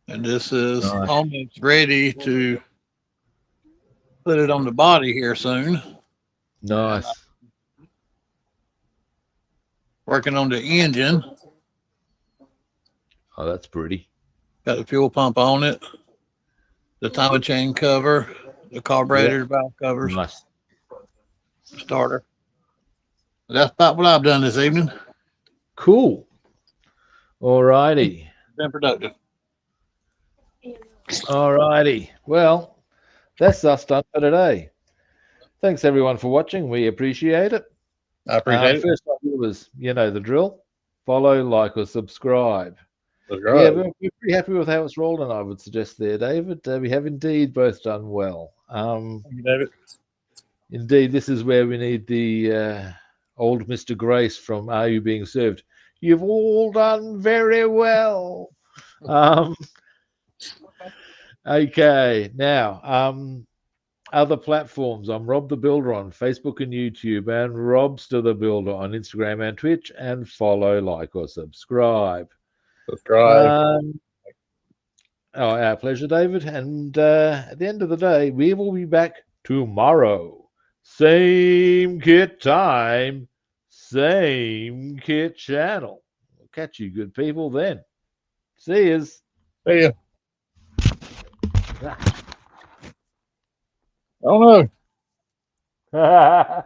Speaker 2: And this is
Speaker 1: nice.
Speaker 2: almost ready to put it on the body here soon. And
Speaker 1: Nice.
Speaker 2: working on the engine.
Speaker 1: Oh, that's pretty.
Speaker 2: Got the fuel pump on it. The timing chain cover. The carburetor valve covers.
Speaker 1: Nice.
Speaker 2: Starter. That's about what I've done this evening.
Speaker 1: Cool. All righty.
Speaker 2: Been productive.
Speaker 1: All righty. Well, that's us done for today. Thanks everyone for watching. We appreciate it.
Speaker 2: I appreciate it.
Speaker 1: First idea was, you know, the drill. Follow, like, or subscribe.
Speaker 2: That's
Speaker 1: Yeah,
Speaker 2: right.
Speaker 1: we're pretty happy with how it's rolling, I would suggest there, David. We have indeed both done well.
Speaker 2: Thank you, David.
Speaker 1: Indeed, this is where we need the old Mr. Grace from Are You Being Served? You've all done very well. Okay, now, other platforms. I'm Rob the Builder on Facebook and YouTube, and Robster the Builder on Instagram and Twitch, and follow, like, or subscribe.
Speaker 2: Subscribe.
Speaker 1: Our pleasure, David. And at the end of the day, we will be back tomorrow. Same kit time, same kit channel. We'll catch you good people then. See yous.
Speaker 2: See ya. Oh no.